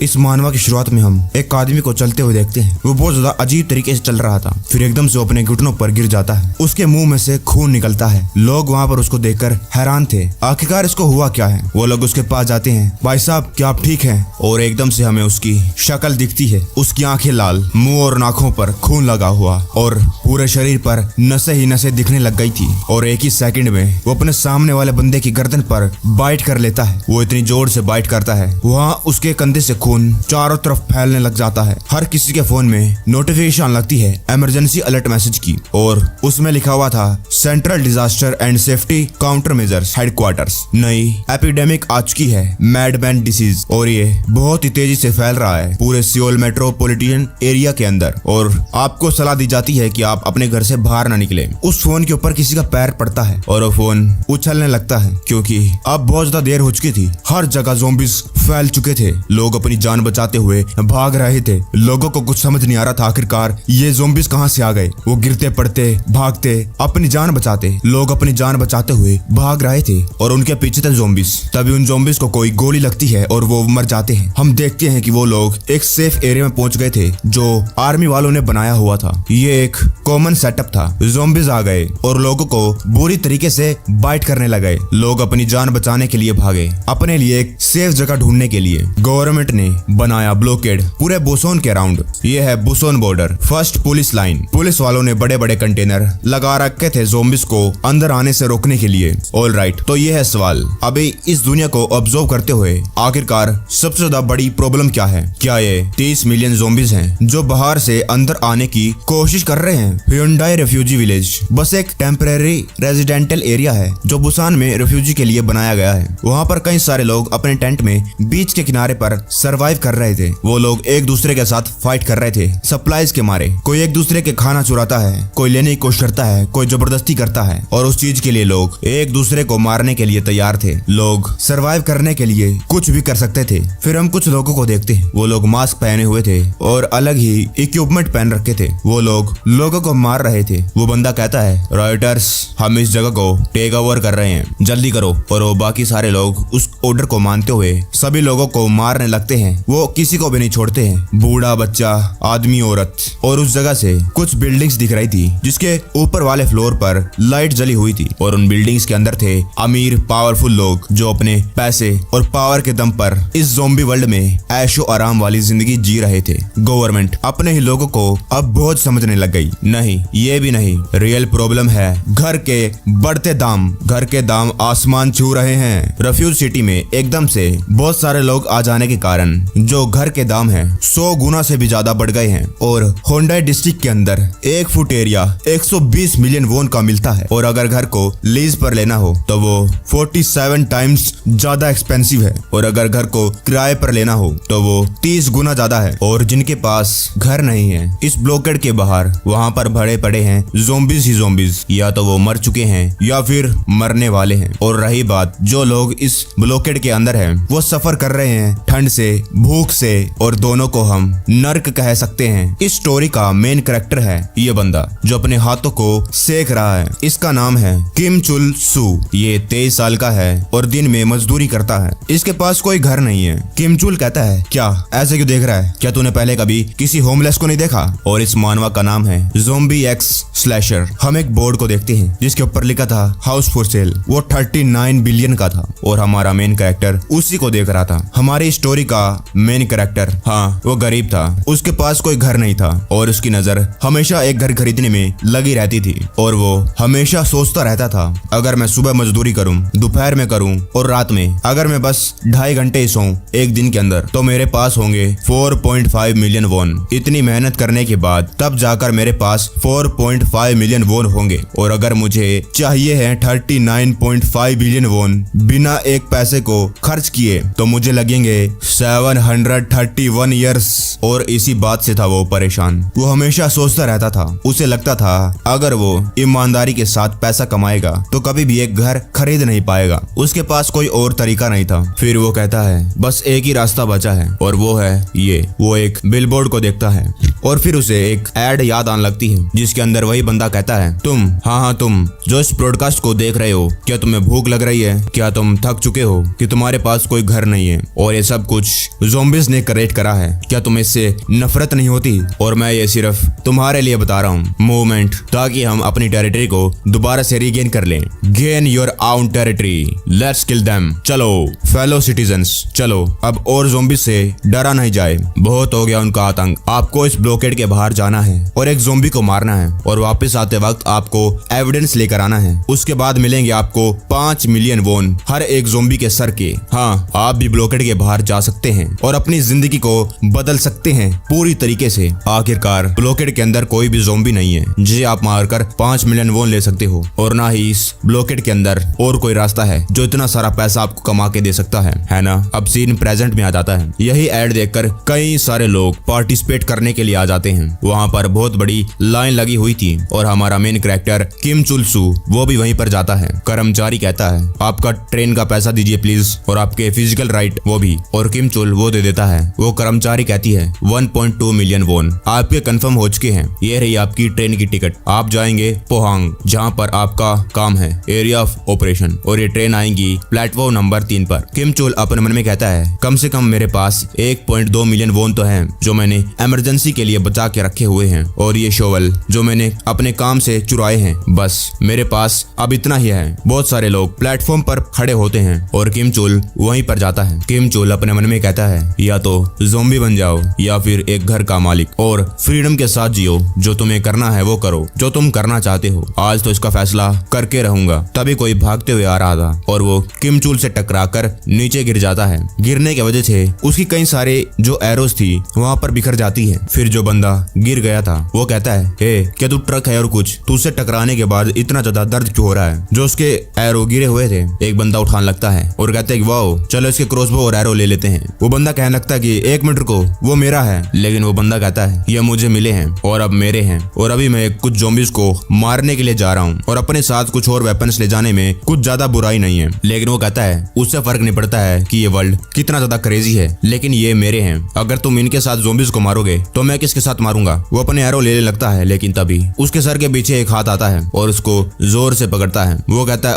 इस मानवा की शुरुआत में हम एक आदमी को चलते हुए देखते हैं। वो बहुत ज्यादा अजीब तरीके से चल रहा था, फिर एकदम से वो अपने घुटनों पर गिर जाता है। उसके मुंह में से खून निकलता है। लोग वहाँ पर उसको देखकर हैरान थे, आखिरकार इसको हुआ क्या है। वो लोग उसके पास जाते हैं, भाई साहब क्या आप ठीक हैं? और एकदम से हमें उसकी शक्ल दिखती है। उसकी आंखें लाल, मुंह और नाखों पर खून लगा हुआ और पूरे शरीर पर नसें ही नसें दिखने लग गई थी। और एक ही सेकंड में वो अपने सामने वाले बंदे की गर्दन पर बाइट कर लेता है। वो इतनी जोर से बाइट करता है, वहाँ उसके कंधे से खून चारों तरफ फैलने लग जाता है। हर किसी के फोन में नोटिफिकेशन लगती है इमरजेंसी अलर्ट मैसेज की, और उसमें लिखा हुआ था central disaster and safety counter measures headquarters. नई एपिडेमिक आ चुकी है, मैडमैन डिसीज, और ये बहुत ही तेजी से फैल रहा है पूरे सियोल मेट्रोपॉलिटन एरिया के अंदर, और आपको सलाह दी जाती है कि आप अपने घर से बाहर ना निकले। उस फोन के ऊपर किसी का पैर पड़ता है और वो फोन उछलने लगता है, क्योंकि अब बहुत ज्यादा देर हो चुकी थी। हर जगह ज़ोंबीज फैल चुके थे। लोग अपनी जान बचाते हुए भाग रहे थे। लोगों को कुछ समझ नहीं आ रहा था आखिरकार ये ज़ोंबीज कहां से आ गए। वो गिरते पड़ते भागते अपनी जान बचाते, लोग अपनी जान बचाते हुए भाग रहे थे और उनके पीछे थे ज़ोंबीज। तभी उन ज़ोंबीज को कोई गोली लगती है और वो मर जाते हैं। हम देखते हैं कि वो लोग एक सेफ एरिया में पहुंच गए थे जो आर्मी वालों ने बनाया हुआ था। ये एक कॉमन सेटअप था। ज़ोंबीज आ गए और लोगों को बुरी तरीके से बाइट करने लगे। लोग अपनी जान बचाने के लिए भागे, अपने लिए एक सेफ जगह ढूंढने के लिए। गवर्नमेंट ने बनाया ब्लॉकेड पूरे बुसोन के अराउंड। ये है Busan border first police line. Police वालों ने बड़े बड़े कंटेनर लगा रखे थे ज़ोंबीज को अंदर आने से रोकने के लिए। ऑल राइट, तो ये है सवाल, अभी इस दुनिया को ऑब्जर्व करते हुए आखिरकार सबसे ज्यादा बड़ी प्रॉब्लम क्या है? क्या ये 30 मिलियन ज़ोंबीज हैं जो बाहर से अंदर आने की कोशिश कर रहे हैं? ह्यूंडई रेफ्यूजी विलेज बस एक टेम्परेरी रेजिडेंटल एरिया है जो बुसान में रेफ्यूजी के लिए बनाया गया है। वहाँ पर कई सारे लोग अपने टेंट में बीच के किनारे पर सरवाइव कर रहे थे। वो लोग एक दूसरे के साथ फाइट कर रहे थे सप्लाईज के मारे। कोई एक दूसरे के खाना चुराता है, कोई लेने की कोशिश करता है, कोई जबरदस्ती करता है, और उस चीज के लिए लोग एक दूसरे को मारने के लिए तैयार थे। लोग सरवाइव करने के लिए कुछ भी कर सकते थे। फिर हम कुछ लोगों को देखते हैं, वो लोग मास्क पहने हुए थे और अलग ही इक्विपमेंट पहन रखे थे। वो लोग लोगों को मार रहे थे। वो बंदा कहता है, रॉयटर्स हम इस जगह को टेक ओवर कर रहे हैं, जल्दी करो। और वो बाकी सारे लोग उस ऑर्डर को मानते हुए सभी लोगों को मारने लगते हैं। वो किसी को भी नहीं छोड़ते हैं, बूढ़ा बच्चा आदमी औरत। और उस जगह से कुछ बिल्डिंग्स दिख रही थी जिसके ऊपर वाले फ्लोर पर लाइट जली हुई थी, और उन बिल्डिंग्स के अंदर थे अमीर पावरफुल लोग जो अपने पैसे और पावर के दम पर इस ज़ोंबी वर्ल्ड में ऐशो आराम वाली जिंदगी जी रहे थे। गवर्नमेंट अपने ही लोगों को अब बहुत समझने लग गई। नहीं, ये भी नहीं, रियल प्रॉब्लम है घर के बढ़ते दाम। घर के दाम आसमान छू रहे हैं। रेफ्यूज सिटी में एकदम से बहुत सारे लोग आ जाने के कारण जो घर के दाम है 100 गुना से भी ज्यादा बढ़ गए हैं। और होंडई डिस्ट्रिक्ट के अंदर 1 फुट एरिया 120 मिलियन वोन का मिलता है, और अगर घर को लीज पर लेना हो तो वो 47 टाइम्स ज्यादा एक्सपेंसिव है, और अगर घर को किराए पर लेना हो तो वो 30 गुना ज्यादा है। और जिनके पास घर नहीं है इस ब्लॉकेड के बाहर, वहाँ पर भरे पड़े हैं ज़ोंबीज ही ज़ोंबीज, या तो वो मर चुके हैं या फिर मरने वाले हैं। और रही बात जो लोग इस ब्लॉकेड के अंदर हैं, वो सफर कर रहे हैं ठंड से, भूख से, और दोनों को हम नर्क कह सकते हैं। इस स्टोरी का मेन कैरेक्टर है ये बंदा जो अपने हाथों को सेक रहा है। इसका नाम है किम चुल सू। ये 23 साल का है और दिन में मजदूरी करता है। इसके पास कोई घर नहीं है। किम चुल कहता है, क्या ऐसे क्यों देख रहा है? क्या तूने पहले कभी किसी होमलेस को नहीं देखा? और इस मानवा का नाम है ज़ोंबी एक्स स्लैशर। हम एक बोर्ड को देखते हैं जिसके ऊपर लिखा था हाउस फॉर सेल। वो 39 बिलियन का था और हमारा मेन कैरेक्टर उसी को देख रहा था। हमारी स्टोरी का मेन कैरेक्टर, हाँ, वो गरीब था। उसके पास कोई घर नहीं था और उसकी नजर हमेशा एक घर खरीदने में लगी रहती थी। और वो हमेशा सोचता रहता था, अगर मैं सुबह मजदूरी करूं, दोपहर में करूं और रात में अगर मैं बस 2.5 घंटे ही सोऊं एक दिन के अंदर, तो मेरे पास होंगे 4.5 मिलियन वोन। इतनी मेहनत करने के बाद तब जाकर मेरे पास 4.5 मिलियन वोन होंगे। और अगर मुझे चाहिए है 39.5 बिलियन वोन बिना एक पैसे को खर्च किए, तो मुझे लगेंगे 731 ईयर्स। और इसी बात से था वो परेशान। वो हमेशा सोचता रहता था, उसे लगता था अगर वो ईमानदारी के साथ पैसा कमाएगा तो कभी भी एक घर खरीद नहीं पाएगा। उसके पास कोई और तरीका नहीं था। फिर वो कहता है, बस एक ही रास्ता बचा है और वो है ये। वो एक बिलबोर्ड को देखता है और फिर उसे एक एड याद आने लगती है जिसके अंदर वही बंदा कहता है, तुम हाँ तुम जो इस ब्रॉडकास्ट को देख रहे हो, क्या तुम्हें भूख लग रही है? क्या तुम थक चुके हो कि तुम्हारे पास कोई घर नहीं है और ये सब कुछ ज़ॉम्बीज़ ने क्रिएट करा है? क्या तुम्हें इससे नफरत नहीं होती? और मैं ये सिर्फ तुम्हारे लिए बता रहा हूँ मूवमेंट, ताकि हम अपनी टेरिटरी को दोबारा से रीगेन कर लें। Gain your own territory, let's kill them. चलो फेलो सिटीजन्स, चलो अब और ज़ॉम्बी से डरा नहीं जाए, बहुत हो गया उनका आतंक। आपको इस ब्लॉकेड के बाहर जाना है और एक ज़ॉम्बी को मारना है और वापस आते वक्त आपको एविडेंस लेकर आना है। उसके बाद मिलेंगे आपको 5 मिलियन वोन हर एक ज़ॉम्बी के सर के। हाँ, आप भी ब्लॉकेड के बाहर जा सकते हैं और अपनी जिंदगी को बदल सकते हैं पूरी तरीके से। आखिरकार ब्लॉकेड के अंदर कोई भी ज़ॉम्बी नहीं है जिसे आप मारकर 5 मिलियन वोन ले सकते हो, और ना ही इस ब्लॉकेड के अंदर और कोई रास्ता है जो इतना सारा पैसा आपको कमा के दे सकता है ना। अब सीन प्रेजेंट में आ जाता है। यही एड देखकर कई सारे लोग पार्टिसिपेट करने के लिए आ जाते हैं। वहाँ पर बहुत बड़ी लाइन लगी हुई थी और हमारा मेन कैरेक्टर किम चुल सू वो भी वहीं पर जाता है। कर्मचारी कहता है, आपका ट्रेन का पैसा दीजिए प्लीज, और आपके फिजिकल राइट वो भी, और किम चुल वो दे देता है। वो कर्मचारी कहती है 1.2 मिलियन वोन आपके कंफर्म हो चुके हैं, ये रही आपकी ट्रेन की टिकट। आप जाएंगे पोहांग जहाँ पर आपका काम है, एरिया ऑफ ऑपरेशन, और ये ट्रेन आएंगी प्लेटफॉर्म नंबर 3 पर। किम चुल अपने मन में कहता है, कम से कम मेरे पास 1.2 मिलियन वोन तो है जो मैंने इमरजेंसी के लिए बचा के रखे हुए हैं, और ये शोवल जो मैंने अपने काम से चुराए हैं, बस मेरे पास अब इतना ही है। बहुत सारे लोग प्लेटफॉर्म पर खड़े होते हैं और किम चुल वहीं पर जाता है। किम चुल अपने मन में कहता है, या तो ज़ॉम्बी बन जाओ या फिर एक घर का मालिक और फ्रीडम के साथ जियो। जो तुम्हें करना है वो करो, जो तुम करना चाहते हो। आज तो इसका फैसला करके रहूंगा। तभी कोई भागते हुए आ रहा था और वो किम चुल से टकराकर नीचे गिर जाता है। गिरने की वजह से उसकी कई सारे जो एरोस थी वहाँ पर बिखर जाती है। फिर जो बंदा गिर गया था वो कहता है, हे क्या तू ट्रक है और कुछ, तू उससे टकराने के बाद इतना ज्यादा दर्द क्यों हो रहा है? जो उसके एरो गिरे हुए थे एक बंदा उठाने लगता है और कहता है कि वाओ चलो इसके क्रॉसबो और एरो ले लेते हैं। वो बंदा कहने लगता है कि 1 मिनट रुको, वो मेरा है। लेकिन वो बंदा कहता है, ये मुझे मिले हैं और अब मेरे हैं, और अभी मैं कुछ ज़ॉम्बीज़ को मारने के लिए जा रहा हूँ और अपने साथ कुछ और वेपन्स ले जाने में कुछ ज्यादा बुराई नहीं है। लेकिन वो कहता है उससे फर्क नहीं पड़ता है कि ये वर्ल्ड कितना ज्यादा क्रेजी है, लेकिन ये मेरे हैं। अगर तुम इनके साथ ज़ॉम्बीज़ को मारोगे तो मैं किसके साथ मारूंगा? वो अपने एरो लेने लगता है, लेकिन तभी उसके सर के पीछे एक हाथ आता है और उसको जोर से पकड़ता है। वो कहता है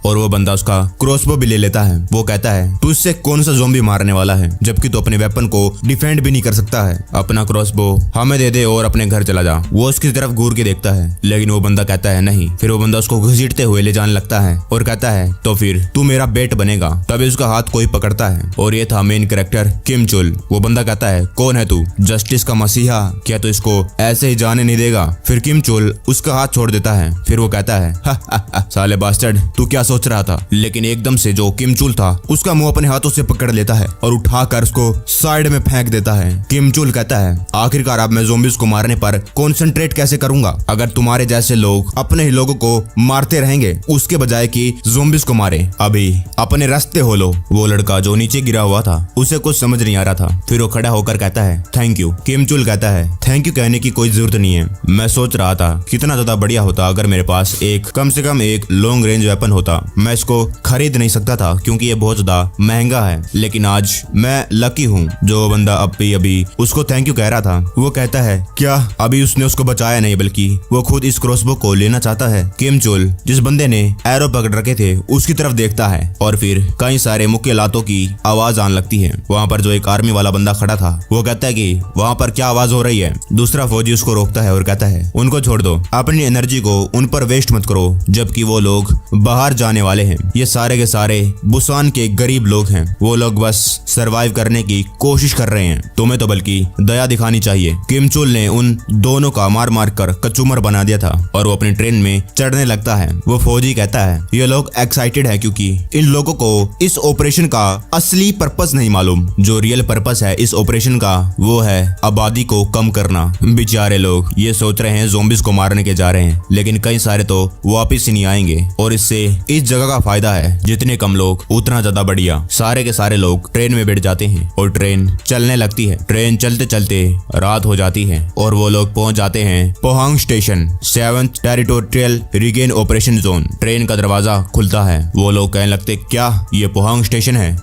और वो बंदा उसका क्रॉसबो भी ले लेता है। वो कहता है तू इससे कौन सा ज़ॉम्बी मारने वाला है, जबकि तू अपने वेपन को डिफेंड भी नहीं कर सकता है। अपना क्रॉसबो हमें दे दे और अपने घर चला जा। वो उसकी तरफ घूर के देखता है, लेकिन वो बंदा कहता है नहीं। फिर वो बंदा उसको घसीटते हुए ले जाने लगता है और कहता है तो फिर तू मेरा बेट बनेगा। तभी उसका हाथ कोई पकड़ता है और ये था मेन कैरेक्टर किम चुल। वो बंदा कहता है, कौन है तू, जस्टिस का मसीहा? क्या तू इसको ऐसे ही जाने नहीं देगा? फिर किम चुल उसका हाथ छोड़ देता है। फिर वो कहता है, हा, हा, हा, साले बास्टर्ड तू क्या सोच रहा था? लेकिन एकदम से जो किम चुल था उसका मुंह अपने हाथों से पकड़ लेता है और उठाकर उसको साइड में फेंक देता है। किम चुल कहता है, आखिरकार अब मैं ज़ॉम्बीज़ को मारने पर कंसंट्रेट कैसे करूंगा? अगर तुम्हारे जैसे लोग अपने ही लोगों को मारते रहेंगे उसके बजाय कि ज़ॉम्बीज़ को मारे, अभी अपने रास्ते हो लो। वो लड़का जो नीचे गिरा हुआ था उसे कुछ समझ नहीं आ रहा था। फिर वो खड़ा होकर कहता है, थैंक यू। किम चुल कहता है, थैंक यू कहने की कोई जरूरत नहीं है। मैं सोच रहा था कितना ज्यादा बढ़िया होता अगर मेरे पास कम से कम एक लॉन्ग रेंज वेपन होता। मैं इसको खरीद नहीं सकता था क्योंकि ये बहुत ज्यादा महंगा है, लेकिन आज मैं लकी हूँ। जो बंदा अभी उसको थैंक यू कह रहा था वो कहता है, क्या अभी उसने उसको बचाया नहीं बल्कि वो खुद इस क्रॉसबो को लेना चाहता है। किम चुल जिस बंदे ने एरो पकड़ रखे थे उसकी तरफ देखता है और फिर कई सारे मुक्के लातों की आवाज आने लगती है। वहाँ पर जो एक आर्मी वाला बंदा खड़ा था वो कहता है कि वहाँ पर क्या आवाज हो रही है? दूसरा फौजी उसको रोकता है और कहता है, उनको छोड़ दो, अपनी एनर्जी को उन पर वेस्ट मत करो, जबकि वो लोग बाहर जाने वाले हैं। ये सारे के सारे बुसान के गरीब लोग हैं, वो लोग बस सरवाइव करने की कोशिश कर रहे हैं। तुम्हें तो बल्कि दया दिखानी चाहिए। किम चुल ने उन दोनों का मार मार कर कचूमर बना दिया था और वो अपनी ट्रेन में चढ़ने लगता है। वो फौजी कहता है, ये लोग एक्साइटेड है क्योंकि इन लोगों को इस ऑपरेशन का असली पर्पस नहीं मालूम। जो रियल पर्पस है इस ऑपरेशन का वो है आबादी को कम करना। बेचारे लोग ये सोच रहे हैं ज़ॉम्बीज़ को मारने के जा रहे हैं, लेकिन कई सारे तो वापस ही नहीं आएंगे और इससे इस जगह का फायदा है, जितने कम लोग उतना ज्यादा बढ़िया। सारे के सारे लोग ट्रेन में बैठ जाते हैं और ट्रेन चलने लगती है। ट्रेन चलते चलते रात हो जाती है और वो लोग पहुंच जाते हैं Pohang station, 7th territorial regain operation zone. Train का दरवाजा खुलता है। वो लोग कहने लगते, क्या ये पोहांग स्टेशन है?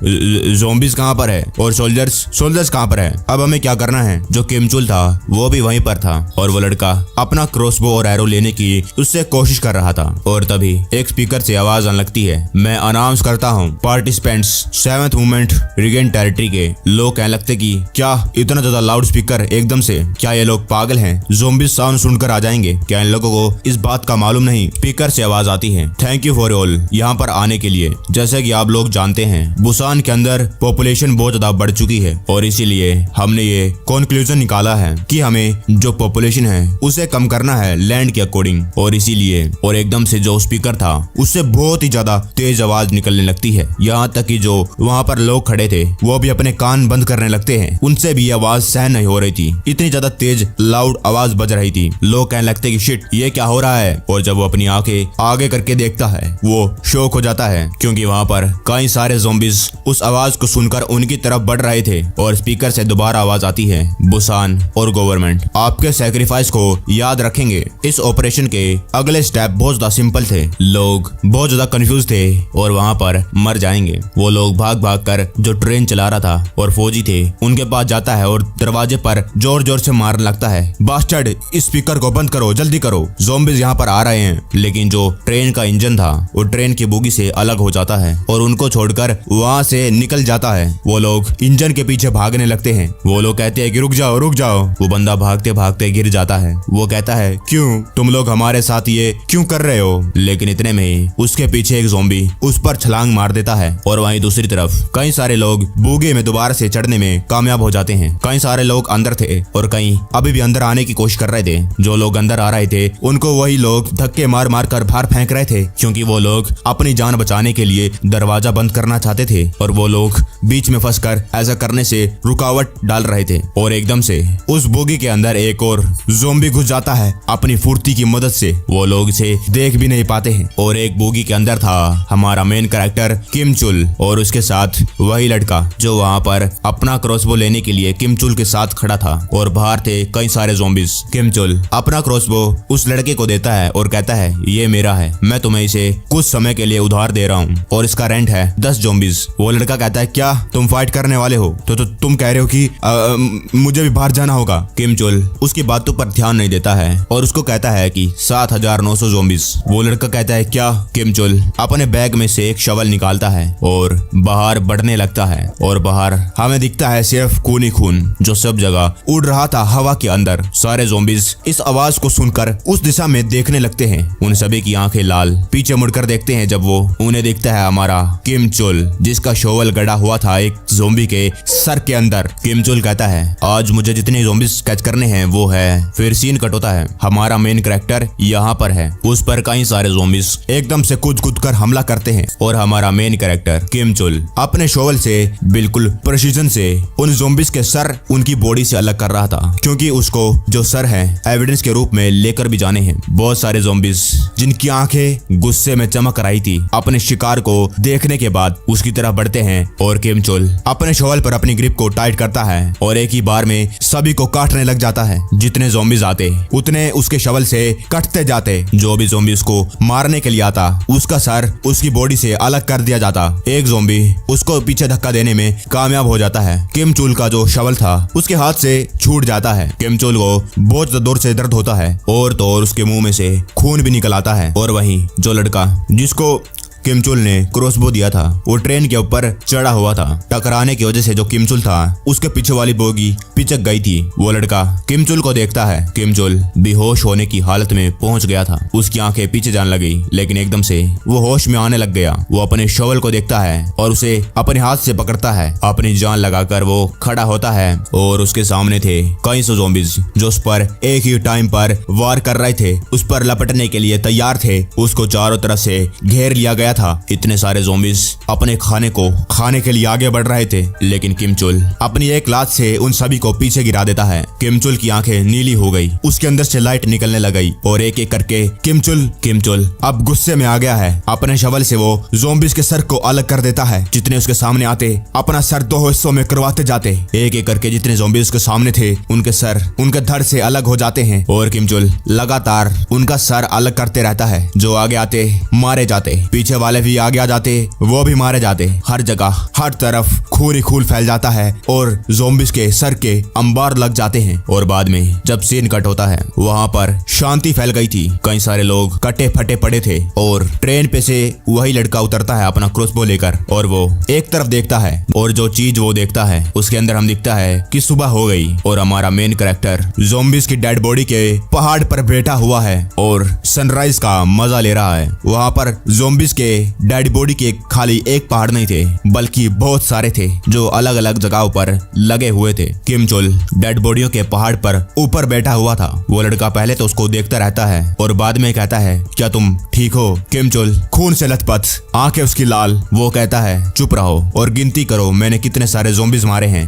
ज़ॉम्बीज़ कहाँ पर है और सोल्जर्स कहाँ पर है? अब हमें क्या करना है? जो किम चुल चुल था वो भी वहीं पर था और वो लड़का अपना क्रॉसबो और एरो लेने की उससे कोशिश कर रहा था। और तभी एक स्पीकर से आवाज आने लगती है, मैं अनाउंस करता हूँ participants 7th movement regain territory के। लोग कहने लगते कि क्या इतना ज्यादा लाउड स्पीकर एकदम से, क्या ये लोग पागल हैं? ज़ोंबी साउंड सुनकर आ जाएंगे क्या? इन लोगों को इस बात का मालूम नहीं। स्पीकर से आवाज आती है, थैंक यू फॉर ऑल यहाँ पर आने के लिए। जैसे कि आप लोग जानते हैं बुसान के अंदर पॉपुलेशन बहुत ज्यादा बढ़ चुकी है और इसीलिए हमने ये कंक्लूजन निकाला है कि हमें जो पॉपुलेशन है उसे कम करना है लैंड के अकॉर्डिंग। और इसीलिए और एकदम से जो स्पीकर था उससे बहुत ही ज्यादा तेज आवाज निकलने लगती है, यहाँ तक कि जो वहाँ पर लोग खड़े थे वो भी अपने कान बंद करने लगते हैं। उनसे भी आवाज सहन नहीं हो रही थी, इतनी ज्यादा तेज लाउड आवाज बज रही थी। लोग कहने लगते कि शिट ये क्या हो रहा है। और जब वो अपनी आंखें आगे करके देखता है वो शॉक हो जाता है क्योंकि वहाँ पर कई सारे ज़ॉम्बीज उस आवाज को सुनकर उनकी तरफ बढ़ रहे थे। और स्पीकर से दोबारा आवाज आती है, बुसान और गवर्नमेंट आपके सैक्रिफाइस को याद रखेंगे। इस ऑपरेशन के अगले स्टेप बहुत ज्यादा सिंपल थे। लोग बहुत ज्यादा कंफ्यूज थे और वहाँ पर मर जाएंगे। वो लोग भाग भाग कर जो ट्रेन चला रहा था और फौजी थे उनके पास जाता है और दरवाजे पर जोर जोर से मारने लगता है, बास्टर्ड इस स्पीकर को बंद करो, जल्दी करो, ज़ॉम्बीज यहाँ पर आ रहे हैं। लेकिन जो ट्रेन का इंजन था वो ट्रेन की बोगी से अलग हो जाता है और उनको छोड़कर वहाँ से निकल जाता है। वो लोग इंजन के पीछे भागने लगते हैं। वो लोग कहते हैं कि रुक जाओ रुक जाओ। वो बंदा भागते भागते गिर जाता है। वो कहता है क्यों, तुम लोग हमारे साथ ये क्यों कर रहे हो? लेकिन इतने में ही उसके पीछे एक ज़ॉम्बी उस पर छलांग मार देता है और वहीं दूसरी तरफ कई सारे लोग बोगी में दोबारा से चढ़ने में कामयाब हो जाते हैं। कई सारे लोग अंदर थे और कई अभी भी अंदर आने की कोशिश कर रहे थे। जो लोग अंदर आ रहे थे उनको वही लोग धक्के मार मार कर बाहर फेंक रहे थे क्योंकि वो लोग अपनी जान बचाने के लिए दरवाजा बंद करना चाहते थे और वो लोग बीच में फंसकर ऐसा करने से रुकावट डाल रहे थे। और एकदम से उस बोगी के अंदर एक और ज़ॉम्बी घुस जाता है अपनी फुर्ती की मदद से। वो लोग इसे देख भी नहीं पाते हैं। और एक बोगी के अंदर था हमारा मेन कैरेक्टर किम चुल और उसके साथ वही लड़का जो वहाँ पर अपना क्रॉसबो लेने के लिए किम चुल के साथ खड़ा था और बाहर थे कई सारे ज़ॉम्बीज। किम चुल अपना क्रॉसबो उस लड़के को देता है और कहता है ये मेरा है, मैं तुम्हें इसे कुछ समय के लिए उधार दे रहा हूँ और इसका रेंट है 10 ज़ॉम्बीज। वो लड़का कहता है क्या तुम फाइट करने वाले हो? तो तुम कह रहे हो कि मुझे भी बाहर जाना होगा। किम चुल उसकी बातों पर ध्यान नहीं देता है और उसको कहता है कि 7,900 ज़ॉम्बीज। वो लड़का कहता है क्या? किम चुल अपने बैग में से एक शवल निकालता है और बाहर बढ़ने लगता है और बाहर हमें दिखता है सिर्फ खून ही खून जो सब जगह उड़ रहा था हवा के अंदर। सारे ज़ॉम्बीज इस आवाज को सुनकर उस दिशा में देखने लगते हैं। उन सभी की आंखें लाल, पीछे मुड़कर देखते हैं जब वो उन्हें दिखता है हमारा किम चुल जिसका शोवल गड़ा हुआ था एक ज़ॉम्बी के सर के अंदर। किम चुल कहता है आज मुझे जितने ज़ॉम्बीज कैच करने हैं वो है। फिर सीन कट होता है, हमारा मेन कैरेक्टर यहाँ पर है, उस पर कई सारे ज़ॉम्बीज एकदम से कूद कूद कर हमला करते हैं और हमारा मेन कैरेक्टर किम चुल अपने शोवल से बिल्कुल प्रिसीजन से उन ज़ॉम्बीज के सर उनकी बॉडी से अलग कर रहा था क्योंकि उसको जो सर है एविडेंस के रूप में लेकर भी जाने हैं। बहुत सारे ज़ॉम्बीज जिनकी आंखें गुस्से में चमक रही थी अपने शिकार को देखने के बाद उसकी तरफ बढ़ते हैं और किम चुल अपने शोवल पर अपनी ग्रिप को टाइट करता है और एक ही बार में सभी को काटने लग जाता है। जितने ज़ॉम्बीज आते उतने उसके शवल से कटते जाते। जो भी ज़ॉम्बीज को मारने के लिए आता उसका सर उसकी बॉडी से अलग कर दिया जाता। एक ज़ॉम्बी उसको पीछे धक्का देने में कामयाब हो जाता है। किम चुल का जो शवल था उसके हाथ से छूट जाता है। किम चुल को बहुत जोर से दर्द होता है और तो और उसके मुंह में से खून भी निकल आता है। और वहीं जो लड़का जिसको किम चुल ने क्रॉसबो दिया था वो ट्रेन के ऊपर चढ़ा हुआ था। टकराने की वजह से जो किम चुल था उसके पीछे वाली बोगी पिचक गई थी। वो लड़का किम चुल को देखता है। किम चुल बेहोश होने की हालत में पहुंच गया था, उसकी आंखें पीछे जाने लगी लेकिन एकदम से वो होश में आने लग गया। वो अपने शोवल को देखता है और उसे अपने हाथ से पकड़ता है। अपनी जान लगाकर वो खड़ा होता है और उसके सामने थे कई सौ ज़ॉम्बीज जो उस पर एक ही टाइम पर वार कर रहे थे, उस पर लपटने के लिए तैयार थे। उसको चारों तरफ से घेर लिया गया था। इतने सारे ज़ॉम्बीज अपने खाने को खाने के लिए आगे बढ़ रहे थे लेकिन किम चुल अपनी एक लात से उन सभी को पीछे गिरा देता है। किम चुल की आंखें नीली हो गई, उसके अंदर से लाइट निकलने लग गई और एक एक करके किम चुल अब गुस्से में आ गया है। अपने शवल से वो ज़ॉम्बीज के सर को अलग कर देता है। जितने उसके सामने आते अपना सर दो हिस्सों में करवाते जाते। एक एक करके जितने ज़ॉम्बीज के सामने थे उनके सर उनके धड़ से अलग हो जाते हैं और किम चुल लगातार उनका सर अलग करते रहता है। जो आगे आते मारे जाते, पीछे वाले भी आगे आ जाते, वो भी मारे जाते। हर जगह हर तरफ खून ही खून फैल जाता है और ज़ॉम्बीज़ के सर के अंबार लग जाते हैं। और बाद में जब सीन कट होता है, वहाँ पर शांति फैल गई थी। कई सारे लोग कटे फटे पड़े थे और ट्रेन पे से वही लड़का उतरता है अपना क्रॉसबो लेकर, और वो एक तरफ देखता है और जो चीज वो देखता है उसके अंदर हम दिखता है कि सुबह हो गई और हमारा मेन कैरेक्टर ज़ॉम्बीज़ की डेड बॉडी के पहाड़ पर बैठा हुआ है और सनराइज का मजा ले रहा है। वहाँ पर ज़ॉम्बीज़ के डेड बॉडी के खाली एक पहाड़ नहीं थे, बल्कि बहुत सारे थे जो अलग अलग जगहों पर लगे हुए थे। किम चुल डेड बॉडियों के पहाड़ पर ऊपर बैठा हुआ था। वो लड़का पहले तो उसको देखता रहता है और बाद में कहता है, क्या तुम ठीक हो? किम चुल खून से लथपथ, आंखें उसकी लाल। वो कहता है, चुप रहो और गिनती करो मैंने कितने सारे ज़ॉम्बीज़ मारे हैं।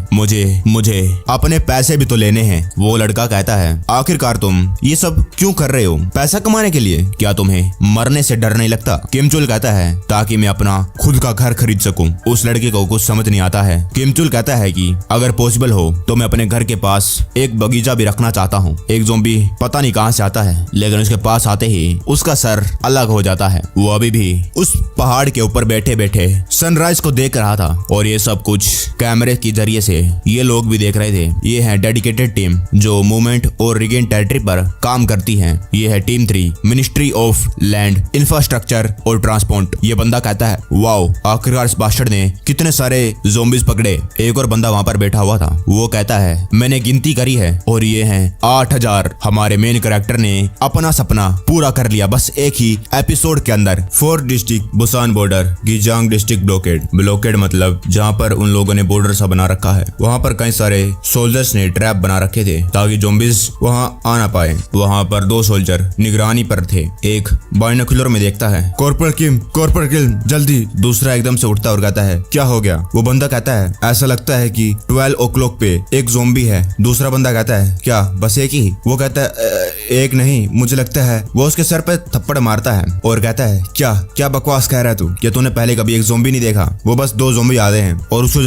मुझे अपने पैसे भी तो लेने हैं। वो लड़का कहता है, आखिरकार तुम ये सब क्यों कर रहे हो? पैसा कमाने के लिए? क्या तुम्हें मरने से डर नहीं लगता? किम चुल कहता है, ताकि मैं अपना खुद का घर खरीद सकूं। उस लड़के को कुछ समझ नहीं आता है। किम चुल कहता है कि अगर पॉसिबल हो तो मैं अपने घर के पास एक बगीचा भी रखना चाहता हूँ। एक ज़ॉम्बी पता नहीं कहां से आता है, लेकिन उसके पास आते ही उसका सर अलग हो जाता है। वो अभी भी उस पहाड़ के ऊपर बैठे बैठे सनराइज को देख रहा था और ये सब कुछ कैमरे के जरिए से ये लोग भी देख रहे थे। ये है डेडिकेटेड टीम जो मूवमेंट और रिगेन टेरिटरी पर काम करती है। ये है team 3, ministry of land, infrastructure और ट्रांसपोर्ट। ये बंदा कहता है, वाओ, आखिरकार इस बास्टर्ड ने कितने सारे ज़ॉम्बीज़ पकड़े। एक और बंदा वहाँ पर बैठा हुआ था। वो कहता है, मैंने गिनती करी है और ये है 8000। हमारे मेन कैरेक्टर ने अपना सपना पूरा कर लिया बस एक ही एपिसोड के अंदर। 4 district Busan border, Gijang district blockade मतलब जहाँ पर उन लोगों ने बॉर्डर सा बना रखा है। वहाँ पर कई सारे सोल्जर्स ने ट्रैप बना रखे थे ताकि ज़ॉम्बीज़ वहाँ आ ना पाए। वहाँ पर 2 सोल्जर निगरानी पर थे। एक बाइनोकुलर में देखता है, कॉर्पोरल किम जल्दी। दूसरा एकदम से उठता और कहता है, क्या हो गया? वो बंदा कहता है, ऐसा लगता है कि 12 o'clock पे एक ज़ॉम्बी है। दूसरा बंदा कहता है, क्या बस एक ही? वो कहता है, एक नहीं, मुझे लगता है। वो उसके सर पे थप्पड़ मारता है और कहता है, क्या बकवास कह रहा है तू? क्या तूने पहले कभी एक ज़ॉम्बी नहीं देखा? वो बस 2 ज़ॉम्बी आते हैं और उसकी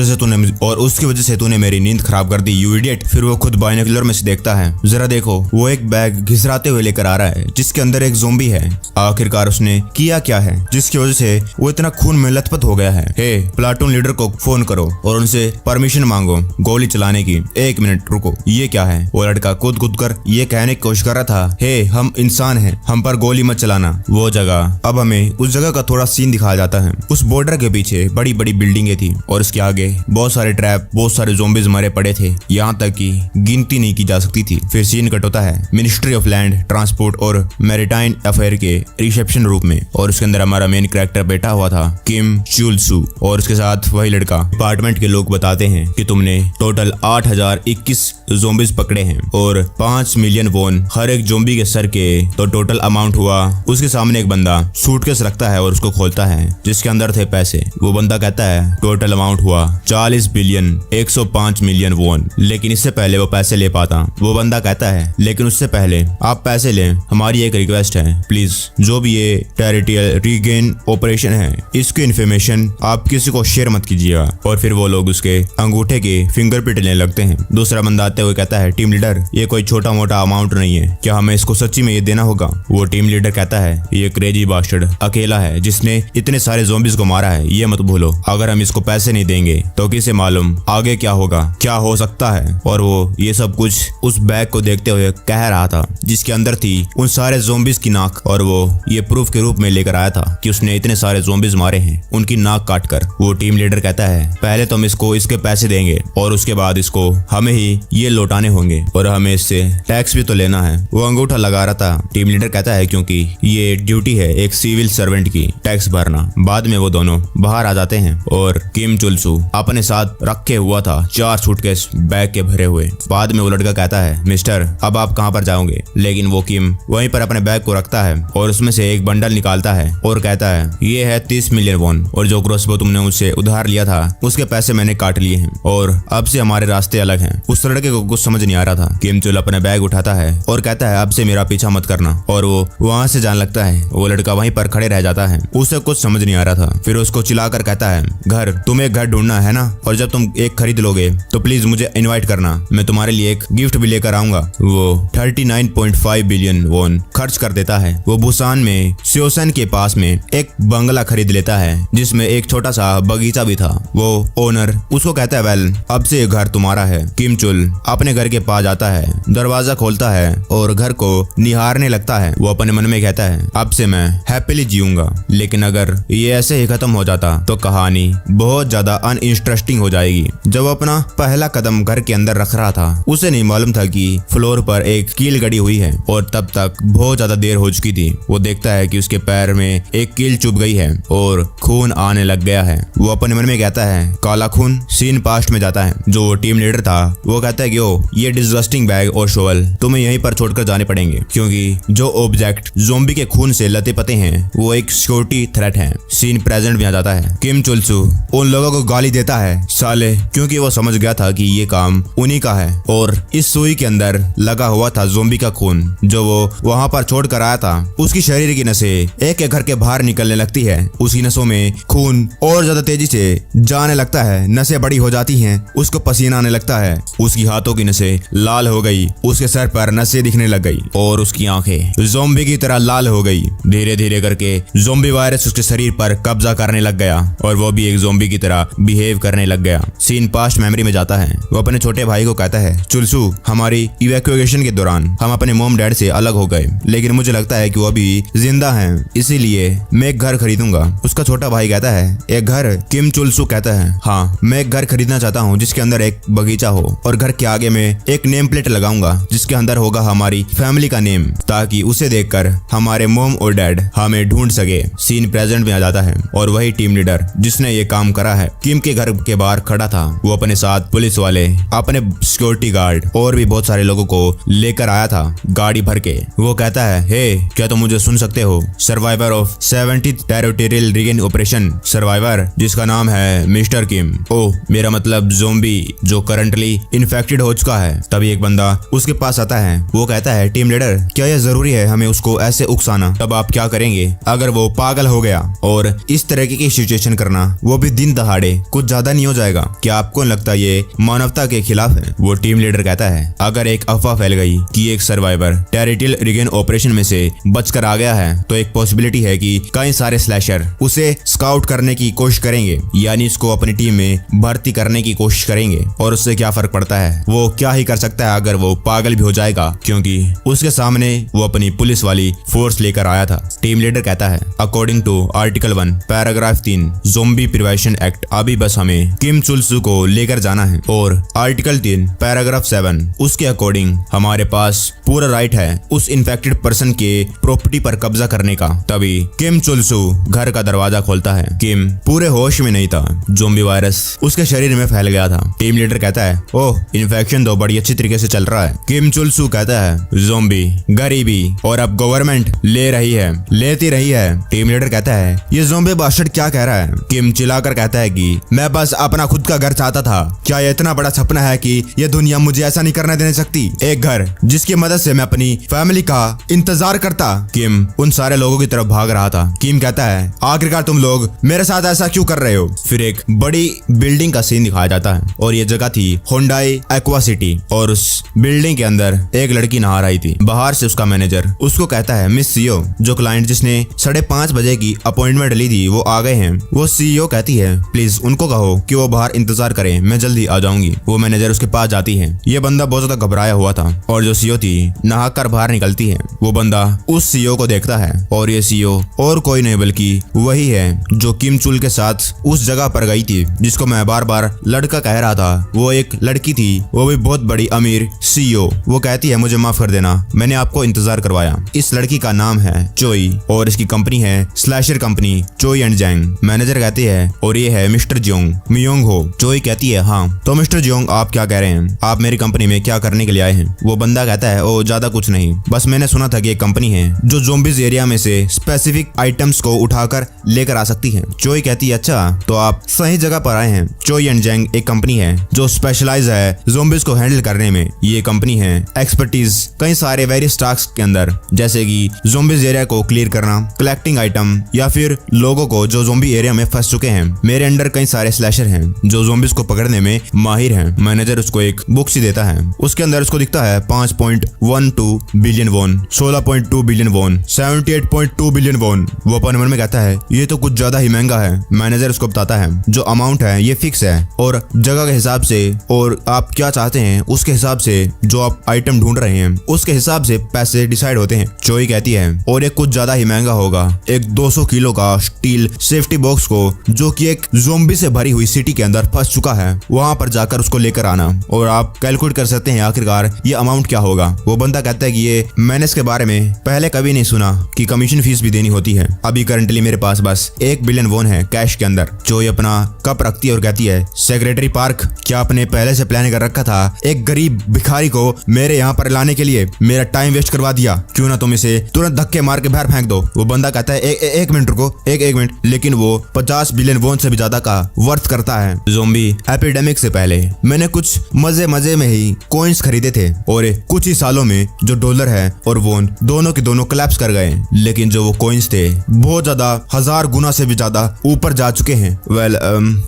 वजह से तूने मेरी नींद खराब कर दी, यू इडियट। फिर वो खुद बाइनोकुलर में से देखता है, जरा देखो, वो एक बैग घिसराते हुए लेकर आ रहा है जिसके अंदर एक ज़ॉम्बी है। आखिरकार उसने किया क्या है जिसकी वजह से वो इतना खून में लथपथ हो गया है? हे, प्लाटून लीडर को फोन करो और उनसे परमिशन मांगो गोली चलाने की। 1 मिनट रुको, ये क्या है? वो लड़का कूद कर ये कहने की कोशिश कर रहा था, हे, हम इंसान हैं, हम पर गोली मत चलाना। वो जगह, अब हमें उस जगह का थोड़ा सीन दिखाया जाता है। उस बॉर्डर के पीछे बड़ी बड़ी बिल्डिंगें थी और इसके आगे बहुत सारे ट्रैप, बहुत सारे ज़ॉम्बीज़ मरे पड़े थे, यहाँ तक कि गिनती नहीं की जा सकती थी। फिर सीन कट होता है मिनिस्ट्री ऑफ लैंड, ट्रांसपोर्ट और मैरीटाइम अफेयर के रिसेप्शन रूम में, और उसके अंदर हमारा मेन कैरेक्टर बैठा हुआ था, किम चुल सू, और उसके साथ वही लड़का। डिपार्टमेंट के लोग बताते हैं कि तुमने टोटल 8021 ज़ॉम्बीज़ पकड़े हैं और 5 मिलियन वॉन हर एक ज़ॉम्बी के सर के, तो टोटल अमाउंट हुआ। उसके सामने एक बंदा सूटकेस रखता है और उसको खोलता है जिसके अंदर थे पैसे। वो बंदा कहता है, टोटल अमाउंट हुआ 40 बिलियन 105 मिलियन वॉन, लेकिन इससे पहले वो पैसे ले पाता। वो बंदा कहता है, लेकिन उससे पहले आप पैसे लें, हमारी एक रिक्वेस्ट है, प्लीज जो भी ये टेरिटोरियल रीगेन ऑपरेशन है इसकी इन्फॉर्मेशन आप किसी को शेयर मत कीजिएगा। और फिर वो लोग उसके अंगूठे के फिंगरप्रिंट लेने लगते हैं। दूसरा बंदा आते हुए कहता है, टीम लीडर, ये कोई छोटा मोटा अमाउंट नहीं है, क्या हमें इसको सच्ची में ये देना होगा? वो टीम लीडर कहता है, ये क्रेजी बास्टर्ड अकेला है जिसने इतने सारे ज़ॉम्बीज़ को मारा है, ये मत भूलो। अगर हम इसको पैसे नहीं देंगे तो किसे मालूम आगे क्या होगा, क्या हो सकता है। और वो ये सब कुछ उस बैग को देखते हुए कह रहा था जिसके अंदर थी उन सारे ज़ॉम्बीज़ की नाक, और वो ये प्रूफ के रूप में लेकर आया था कि उसने इतने सारे ज़ॉम्बीज़ मारे हैं उनकी नाक काटकर। वो टीम लीडर कहता है, पहले तो हम इसको इसके पैसे देंगे और उसके बाद इसको हमें ही ये लौटाने होंगे और हमें इससे टैक्स भी तो लेना है। वो अंगूठा लगा रहा था। टीम लीडर कहता है, क्योंकि ये ड्यूटी है एक सिविल सर्वेंट की, टैक्स भरना। बाद में वो दोनों बाहर आ जाते हैं और किम चुल सू अपने साथ रखे हुआ था 4 सूटकेस बैग के भरे हुए। बाद में वो लड़का कहता है, मिस्टर, अब आप कहाँ पर जाओगे? लेकिन वो किम वहीं पर अपने बैग को रखता है और उसमें से एक बंडल निकालता है और कहता है, ये है 30 मिलियन वॉन, और जो क्रॉसबो तुमने मुझसे उधार लिया था उसके पैसे मैंने काट लिए हैं और अब से हमारे रास्ते अलग हैं। उस लड़के को कुछ समझ नहीं आ रहा था। किम चुल अपने बैग उठाता है और कहता कहता है अब से मेरा पीछा मत करना, और वो वहाँ से जाने लगता है। वो लड़का वहीं पर खड़े रह जाता है, उसे कुछ समझ नहीं आ रहा था। फिर उसको चिल्लाकर कहता है घर, तुम्हें एक घर ढूंढना है ना, और जब तुम एक खरीद लोगे तो प्लीज मुझे इनवाइट करना, मैं तुम्हारे लिए एक गिफ्ट भी लेकर आऊंगा। वो 39.5 बिलियन वॉन खर्च कर देता है। वो बुसान में स्योसन के पास में एक बंगला खरीद लेता है जिसमें एक छोटा सा बगीचा भी था। वो ओनर उसको कहता है वेल, अब से ये घर तुम्हारा है। किम चुल अपने घर के पास जाता है, दरवाजा खोलता है और घर को निहारने लगता है। वो अपने मन में कहता है अब से मैं हैप्पीली जीऊंगा, लेकिन अगर ये ऐसे ही खत्म हो जाता तो कहानी बहुत ज्यादा अनइंटरेस्टिंग हो जाएगी। जब वो अपना पहला कदम घर के अंदर रख रहा था, उसे नहीं मालूम था कि फ्लोर पर एक कील गड़ी हुई है और तब तक बहुत ज्यादा देर हो चुकी थी। वो देखता है कि उसके पैर में एक कील चुभ गई है और खून आने लग गया है। वो अपने मन में कहता है काला खून। सीन पास्ट में जाता है। जो टीम लीडर था वो कहता है कि ओ ये डिस्गस्टिंग बैग और शोवल तुम्हें यहीं पर छोड़कर जाने पड़ेंगे, क्योंकि जो ऑब्जेक्ट ज़ोंबी के खून से लते पते हैं वो एक सिक्योरिटी थ्रेट है। सीन प्रेजेंट में आ जाता है। किम चुलसू उन लोगों को गाली देता है साले, क्योंकि वो समझ गया था कि ये काम उन्हीं का है और इस सुई के अंदर लगा हुआ था ज़ोंबी का खून जो वो वहाँ पर छोड़ कर आया था। उसकी शरीर की नसें एक एक घर के बाहर निकलने लगती है। उसकी नसों में खून और ज्यादा तेजी से जाने लगता है। नसें बड़ी हो जाती हैं, उसको पसीना आने लगता है। उसकी हाथों की नसें लाल हो गई, उसके सर पर नसें दिखने लग गई और उसकी आंखें ज़ोंबी की तरह लाल हो गई। धीरे धीरे करके ज़ोंबी वायरस उसके शरीर पर कब्जा करने लग गया और वो भी एक ज़ोंबी की तरह बिहेव करने लग गया। सीन पास्ट मेमोरी में जाता है। वो अपने छोटे भाई को कहता है चुलसू, हमारी इवैक्यूएशन के दौरान हम अपने मॉम डैड से अलग हो गए, लेकिन मुझे लगता है कि वो अभी जिंदा हैं, इसीलिए मैं एक घर खरीदूंगा। उसका छोटा भाई कहता है एक घर? किम चुलसू कहता है हाँ, मैं एक घर खरीदना चाहता हूँ जिसके अंदर एक बगीचा हो और घर के आगे में एक नेम प्लेट लगाऊंगा जिसके अंदर होगा हमारी फैमिली का नेम, ताकि उसे देखकर हमारे मॉम और डैड हमें ढूंढ सके। सीन प्रेजेंट में आ जाता है और वही टीम लीडर जिसने ये काम करा है किम के घर के बाहर खड़ा था। वो अपने साथ पुलिस वाले, अपने सिक्योरिटी गार्ड और भी बहुत सारे लोगों को लेकर आया था गाड़ी भर के। वो कहता है हे, क्या तुम मुझे सुन सकते हो? Survivor of 70th territorial reason operation survivor जिसका नाम है मिस्टर किम। ओह, मेरा मतलब ज़ोंबी जो करंटली इन्फेक्टेड हो चुका है। तभी एक बंदा उसके पास आता है। वो कहता है टीम लीडर, क्या यह जरूरी है हमें उसको ऐसे उकसाना? तब आप क्या करेंगे अगर वो पागल हो गया? और इस तरह की सिचुएशन करना, वो भी दिन दहाड़े, कुछ ज्यादा नहीं हो जाएगा? क्या आपको लगता ये मानवता के खिलाफ है? वो टीम लीडर कहता है अगर एक अफवाह फैल गई कि एक सर्वाइवर टेरिटोरियल रीजन ऑपरेशन में से बचकर आ गया है तो एक पॉसिबिलिटी है कि कई सारे स्लैशर उसे स्काउट करने की कोशिश करेंगे, यानी इसको अपनी टीम में भर्ती करने की कोशिश करेंगे। और उससे क्या फर्क पड़ता है, वो क्या ही कर सकता है अगर वो पागल भी हो जाएगा, क्योंकि उसके सामने वो अपनी पुलिस वाली फोर्स लेकर आया था। टीम लीडर कहता है according to article 1 paragraph 3 zombie prevention act, अभी बस हमें किम चुलसू को लेकर जाना है और आर्टिकल 3 पैराग्राफ 7 उसके अकॉर्डिंग हमारे पास पूरा राइट है उस इन्फेक्टेड पर्सन के प्रॉपर्टी पर कब्जा करने का। तभी किम चुलसू घर का दरवाजा खोलता है। किम पूरे होश में नहीं था, ज़ोंबी वायरस उसके शरीर में फैल गया था। टीम लीडर कहता है ओह, इन्फेक्शन तो बड़ी अच्छी तरीके से चल रहा है। किम चुलसू कहता है ज़ोंबी, गरीबी और अब गवर्नमेंट लेती रही है। टीम लीडर कहता है ये ज़ोंबी बास्टर्ड क्या कह रहा है? किम चिल्लाकर कहता है कि मैं बस अपना खुद का घर चाहता था। क्या ये इतना बड़ा सपना है कि ये दुनिया मुझे ऐसा नहीं करने देने सकती? एक घर जिसकी मदद से मैं अपनी फैमिली का इंतजार करता। किम उन सारे लोगों की तरफ भाग रहा था। किम कहता है आखिरकार तुम लोग मेरे साथ ऐसा क्यों कर रहे हो? फिर एक बड़ी बिल्डिंग का सीन दिखाया जाता है और ये जगह थी होंडाई एक्वा सिटी और उस बिल्डिंग के अंदर एक लड़की नहा रही थी। बाहर से उसका मैनेजर उसको कहता है मिस सीईओ, जो क्लाइंट जिसने 5:30 बजे की अपॉइंटमेंट ली थी वो आ गए हैं। वो सीईओ कहती है प्लीज उनको कहो कि वो बाहर इंतजार करें, मैं जल्दी आ जाऊंगी। वो मैनेजर उसके पास जाती है। ये बंदा बहुत ज्यादा घबराया हुआ था और जो सीईओ थी नहाकर बाहर निकलती है। वो बंदा उस सीईओ को देखता है और ये सीईओ और कोई नहीं बल्कि वही है जो किम चुल के साथ उस जगह पर गई थी जिसको मैं बार बार लड़का कह रहा था। वो एक लड़की थी, वो भी बहुत बड़ी अमीर सीईओ। वो कहती है मुझे माफ कर देना, मैंने आपको इंतजार करवाया। इस लड़की का नाम है चोई और इसकी कंपनी है slasher company Choi and Jang. Manager कहती है और ये है मिस्टर जियोंग मियोंग हो। चोई कहती है हाँ, तो मिस्टर जियोंग आप क्या कह रहे हैं? आप मेरी कंपनी में क्या करने के लिए आए हैं? वो बंदा कहता है ओ ज्यादा कुछ नहीं, बस मैंने सुना था कि एक कंपनी है जो ज़ोंबीज एरिया में से स्पेसिफिक आइटम्स को उठाकर लेकर आ सकती है। चोई कहती है अच्छा, तो आप सही जगह पर आए हैं। चोई एंड जैंग एक कंपनी है जो स्पेशलाइज है ज़ोंबीज को हैंडल करने में। ये कंपनी है एक्सपर्टीज कई सारे वेरियस टास्क के अंदर, जैसे कि ज़ोंबीज एरिया को क्लियर करना, कलेक्टिंग आइटम, या फिर लोगों को जो ज़ोंबी एरिया में फंस चुके हैं। मेरे अंडर कई सारे स्लैशर हैं जो ज़ोंबीज को पकड़ने में माहिर हैं। मैनेजर उसको एक बुक सी देता है, उसके अंदर उसको दिखता है 5.12 billion won, 16.2 billion won, 78.2 billion won. वो अपन मन में कहता है ये तो कुछ ज्यादा ही महंगा है। मैनेजर उसको बताता है जो अमाउंट है ये फिक्स है और जगह के हिसाब से और आप क्या चाहते हैं उसके हिसाब से, जो आप आइटम ढूंढ रहे हैं उसके हिसाब से पैसे डिसाइड होते हैं। चोई कहती है और ये कुछ ज्यादा ही महंगा होगा, एक 200 किलो का स्टील सेफ्टी बॉक्स को जो कि एक ज़ोंबी से भरी हुई सिटी के अंदर फंस चुका है वहां पर जाकर उसको लेकर आना, और आप कैलकुलेट कर सकते हैं आखिरकार ये अमाउंट क्या होगा। वो बंदा कहता है कि ये मैंने इसके बारे में पहले कभी नहीं सुना कि कमीशन फीस भी देनी होती है। अभी करंटली मेरे पास बस 1 बिलियन वॉन है कैश के अंदर। चोई अपना कप रखती है और कहती है सेक्रेटरी पार्क, क्या आपने पहले से प्लान कर रखा था एक गरीब भिखारी को मेरे यहाँ पर लाने के लिए? मेरा टाइम वेस्ट करवा दिया, क्यों ना तुम इसे तुरंत धक्के मार के बाहर फेंक दो। वो बंदा कहता है एक मिनट रुको, एक मिनट, लेकिन वो 50 बिलियन वॉन से भी ज्यादा का वर्थ करता है। ज़ोंबी एपिडेमिक से पहले मैंने कुछ मजे में ही कॉइन्स खरीदे थे और कुछ ही सालों में जो डॉलर है और वॉन दोनों के दोनों कोलैप्स कर गए, लेकिन जो वो कॉइन्स थे बहुत ज्यादा 1000 गुना से भी ज्यादा ऊपर जा चुके हैं।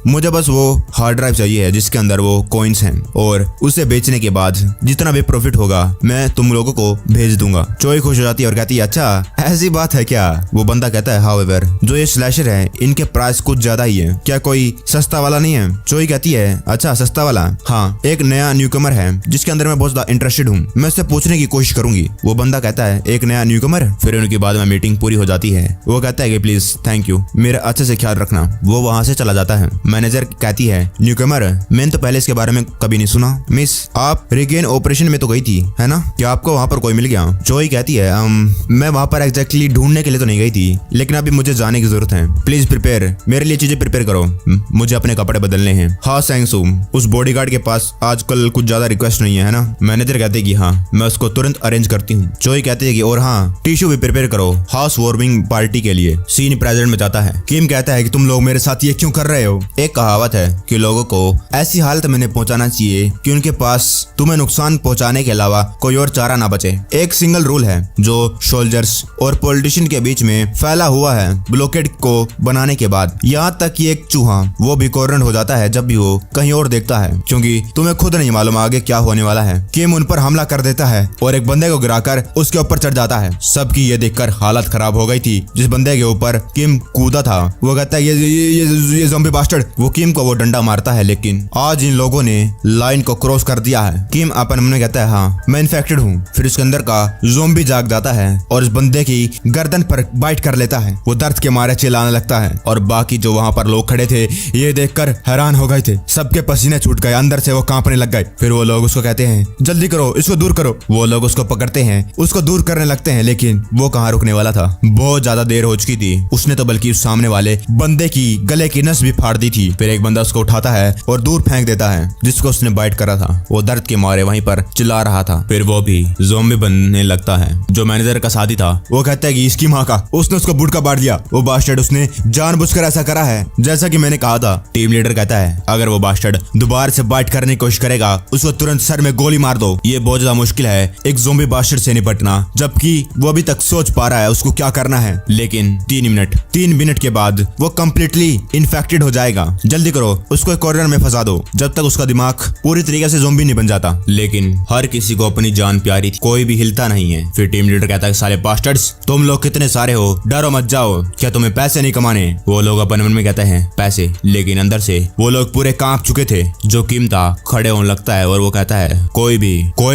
मुझे बस वो हार्ड ड्राइव चाहिए है जिसके अंदर वो कॉइन्स हैं, और उसे बेचने के बाद जितना भी प्रॉफिट होगा मैं तुम लोगों को भेज दूंगा। चोई खुश हो जाती है और कहती है अच्छा ऐसी बात है क्या? वो बंदा कहता है हाउएवर जो ये स्लैशर है इनके प्राइस कुछ ज्यादा ही है, क्या कोई सस्ता वाला नहीं है? चोई कहती है अच्छा सस्ता वाला, हाँ एक नया न्यूकमर है जिसके अंदर मैं बहुत ज्यादा इंटरेस्टेड हूँ, मैं उससे पूछने की कोशिश करूंगी। वो बंदा कहता है एक नया न्यूकमर? फिर उनके बाद में मीटिंग पूरी हो जाती है। वो कहता है कि प्लीज थैंक यू, मेरा अच्छे से ख्याल रखना। वो वहाँ से चला जाता है। मैनेजर कहती है न्यूकमर, मैंने तो पहले इसके बारे में कभी नहीं सुना। मिस आप रिगेन ऑपरेशन में तो गई थी है ना, क्या आपको वहाँ पर कोई मिल गया? चोई कहती है मैं वहाँ पर एग्जैक्टली ढूंढने के लिए तो नहीं गई थी, लेकिन अभी मुझे जाने की जरूरत है, प्लीज प्रिपेयर, मेरे लिए चीजें प्रिपेयर करो, मुझे अपने कपड़े बदलने हैं। हाँ सैंगसू, उस बॉडीगार्ड के पास आजकल कुछ ज्यादा रिक्वेस्ट नहीं है ना? मैनेजर कहते हैं कि हाँ मैं उसको तुरंत अरेंज करती हूँ। चोई कहते हैं कि और हाँ टिश्यू भी प्रिपेयर करो हाउस वार्मिंग पार्टी के लिए। सीन प्रेजेंट में जाता है। किम कहता है कि तुम लोग मेरे साथ ये क्यों कर रहे हो? एक कहावत है कि लोगों को ऐसी हालत में पहुंचाना चाहिए कि उनके पास तुम्हें नुकसान पहुंचाने के अलावा कोई और चारा ना बचे। एक सिंगल रूल है जो सोल्जर्स और पॉलिटिशियन के बीच में फैला हुआ है ब्लॉकेड को बनाने के बाद, यहाँ तक कि एक चूहा वो भी कॉर्नर हो जाता है जब भी वो कहीं और देखता है, क्योंकि तुम्हें खुद नहीं मालूम आगे क्या होने वाला है। किम उन पर हमला कर देता है और एक बंदे को गिराकर उसके ऊपर चढ़ जाता है। सबकी ये देखकर हालत खराब हो गई थी। जिस बंदे के ऊपर किम कूदा था वो कहता है ये ज़ॉम्बी बास्टर्ड। वो किम को वो डंडा मारता है, लेकिन आज इन लोगों ने लाइन को क्रॉस कर दिया है। किम अपन मन में कहता है हाँ मैं इन्फेक्टेड हूँ। फिर उसके अंदर का ज़ॉम्बी जाग जाता है और इस बंदे की गर्दन पर बाइट कर लेता है। वो दर्द के मारे चिल्लाने लगता है और बाकी जो वहाँ पर लोग खड़े थे ये देखकर हैरान हो गए थे। सबके पसीने छूट गए, अंदर से वो कांपने लग गए। फिर वो लोग उसको कहते हैं जल्दी करो, इसको दूर करो। वो लोग उसको पकड़ते हैं, उसको दूर करने लगते हैं, लेकिन वो कहाँ रुकने वाला था। बहुत ज्यादा देर हो चुकी थी। उसने तो बल्कि उस सामने वाले बंदे की गले की नस भी फाड़ दी थी। फिर एक बंदा उसको उठाता है और दूर फेंक देता है जिसको उसने बाइट करा था। वो दर्द के मारे वहीं पर चिल्ला रहा था। फिर वो भी ज़ॉम्बी बनने लगता है। जो मैनेजर का साथी था वो कहता है कि इसकी माँ का, उसने उसको बुड़का बांट दिया। वो बास्टर्ड उसने जानबूझकर ऐसा करा है जैसा कि मैंने कहा था। टीम लीडर कहता है अगर वो बास्टर्ड दोबारा से बाइट करने की कोशिश करेगा उसको तुरंत सर में गोली मार दो। ये बहुत ज्यादा मुश्किल है एक ज़ॉम्बी बास्टर्ड से निपटना, जबकि वो अभी तक सोच पा रहा है उसको क्या करना है। लेकिन 3 मिनट के बाद वो कम्प्लीटली इन्फेक्टेड हो जाएगा। जल्दी करो, उसको एक कॉर्नर में फंसा दो जब तक उसका दिमाग पूरी तरीके से ज़ॉम्बी नहीं बन जाता। लेकिन हर किसी को अपनी जान प्यारी थी, कोई भी हिलता नहीं है। फिर टीम लीडर कहता है साले बास्टर्ड्स, तुम लोग कितने सारे हो, डरो मत जाओ, क्या तुम्हें पैसे नहीं कमाने? वो लोग अपने मन में कहते हैं पैसे, लेकिन अंदर से वो लोग पूरे कांप चुके थे। जो किम था खड़े होने लगता है और वो कहता है कोई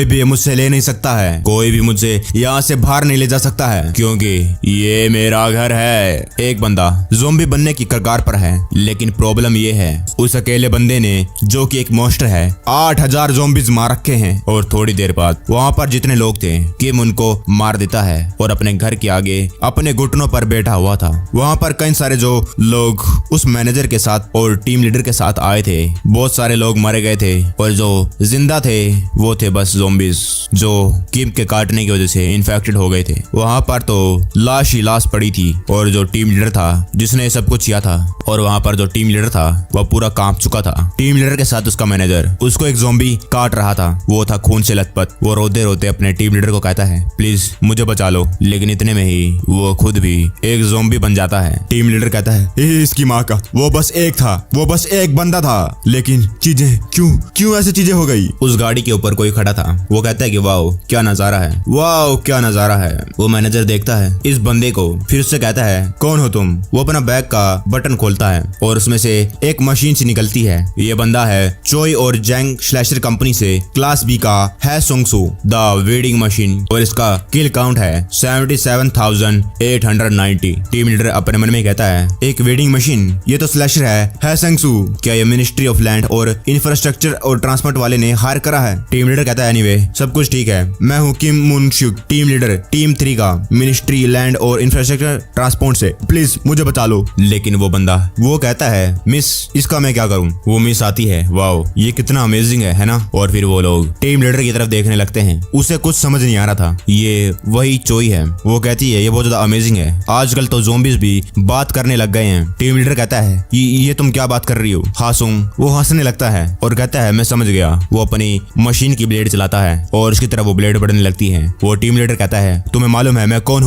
भी मुझसे ले नहीं सकता है, कोई भी मुझे यहाँ से बाहर नहीं ले जा सकता है, क्योंकि ये मेरा घर है। एक बंदा ज़ॉम्बी बनने की कगार पर है, लेकिन प्रॉब्लम ये है उस अकेले बंदे ने, जो कि एक मॉन्स्टर है, 8000 ज़ॉम्बीज मार रखे हैं। और थोड़ी देर बाद वहाँ पर जितने लोग थे किम उनको मार देता है और अपने घर के आगे अपने घुटनों पर बैठा हुआ था। वहाँ पर कई सारे जो लोग उस मैनेजर के साथ और टीम लीडर के साथ आए थे, बहुत सारे लोग मारे गए थे और जो जिंदा थे वो थे बस ज़ॉम्बीज जो किम के काटने की वजह से इन्फेक्टेड हो गए थे। वहाँ पर तो लाश ही लाश पड़ी थी और जो टीम लीडर था जिसने सब कुछ किया था, और वहाँ पर जो टीम लीडर था वह पूरा कांप चुका था। टीम लीडर के साथ उसका मैनेजर, उसको एक ज़ॉम्बी काट रहा था, वो था खून से लथपथ। वो रोते रोते अपने टीम लीडर को कहता है प्लीज मुझे बचा लो, लेकिन इतने में ही वो खुद भी एक ज़ॉम्बी बन जाता है। टीम लीडर कहता है इसकी माँ का, वो बस एक था, वो बस एक बंदा था, लेकिन चीजें क्यों ऐसी चीजें हो गई। उस गाड़ी के ऊपर कोई खड़ा था। वो कहता है कि वाओ क्या नजारा है, वाओ क्या नजारा है। वो मैनेजर देखता है इस बंदे को, फिर उससे कहता है कौन हो तुम। वो अपना बैग का बटन खोलता है और उसमें से एक मशीन से निकलती है। ये बंदा है चोई और जैंग स्लैशर कंपनी से क्लास बी का है सोंगसू द वेडिंग मशीन और इसका किल काउंट है 77,890। टीम लीडर अपने मन में कहता है एक वेडिंग मशीन, ये तो स्लैशर है सोंगसू। क्या ये मिनिस्ट्री ऑफ लैंड और इंफ्रास्ट्रक्चर और ट्रांसपोर्ट वाले ने हायर करा है। टीम लीडर कहता है एनीवे सब कुछ ठीक है, मैं हूँ किम मुन शुक, टीम लीडर टीम 3 का मिनिस्ट्री लैंड और इंफ्रास्ट्रक्चर ट्रांसपोर्ट से, प्लीज मुझे बचा लो। लेकिन वो बंदा वो कहता है मिस इसका मैं क्या करूँ। वो मिस आती है, वाओ ये कितना अमेजिंग है ना। और फिर वो लोग टीम लीडर की तरफ देखने लगते हैं। उसे कुछ समझ नहीं आ रहा था, ये वही चोई है। वो कहती है ये बहुत ज्यादा अमेजिंग है, आजकल तो ज़ॉम्बीज़ भी बात करने लग गए हैं। टीम लीडर कहता है ये तुम क्या बात कर रही हो हासुंग। वो हंसने लगता है और कहता है मैं समझ गया। वो अपनी मशीन की ब्लेड चलाता है और उसकी तरफ वो ब्लेड बढ़ने लगती है। वो टीम लीडर कहता है तुम्हें मालूम है मैं कौन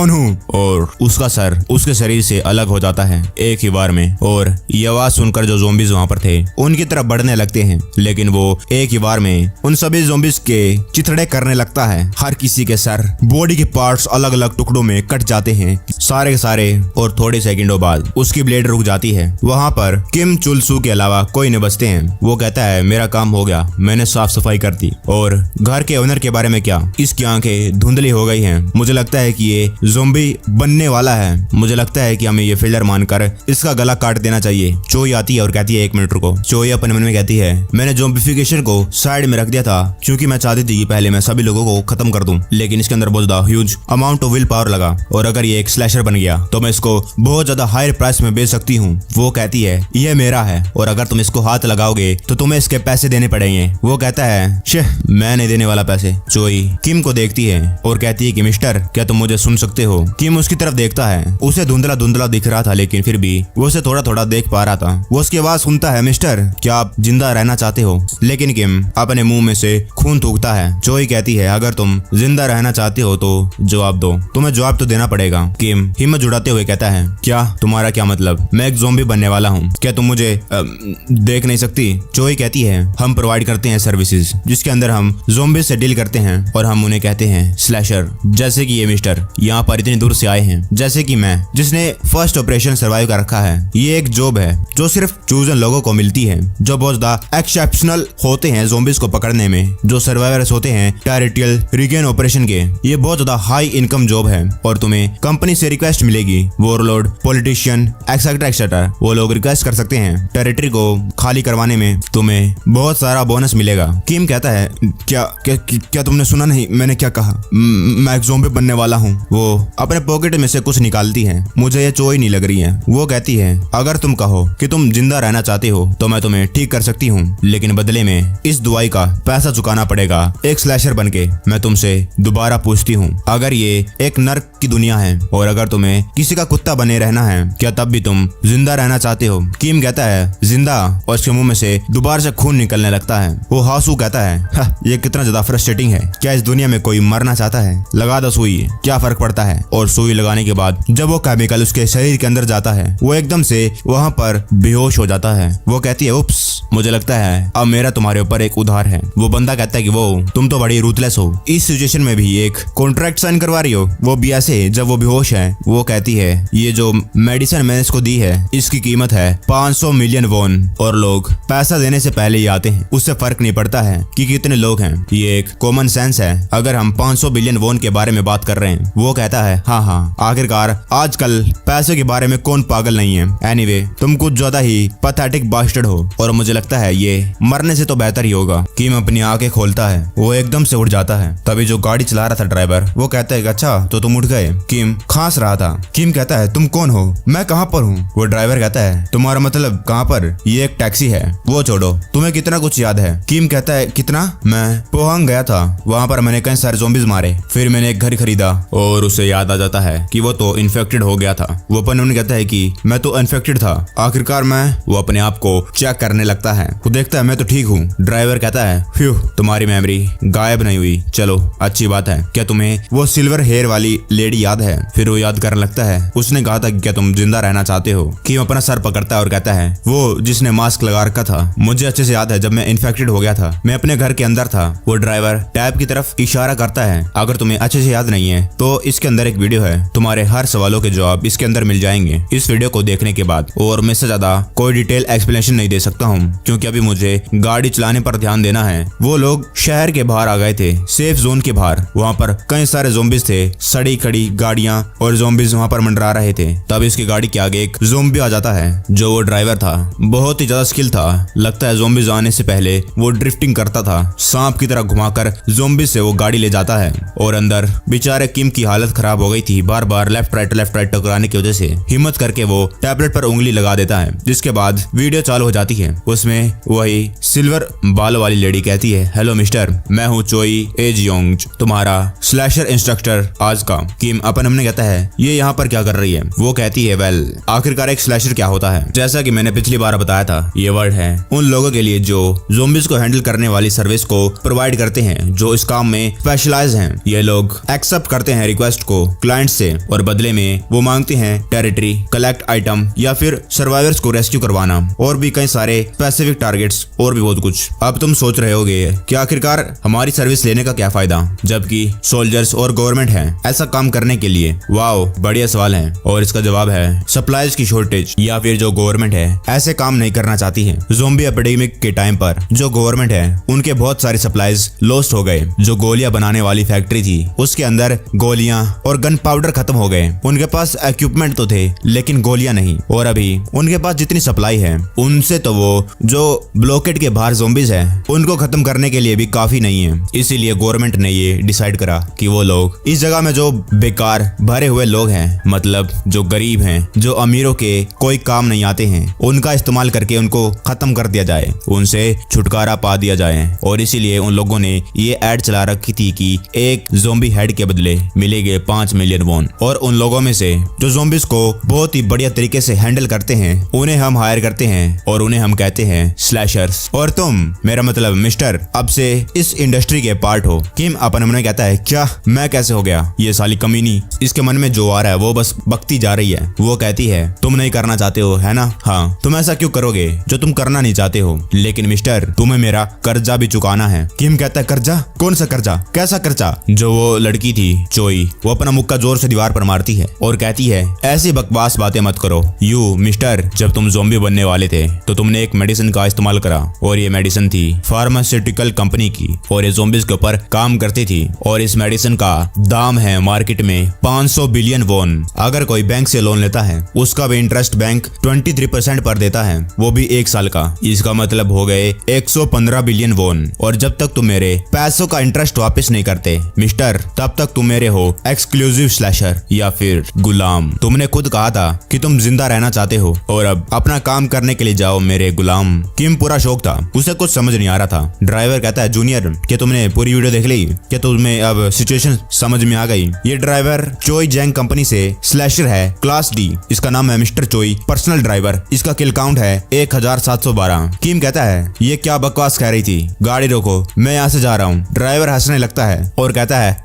हूँ। और उसका सर उसके शरीर से अलग हो जाता है एक ही बार में। और ये आवाज सुनकर जो ज़ॉम्बीज़ वहाँ पर थे उनकी तरफ बढ़ने लगते हैं, लेकिन वो एक ही बार में उन सभी ज़ॉम्बीज़ के चिथड़े करने लगता है। हर किसी के सर बॉडी के पार्ट्स अलग अलग टुकड़ों में कट जाते हैं सारे के सारे। और थोड़े सेकंडों बाद उसकी ब्लेड रुक जाती है। वहाँ पर किम चुलसू के अलावा कोई नहीं बचते हैं। वो कहता है मेरा काम हो गया, मैंने साफ सफाई कर दी। और घर के ओनर के बारे में क्या, इसकी आंखें धुंधली हो गई हैं। मुझे लगता है कि ये ज़ॉम्बी बनने वाला है। मुझे लगता है कि हमें ये फेलियर मानकर इसका गला काट देना चाहिए। चोई आती है और कहती है 1 मिनट रुको। चोई अपने मन में कहती है मैंने ज़ॉम्बिफिकेशन को साइड में रख दिया था क्योंकि मैं चाहती थी कि पहले मैं सभी लोगों को खत्म कर दूं, लेकिन इसके अंदर बहुत ज्यादा huge amount of will power लगा और अगर ये एक स्लैशर बन गया तो मैं इसको बहुत ज्यादा हायर प्राइस में बेच सकती हूँ। वो कहती है ये मेरा है और अगर तुम इसको हाथ लगाओगे तो तुम्हें इसके पैसे देने पड़ेंगे। वो कहता है शेह मैं नहीं देने वाला पैसे। चोई किम को देखती है और कहती है कि मिस्टर क्या तुम मुझे सुन सकते हो। किम उसकी तरफ देखता है, उसे धुंधला धुंधला दिख रहा था लेकिन फिर भी वो उसे थोड़ा थोड़ा देख पा रहा था। वो उसकी आवाज सुनता है मिस्टर क्या आप जिंदा रहना चाहते हो। लेकिन किम अपने मुंह में से खून थूकता है। चोई कहती है अगर तुम जिंदा रहना चाहते हो तो जवाब दो, तुम्हें जवाब तो देना पड़ेगा। किम हिम्मत जुटाते हुए कहता है क्या तुम्हारा क्या मतलब, मैं एक ज़ॉम्बी बनने वाला हूँ, क्या तुम मुझे देख नहीं सकती। चोई कहती है हम प्रोवाइड करते हैं सर्विसेज जिसके अंदर हम ज़ॉम्बी से डील करते हैं और हम उन्हें कहते हैं स्लैशर। जैसे कि ये मिस्टर यहाँ पर इतनी दूर से आए हैं, जैसे कि मैं जिसने फर्स्ट ऑपरेशन सर्वाइव कर रखा है। ये एक जॉब है जो सिर्फ चूजन लोगों को मिलती है जो बहुत ज्यादा एक्सेप्शनल होते हैं ज़ॉम्बीज़ को पकड़ने में। जो सर्वाइवर्स होते हैं टेरिटोरियल रीगेन ऑपरेशन के, ये बहुत ज्यादा हाई इनकम जॉब है और तुम्हें कंपनी से रिक्वेस्ट मिलेगी। वॉरलॉर्ड, पॉलिटिशियन एक्सेट्रा एक्सेट्रा वो लोग रिक्वेस्ट कर सकते हैं टेरिटरी को खाली करवाने में तुम्हें बहुत सारा बोनस मिलेगा। किम कहता है क्या तुमने सुना नहीं मैंने क्या कहा, मैं एक ज़ॉम्बी बनने वाला हूँ। वो अपने पॉकेट में से कुछ निकालती है, मुझे ये चोई नहीं लग रही है। वो कहती है अगर तुम कहो कि तुम जिंदा रहना चाहते हो तो मैं तुम्हें ठीक कर सकती हूँ, लेकिन बदले में इस दुआई का पैसा चुकाना पड़ेगा। एक स्लैशर बनके मैं तुमसे दोबारा पूछती हूँ, अगर ये एक नर्क की दुनिया है और अगर तुम्हें किसी का कुत्ता बने रहना है क्या तब भी तुम जिंदा रहना चाहते हो। किम कहता है जिंदा और उसके मुंह में से दोबारा से खून निकलने लगता है। वो हासू कहता है ये कितना ज्यादा फ्रस्ट्रेटिंग है, क्या इस दुनिया में कोई मरना चाहता है, लगा दो सुई, क्या फर्क पड़ता है। और सुई लगाने के बाद जब वो केमिकल उसके शरीर के अंदर जाता है वो एकदम से वहाँ पर बेहोश हो जाता है। वो कहती है उप्स मुझे लगता है अब मेरा तुम्हारे ऊपर एक उधार है। वो बंदा कहता है कि वो तुम तो बड़ी रूथलेस हो, इस सिचुएशन में भी एक कॉन्ट्रैक्ट साइन करवा रही हो, वो भी ऐसे जब वो बेहोश है। वो कहती है ये जो मेडिसिन मैंने इसको दी है इसकी कीमत है 500 मिलियन वॉन और लोग पैसा देने से पहले ही आते हैं, उससे फर्क नहीं पड़ता है कि कितने लोग हैं। ये एक कॉमन सेंस है अगर हम 500 बिलियन वॉन के बारे में बात कर रहे हैं। वो कहता है हाँ आखिरकार आजकल पैसे के बारे में कौन पागल नहीं है। एनीवे तुम कुछ ज्यादा ही पैथेटिक बास्टर्ड हो और मुझे लगता है ये मरने से तो बेहतर ही होगा। किम अपनी आंखें खोलता है, वो एकदम से उठ जाता है। तभी जो गाड़ी चला रहा था ड्राइवर वो कहता है अच्छा तो तुम उठ गए गए। किम खांस रहा था। किम कहता है तुम कौन हो, मैं कहाँ पर हूँ? वो ड्राइवर कहता है तुम्हारा मतलब कहाँ पर? ये एक टैक्सी है, वो छोड़ो, तुम्हें कितना कुछ याद है? किम कहता है कितना? मैं पोहांग गया था, वहाँ पर मैंने कई सारे ज़ॉम्बीज मारे, फिर मैंने एक घर खरीदा और उसे याद आ जाता है कि वो तो इन्फेक्टेड हो गया था। वो पनून कहता है कि मैं तो इन्फेक्टेड था। आखिरकार वो अपने आप को चेक करने लगता है। वो देखता है मैं तो ठीक हूँ। ड्राइवर कहता है फ्यू, तुम्हारी मेमोरी गायब नहीं हुई, चलो अच्छी बात है। क्या तुम्हें वो सिल्वर हेयर वाली लेडी याद है? फिर वो याद करने लगता है, उसने कहा था कि क्या तुम जिंदा रहना चाहते हो? किम अपना सर पकड़ता है और कहता है वो जिसने मास्क लगा रखा था, मुझे अच्छे से याद है जब मैं इन्फेक्टेड हो गया था, मैं अपने घर के अंदर था। वो ड्राइवर टैब की तरफ इशारा करता है। अगर तुम्हें अच्छे से याद नहीं है तो इसके अंदर एक वीडियो है, तुम्हारे हर सवालों के जवाब इसके अंदर मिल जाएंगे इस वीडियो को देखने के बाद। और मैं से ज्यादा कोई डिटेल एक्सप्लेनेशन नहीं दे सकता हूँ क्योंकि अभी मुझे गाड़ी चलाने पर ध्यान देना है। वो लोग शहर के बाहर आ गए थे, सेफ जोन के बाहर। वहाँ पर कई सारे ज़ॉम्बीज थे, सड़ी खड़ी गाड़ियाँ और ज़ॉम्बीज वहाँ पर मंडरा रहे थे। तब इसकी गाड़ी के आगे एक ज़ॉम्बी आ जाता है। जो वो ड्राइवर था बहुत ही ज्यादा स्किल था, लगता है ज़ॉम्बीज आने से पहले वो ड्रिफ्टिंग करता था, सांप की तरह घुमाकर ज़ॉम्बीज से वो गाड़ी ले जाता है। और अंदर बेचारे किम की हालत खराब हो गई थी, बार बार लेफ्ट राइट टकराने की वजह से। हिम्मत करके वो टैबलेट पर उंगली लगा देता है, जिसके बाद वीडियो चालू हो जाती है। उसमें वही सिल्वर बाल वाली लेडी कहती है हेलो मिस्टर, मैं हूँ चोई एजियोंग, तुम्हारा स्लैशर इंस्ट्रक्टर आज का। किम अपन हमने कहता है ये यहाँ पर क्या कर रही है? वो कहती है वेल, आखिरकार एक स्लैशर क्या होता है? जैसा कि मैंने पिछली बार बताया था, ये वर्ड है उन लोगों के लिए जो ज़ॉम्बीज को हैंडल करने वाली सर्विस को प्रोवाइड करते हैं, जो इस काम में स्पेशलाइज हैं। ये लोग एक्सेप्ट करते हैं रिक्वेस्ट को क्लाइंट से और बदले में वो मांगते हैं टेरिटरी, कलेक्ट आइटम या फिर सर्वाइवर्स को रेस्क्यू करवाना और भी कई सारे स्पेसिफिक टारगेट्स और भी बहुत कुछ। अब तुम सोच रहे होगे कि आखिरकार हमारी सर्विस लेने का क्या फायदा जबकि सोल्जर्स और गवर्नमेंट है ऐसा काम करने के लिए? वाओ, बढ़िया सवाल है और इसका जवाब है सप्लाईज की शॉर्टेज, या फिर जो गवर्नमेंट है ऐसे काम नहीं करना चाहती है। ज़ॉम्बी एपिडेमिक के टाइम पर जो गवर्नमेंट है उनके बहुत सारी सप्लाईज लॉस्ट हो गए। जो गोलियां बनाने वाली फैक्ट्री थी उसके अंदर गोलियां और गन पाउडर खत्म हो गए। उनके पास इक्विपमेंट तो थे लेकिन गोलियां नहीं। और अभी उनके पास जितनी सप्लाई है उनसे तो वो जो ब्लॉकेट के बाहर ज़ॉम्बीज है उनको खत्म करने के लिए भी काफी नहीं है। इसीलिए गवर्नमेंट ने ये डिसाइड करा कि वो लोग इस जगह में जो बेकार भरे हुए लोग हैं, मतलब जो गरीब हैं, जो अमीरों के कोई काम नहीं आते हैं, उनका इस्तेमाल करके उनको खत्म कर दिया जाए, उनसे छुटकारा पा दिया जाए। और इसीलिए उन लोगों ने ये ऐड चला रखी थी कि एक ज़ॉम्बी हेड के बदले मिलेंगे 5 मिलियन वॉन। और उन लोगों में से जो ज़ॉम्बीज को बहुत ही बढ़िया तरीके से हैंडल करते हैं उन्हें हम हायर करते हैं और उन्हें हम कहते हैं स्लैशर्स। और तुम, मेरा मतलब मिस्टर, अब से इस इंडस्ट्री के पार्ट हो। किम अपन हमने कहता है क्या मैं कैसे हो गया? ये साली कमीनी, इसके मन में जो आ रहा है वो बस बकती जा रही है। वो कहती है तुम नहीं करना चाहते हो है ना? हाँ, तुम ऐसा क्यों करोगे जो तुम करना नहीं चाहते हो? लेकिन मिस्टर, तुम्हें मेरा कर्जा भी चुकाना है। किम कहता है कर्जा? कौन सा कर्जा? कैसा कर्जा? जो वो लड़की थी चोई, वो अपना मुक्का जोर से दीवार पर मारती है और कहती है ऐसी बकवास बातें मत करो। यू मिस्टर, जब तुम ज़ॉम्बी बनने वाले थे तो तुमने एक मेडिसिन का इस्तेमाल करा और ये मेडिसिन थी फार्मास्यूटिकल कंपनी की और ये ज़ॉम्बीज के ऊपर काम करती थी। और इस मेडिसिन का दाम है मार्केट में 500 बिलियन वॉन। अगर कोई बैंक से लोन लेता है उसका भी इंटरेस्ट बैंक 23% पर देता है, वो भी 1 साल का। इसका मतलब हो गए 115 बिलियन वॉन। और जब तक तुम मेरे पैसों का इंटरेस्ट वापस नहीं करते मिस्टर, तब तक तुम मेरे हो एक्सक्लूसिव स्लैशर या फिर गुलाम। तुमने खुद कहा था कि तुम जिंदा रहना चाहते हो और अब अपना काम करने के लिए जाओ मेरे गुलाम। किम पूरा शौक था, उसे कुछ समझ नहीं आ रहा था। ड्राइवर कहता है जूनियर, क्या तुमने पूरी वीडियो देख ली? क्या तुम्हें अब सिचुएशन समझ में आ गई? ये ड्राइवर चोई जैंग कंपनी से स्लैशर है, क्लास डी। इसका नाम है मिस्टर चोई, पर्सनल ड्राइवर। इसका किल काउंट है 1712। किम कहता है ये क्या बकवास कह रही थी, गाड़ी रोको, मैं यहाँ से जा रहा हूँ। ड्राइवर हंसने लगता है और कहता है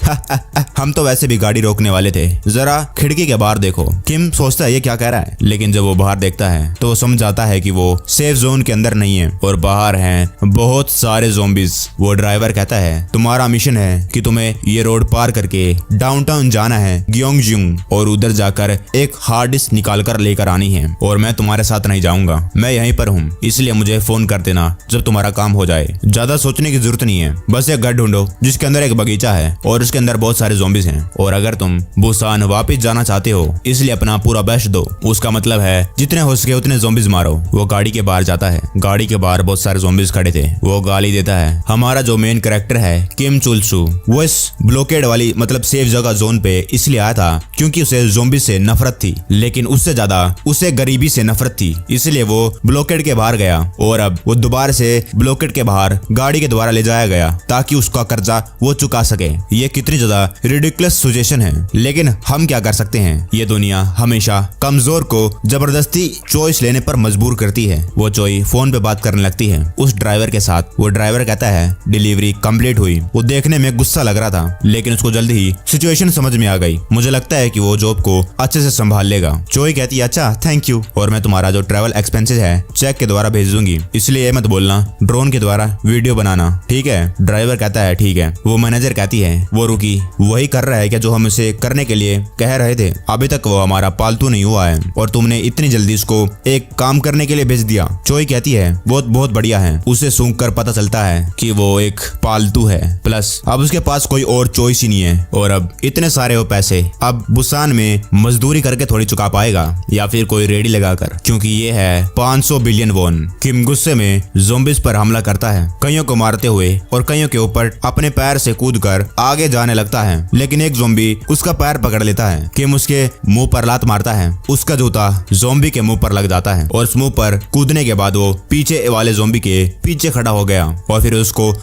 हम तो वैसे भी गाड़ी रोकने वाले थे, जरा खिड़की के बाहर देखो। किम सोचता है ये क्या कह रहा है, लेकिन जब वो बाहर देखता है तो वो समझ जाता है कि वो सेफ जोन के अंदर नहीं है और बाहर हैं बहुत सारे ज़ॉम्बीज। वो ड्राइवर कहता है तुम्हारा मिशन है कि तुम्हें ये रोड पार करके डाउनटाउन जाना है ग्योंगजिंग और उधर जाकर एक हार्ड डिस्क निकाल कर लेकर आनी है। और मैं तुम्हारे साथ नहीं जाऊंगा, मैं यहीं पर हूँ, इसलिए मुझे फोन कर देना जब तुम्हारा काम हो जाए। ज्यादा सोचने की जरूरत नहीं है, बस एक घर ढूंढो जिसके अंदर एक बगीचा है और उसके अंदर बहुत सारे ज़ॉम्बीज हैं। और अगर तुम बुसान वापस जाना चाहते हो इसलिए अपना पूरा बेस्ट दो, उसका मतलब है जितने हो सके उतने ज़ॉम्बीज मारो। वो गाड़ी के बाहर जाता है, गाड़ी के बाहर बहुत सारे ज़ॉम्बीज खड़े थे। वो गाली देता है। हमारा जो मेन कैरेक्टर है किम चुल सू, वो इस ब्लॉकेड वाली मतलब सेफ जगह जोन पे इसलिए आया था क्योंकि उसे ज़ोंबी से नफरत थी, लेकिन उससे ज्यादा उसे गरीबी से नफरत थी। इसलिए वो ब्लॉकेड के बाहर गया और अब वो दोबारा से ब्लॉकेड के बाहर गाड़ी के द्वारा ले जाया गया ताकि उसका कर्जा वो चुका सके। ये कितनी ज्यादा रिडिकुलस सजेशन है, लेकिन हम क्या कर सकते हैं। ये दुनिया हमेशा कमजोर को जबरदस्ती चॉइस लेने पर मजबूर करती है। वो चोई फोन पे बात करने लगती है उस ड्राइवर के साथ। वो ड्राइवर कहता है डिलीवरी कंप्लीट हुई। वो देखने में गुस्सा लग रहा था, लेकिन उसको जल्दी ही सिचुएशन समझ में आ गई। मुझे लगता है कि वो जॉब को अच्छे से संभाल लेगा। चोई कहती है अच्छा थैंक यू, और मैं तुम्हारा जो ट्रैवल एक्सपेंसेस है चेक के द्वारा भेज दूंगी, इसलिए मत बोलना, ड्रोन के द्वारा वीडियो बनाना, ठीक है। ड्राइवर कहता है ठीक है। वो मैनेजर कहती है वो रुकी वही कर रहा है क्या जो हम इसे करने के लिए कह रहे थे। अभी तक वो हमारा पालतू नहीं हुआ है और तुमने इतनी जल्दी इसको एक काम करने के लिए भेज दिया। चोई कहती है बहुत बहुत बढ़िया है। उसे सूंघ कर पता चलता है कि वो एक पालतू है, प्लस अब उसके पास कोई और चॉइस ही नहीं है। और अब इतने सारे वो पैसे अब बुसान में मजदूरी करके थोड़ी चुका पाएगा या फिर कोई रेडी लगाकर, क्योंकि ये है 500 बिलियन वॉन। किम गुस्से में ज़ोंबीज पर हमला करता है, कईयों को मारते हुए और कईयों के ऊपर अपने पैर से कूदकर आगे जाने लगता है, लेकिन एक ज़ोंबी उसका पैर पकड़ लेता है। किम उसके मुंह पर लात मारता है, उसका जूता ज़ोंबी के मुंह पर लग जाता है और उस मुंह पर कूदने के बाद वो पीछे वाले ज़ोंबी के पीछे खड़ा हो गया और फिर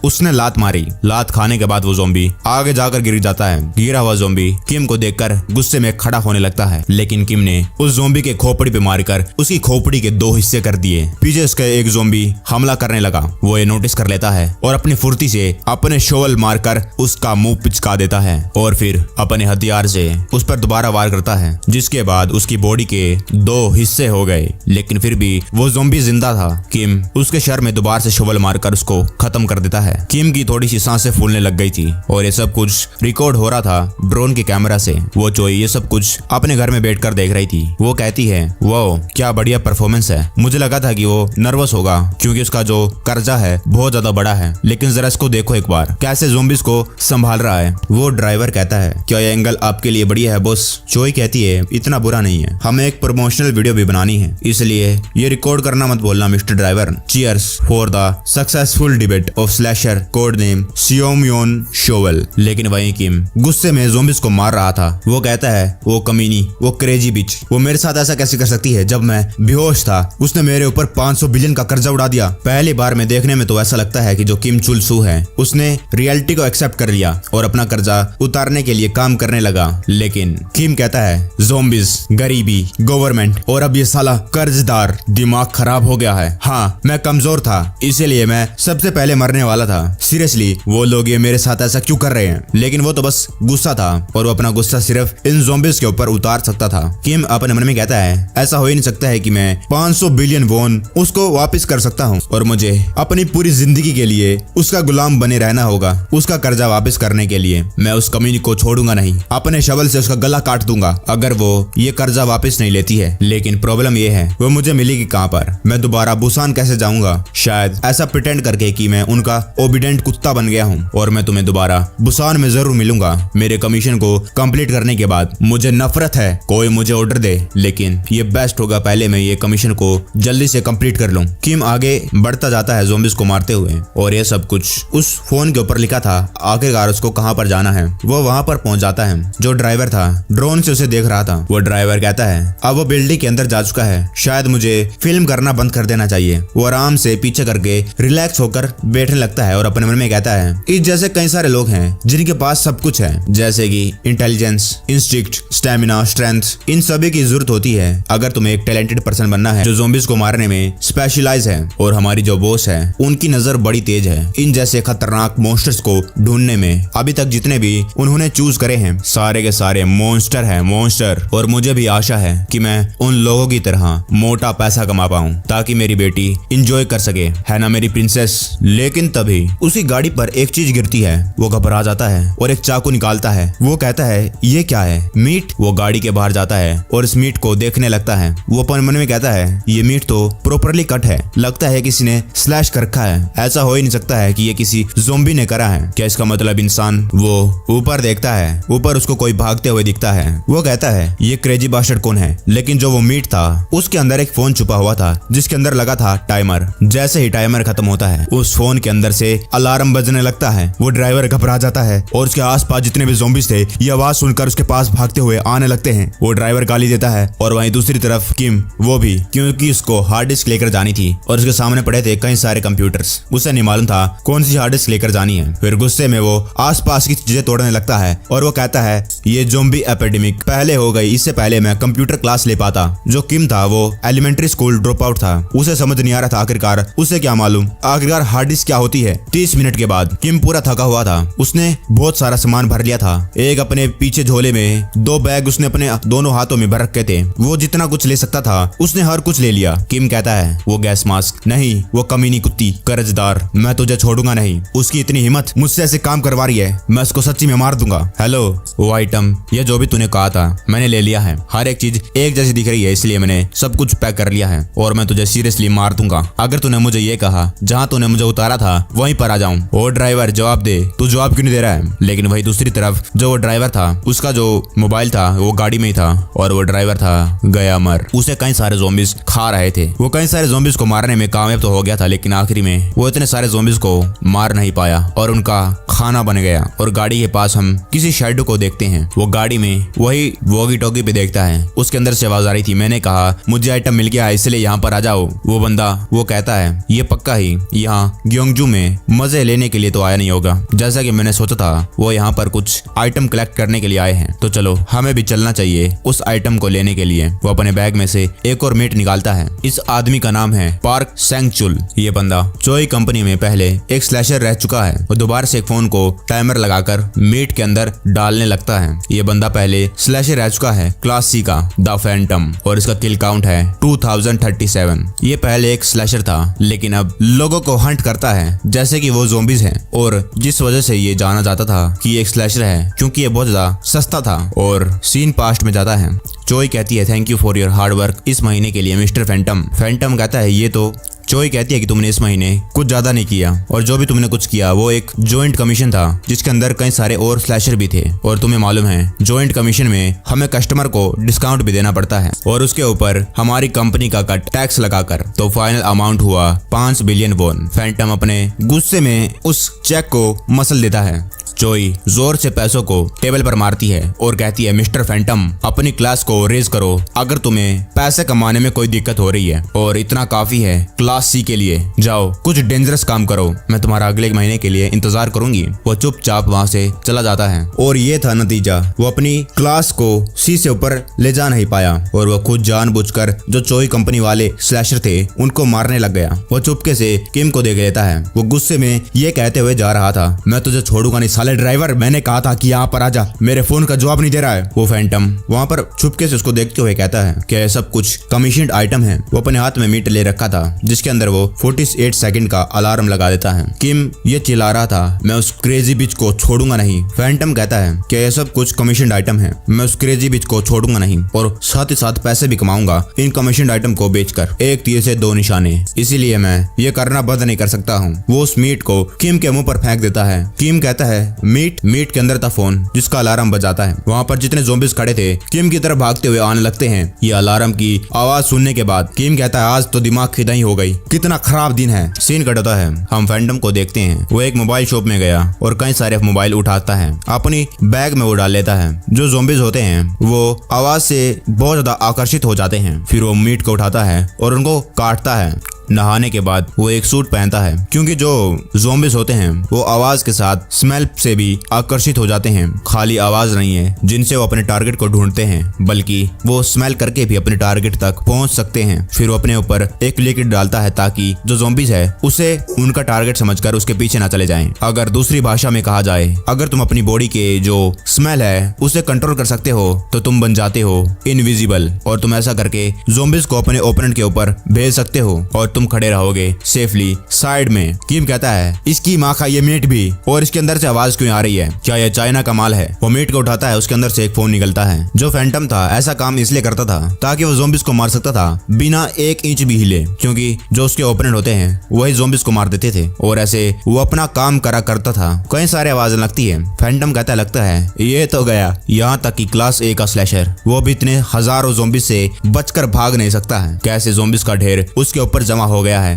उसने लात मारी। लात खाने के बाद वो ज़ोंबी आगे जाकर गिर जाता है। गिरा हुआ ज़ोंबी किम को देखकर गुस्से में खड़ा होने लगता है, लेकिन किम ने उस ज़ोंबी के खोपड़ी पे मारकर उसकी खोपड़ी के 2 हिस्से कर दिए। पीछे उसका एक ज़ोंबी हमला करने लगा। वो ये नोटिस कर लेता है और अपनी फुर्ती से अपने शोल मारकर उसका मुंह पिचका देता है और फिर अपने हथियार से उस पर दोबारा वार करता है, जिसके बाद उसकी बॉडी के 2 हिस्से हो गए, लेकिन फिर भी वो ज़ोंबी जिंदा था। किम उसके सर में दोबारा से शोल मारकर उसको खत्म कर देता है। किम की थोड़ी सी सांसें फूलने लग गई थी और ये सब कुछ रिकॉर्ड हो रहा था ड्रोन के कैमरा से। वो चोई ये सब कुछ अपने घर में बैठकर देख रही थी। वो कहती है वो क्या बढ़िया परफॉर्मेंस है। मुझे लगा था कि वो नर्वस होगा क्योंकि उसका जो कर्जा है बहुत ज्यादा बड़ा है, लेकिन जरा इसको देखो एक बार कैसे ज़ोंबीज को संभाल रहा है। वो ड्राइवर कहता है क्या ये एंगल आपके लिए बढ़िया है बॉस। चोई कहती है इतना बुरा नहीं है, हमें एक प्रमोशनल वीडियो भी बनानी है, इसलिए ये रिकॉर्ड करना मत बोलना mister driver. Cheers for the successful debate of slasher code name Seomyeon shovel. लेकिन वहीं किम गुस्से में ज़ोंबीज को मार रहा था। वो कहता है वो कमीनी, वो क्रेजी बिच, वो मेरे साथ ऐसा कैसे कर सकती है जब मैं बेहोश था। उसने मेरे ऊपर 500 बिलियन का कर्जा उड़ा दिया। पहली बार में देखने में तो ऐसा लगता है कि जो किम चुल सू है उसने रियलिटी को एक्सेप्ट कर लिया और अपना कर्जा उतारने के लिए काम करने लगा, लेकिन किम कहता है ज़ोंबीज, गरीबी, गवर्नमेंट और अब ये साला कर्जदार, दिमाग खराब हो गया है। हाँ मैं कमजोर था इसीलिए मैं सबसे पहले मरने वाला था। सीरियसली वो लोग ये मेरे साथ ऐसा क्यों कर रहे हैं। लेकिन वो तो बस गुस्सा था और वो अपना गुस्सा सिर्फ इन ज़ोंबीज के ऊपर उतार सकता था। किम अपने मन में कहता है ऐसा हो ही नहीं सकता है कि मैं 500 बिलियन वॉन उसको वापस कर सकता हूँ और मुझे अपनी पूरी जिंदगी के लिए उसका गुलाम बने रहना होगा। उसका कर्जा वापस करने के लिए मैं उस कमीनी को छोड़ूंगा नहीं, अपने शवल से उसका गला काट दूंगा अगर वो ये कर्जा वापस नहीं लेती है। लेकिन प्रॉब्लम ये है वो मुझे मिलेगी कहाँ पर, मैं दोबारा बुसान कैसे जाऊंगा। शायद ऐसा प्रिटेंड करके कि मैं उनका ओबीडेंट कुत्ता बन गया हूँ और मैं तुम्हें दोबारा बुसान में जरूर मिलूंगा। मेरे कमीशन को कंप्लीट करने के बाद मुझे नफरत है कोई मुझे ऑर्डर दे, लेकिन ये बेस्ट होगा पहले मैं ये कमीशन को जल्दी से कंप्लीट कर लूं। किम आगे बढ़ता जाता है ज़ोंबीज को मारते हुए और ये सब कुछ उस फोन के ऊपर लिखा था। आखिरकार उसको कहां पर जाना है वो वहां पर पहुंच जाता है। जो ड्राइवर था ड्रोन से उसे देख रहा था। वो ड्राइवर कहता है अब वो बिल्डिंग के अंदर जा चुका है, शायद मुझे फिल्म करना बंद कर देना चाहिए। वो आराम से पीछे करके रिलैक्स होकर बैठने लगता है और अपने मन में कहता है इस जैसे कई सारे लोग हैं जिनके पास सब कुछ है, जैसे कि इंटेलिजेंस, इंस्टिंक्ट, स्टेमिना, स्ट्रेंथ, इन सभी की जरूरत होती है अगर तुम्हें एक टैलेंटेड पर्सन बनना है जो ज़ोंबीज को मारने में स्पेशलाइज है। और हमारी जो बॉस है उनकी नजर बड़ी तेज है इन जैसे खतरनाक मॉन्स्टर्स को ढूंढने में। अभी तक जितने भी उन्होंने चूज करे हैं सारे के सारे मॉन्स्टर हैं, मॉन्स्टर। और मुझे भी आशा है कि मैं उन लोगों की तरह मोटा पैसा कमा पाऊं ताकि मेरी बेटी इंजॉय कर सके, है ना मेरी प्रिंसेस। लेकिन तभी उसी गाड़ी पर एक चीज गिरती है। वो घबरा जाता है और एक चाकू निकालता है। वो कहता है ये क्या है, मीट। वो गाड़ी के बाहर जाता है और इस मीट को देखने लगता है। वो अपने मन में कहता है ये मीट तो प्रॉपरली कट है, लगता है किसी ने स्लैश कर रखा है। ऐसा हो ही नहीं सकता है कि ये किसी ज़ोंबी ने करा है। क्या इसका मतलब इंसान। वो ऊपर देखता है, ऊपर उसको कोई भागते हुए दिखता है। वो कहता है ये क्रेजी बास्टर्ड कौन है। लेकिन जो वो मीट था उसके अंदर एक फोन छुपा हुआ था जिसके अंदर लगा था टाइमर। जैसे ही टाइमर खत्म होता है उस फोन के अंदर से अलार्म बजने लगता है। वो ड्राइवर घबरा जाता है और उसके आसपास जितने भी ज़ोंबीज थे ये आवाज सुनकर उसके पास भागते हुए आने लगते हैं। वो ड्राइवर गाली देता है और वहीं दूसरी तरफ किम वो भी, क्योंकि उसको हार्ड डिस्क लेकर जानी थी और उसके सामने पड़े थे कई सारे कंप्यूटर्स। उसे नहीं मालूम था कौन सी हार्ड डिस्क लेकर जानी है। फिर गुस्से में वो आसपास की चीजें तोड़ने लगता है और वो कहता है ये ज़ॉम्बी एपिडेमिक पहले हो गई, इससे पहले मैं कंप्यूटर क्लास ले पाता। जो किम था वो एलिमेंट्री स्कूल ड्रॉप आउट था, उसे समझ नहीं आ रहा था आखिरकार उसे क्या मालूम आखिरकार हार्ड डिस्क क्या होती है। 30 मिनट के बाद किम पूरा थका हुआ था। उसने बहुत सारा सामान भर लिया था। एक अपने पीछे झोले में, 2 बैग उसने अपने दोनों हाथों में भर रखे थे। वो जितना कुछ ले सकता था उसने हर कुछ ले लिया। किम कहता है वो गैस मास्क नहीं, वो कमीनी कुत्ती कर्जदार, मैं तुझे छोड़ूंगा नहीं। उसकी इतनी हिम्मत, मुझसे ऐसे काम करवा रही है, मैं उसको सच्ची में मार दूंगा। हेलो वो आइटम, ये जो भी तूने कहा था मैंने ले लिया है। हर एक चीज एक जैसी दिख रही है, इसलिए मैंने सब कुछ पैक कर लिया है और मैं तुझे सीरियसली मार दूंगा अगर तूने मुझे ये कहा जहाँ तूने मुझे उतारा था वहीं पर आ जाऊं। वो ड्राइवर जवाब दे, तू जवाब क्यों नहीं दे रहा है? लेकिन वही दूसरी तरफ जो वो ड्राइवर था उसका जो मोबाइल था वो गाड़ी में ही था और वो ड्राइवर था गया मर। उसे कई सारे ज़ॉम्बीज खा रहे थे। वो कई सारे ज़ॉम्बीज को मारने में कामयाब तो हो गया था, लेकिन आखिरी में वो इतने सारे ज़ॉम्बीज को मार नहीं पाया और उनका खाना बन गया। और गाड़ी के पास हम किसी शैडो को देखते हैं। वो गाड़ी में वही वॉकी टॉकी पे देखता है। उसके अंदर से आवाज आ रही थी, मैंने कहा मुझे आइटम मिल गया इसलिए यहाँ पर आ जाओ। वो बंदा वो कहता है ये पक्का ही यहाँ ग्योंगजू में मजे लेने के लिए तो आया नहीं होगा। जैसा कि मैंने सोचा था वो यहाँ पर कुछ आइटम कलेक्ट करने के लिए आए हैं, तो चलो हमें भी चलना चाहिए उस आइटम को लेने के लिए। वो अपने बैग में से एक और मीट निकालता है। इस आदमी का नाम है पार्क सेंगचुल। ये बंदा चोई कंपनी में पहले एक स्लैशर रह चुका है। वो दोबारा से एक फोन को टाइमर लगाकर मीट के अंदर डालने लगता है। ये बंदा पहले स्लैशर रह चुका है क्लास सी का, द फैंटम, और इसका किल काउंट है 2037। ये पहले एक स्लैशर था लेकिन अब लोगों को हंट करता है जैसे कि वो ज़ॉम्बीज हैं। और जिस वजह से ये जाना जाता था कि ये एक स्लैशर है क्योंकि ये बहुत ज्यादा सस्ता था और सीन पास्ट में जाता है। चोई कहती है thank you for your hard work इस महीने के लिए मिस्टर फैंटम। फैंटम कहता है ये तो चोई कहती है कि तुमने इस महीने कुछ ज्यादा नहीं किया और जो भी तुमने कुछ किया वो एक जॉइंट कमीशन था जिसके अंदर कई सारे और स्लैशर भी थे। और तुम्हें मालूम है जॉइंट कमीशन में हमें कस्टमर को डिस्काउंट भी देना पड़ता है और उसके ऊपर हमारी कंपनी का कट टैक्स लगाकर। तो फाइनल अमाउंट हुआ 5 बिलियन वॉन। फैंटम अपने गुस्से में उस चेक को मसल देता है। चोई जोर से पैसों को टेबल पर मारती है और कहती है मिस्टर फैंटम अपनी क्लास को रेज करो अगर तुम्हें पैसे कमाने में कोई दिक्कत हो रही है और इतना काफी है क्लास सी के लिए। जाओ कुछ डेंजरस काम करो, मैं तुम्हारा अगले महीने के लिए इंतजार करूंगी। वो चुपचाप वहाँ से चला जाता है और ये था नतीजा। वो अपनी क्लास को सी से ऊपर ले जा नहीं पाया और वो खुद जानबूझकर जो चोई कंपनी वाले स्लैशर थे उनको मारने लग गया। वो चुपके से किम को देख लेता है। वो गुस्से में ये कहते हुए जा रहा था मैं तुझे छोड़ूंगा नहीं साले ड्राइवर, मैंने कहा था कि यहाँ पर आजा, मेरे फोन का जवाब नहीं दे रहा है। वो फैंटम वहाँ पर छुपके से उसको देखते हुए कहता है कि सब कुछ कमीशन्ड आइटम है। वो अपने हाथ में मीट ले रखा था जिसके अंदर वो 48 सेकंड का अलार्म लगा देता है। किम ये चिल्ला रहा था मैं उस क्रेजी बिच को छोड़ूंगा नहीं। फैंटम कहता है कि यह सब कुछ कमीशन्ड आइटम है, मैं उस क्रेजी बिच को छोड़ूंगा नहीं और साथ ही साथ पैसे भी कमाऊंगा इन कमीशन्ड आइटम को बेचकर। एक तीर से 2 निशाने, इसीलिए मैं ये करना बंद नहीं कर सकता हूँ। वो उस मीट को किम के मुंह पर फेंक देता है। किम कहता है मीट के अंदर था फोन जिसका अलार्म बजाता है। वहाँ पर जितने ज़ॉम्बीज खड़े थे किम की तरफ भागते हुए आने लगते हैं। ये अलार्म की आवाज सुनने के बाद किम कहता है आज तो दिमाग खिदाई हो गई, कितना खराब दिन है। सीन कट होता है, हम फैंटम को देखते हैं। वो एक मोबाइल शॉप में गया और कई सारे मोबाइल उठाता है, अपनी बैग में वो डाल लेता है। जो ज़ॉम्बीज होते हैं वो आवाज से बहुत ज्यादा आकर्षित हो जाते हैं। फिर वो मीट को उठाता है और उनको काटता है। नहाने के बाद वो एक सूट पहनता है क्योंकि जो ज़ॉम्बीज होते हैं वो आवाज के साथ स्मेल से भी आकर्षित हो जाते हैं। खाली आवाज नहीं है जिनसे वो अपने टारगेट को ढूंढते हैं, बल्कि वो स्मेल करके भी अपने टारगेट तक पहुंच सकते हैं। फिर वो अपने ऊपर एक लिक्विड डालता है ताकि जो ज़ॉम्बीज है उसे उनका टारगेट समझकर उसके पीछे ना चले जाएं। अगर दूसरी भाषा में कहा जाए, अगर तुम अपनी बॉडी के जो स्मेल है उसे कंट्रोल कर सकते हो तो तुम बन जाते हो इनविजिबल और तुम ऐसा करके ज़ॉम्बीज को अपने ओपोनेंट के ऊपर भेज सकते हो और तुम खड़े रहोगे सेफली साइड में। किम कहता है इसकी माँ का ये मीट भी, और इसके अंदर से आवाज क्यों आ रही है, क्या ये चाइना का माल है? वो मीट को उठाता है, उसके अंदर से एक फोन निकलता है। जो फैंटम था ऐसा काम इसलिए करता था ताकि वो ज़ॉम्बीज को मार सकता था बिना 1 इंच भी हिले, क्योंकि जो उसके ओपोनेंट होते हैं वही ज़ॉम्बीज को मार देते थे और ऐसे वो अपना काम करा करता था। कई सारे आवाजें लगती है। फैंटम कहता लगता है ये तो गया, यहाँ तक कि क्लास A का स्लैशर वो भी इतने हजारों ज़ॉम्बीज से बचकर भाग नहीं सकता है। कैसे ज़ॉम्बीज का ढेर उसके ऊपर जमा हो गया है।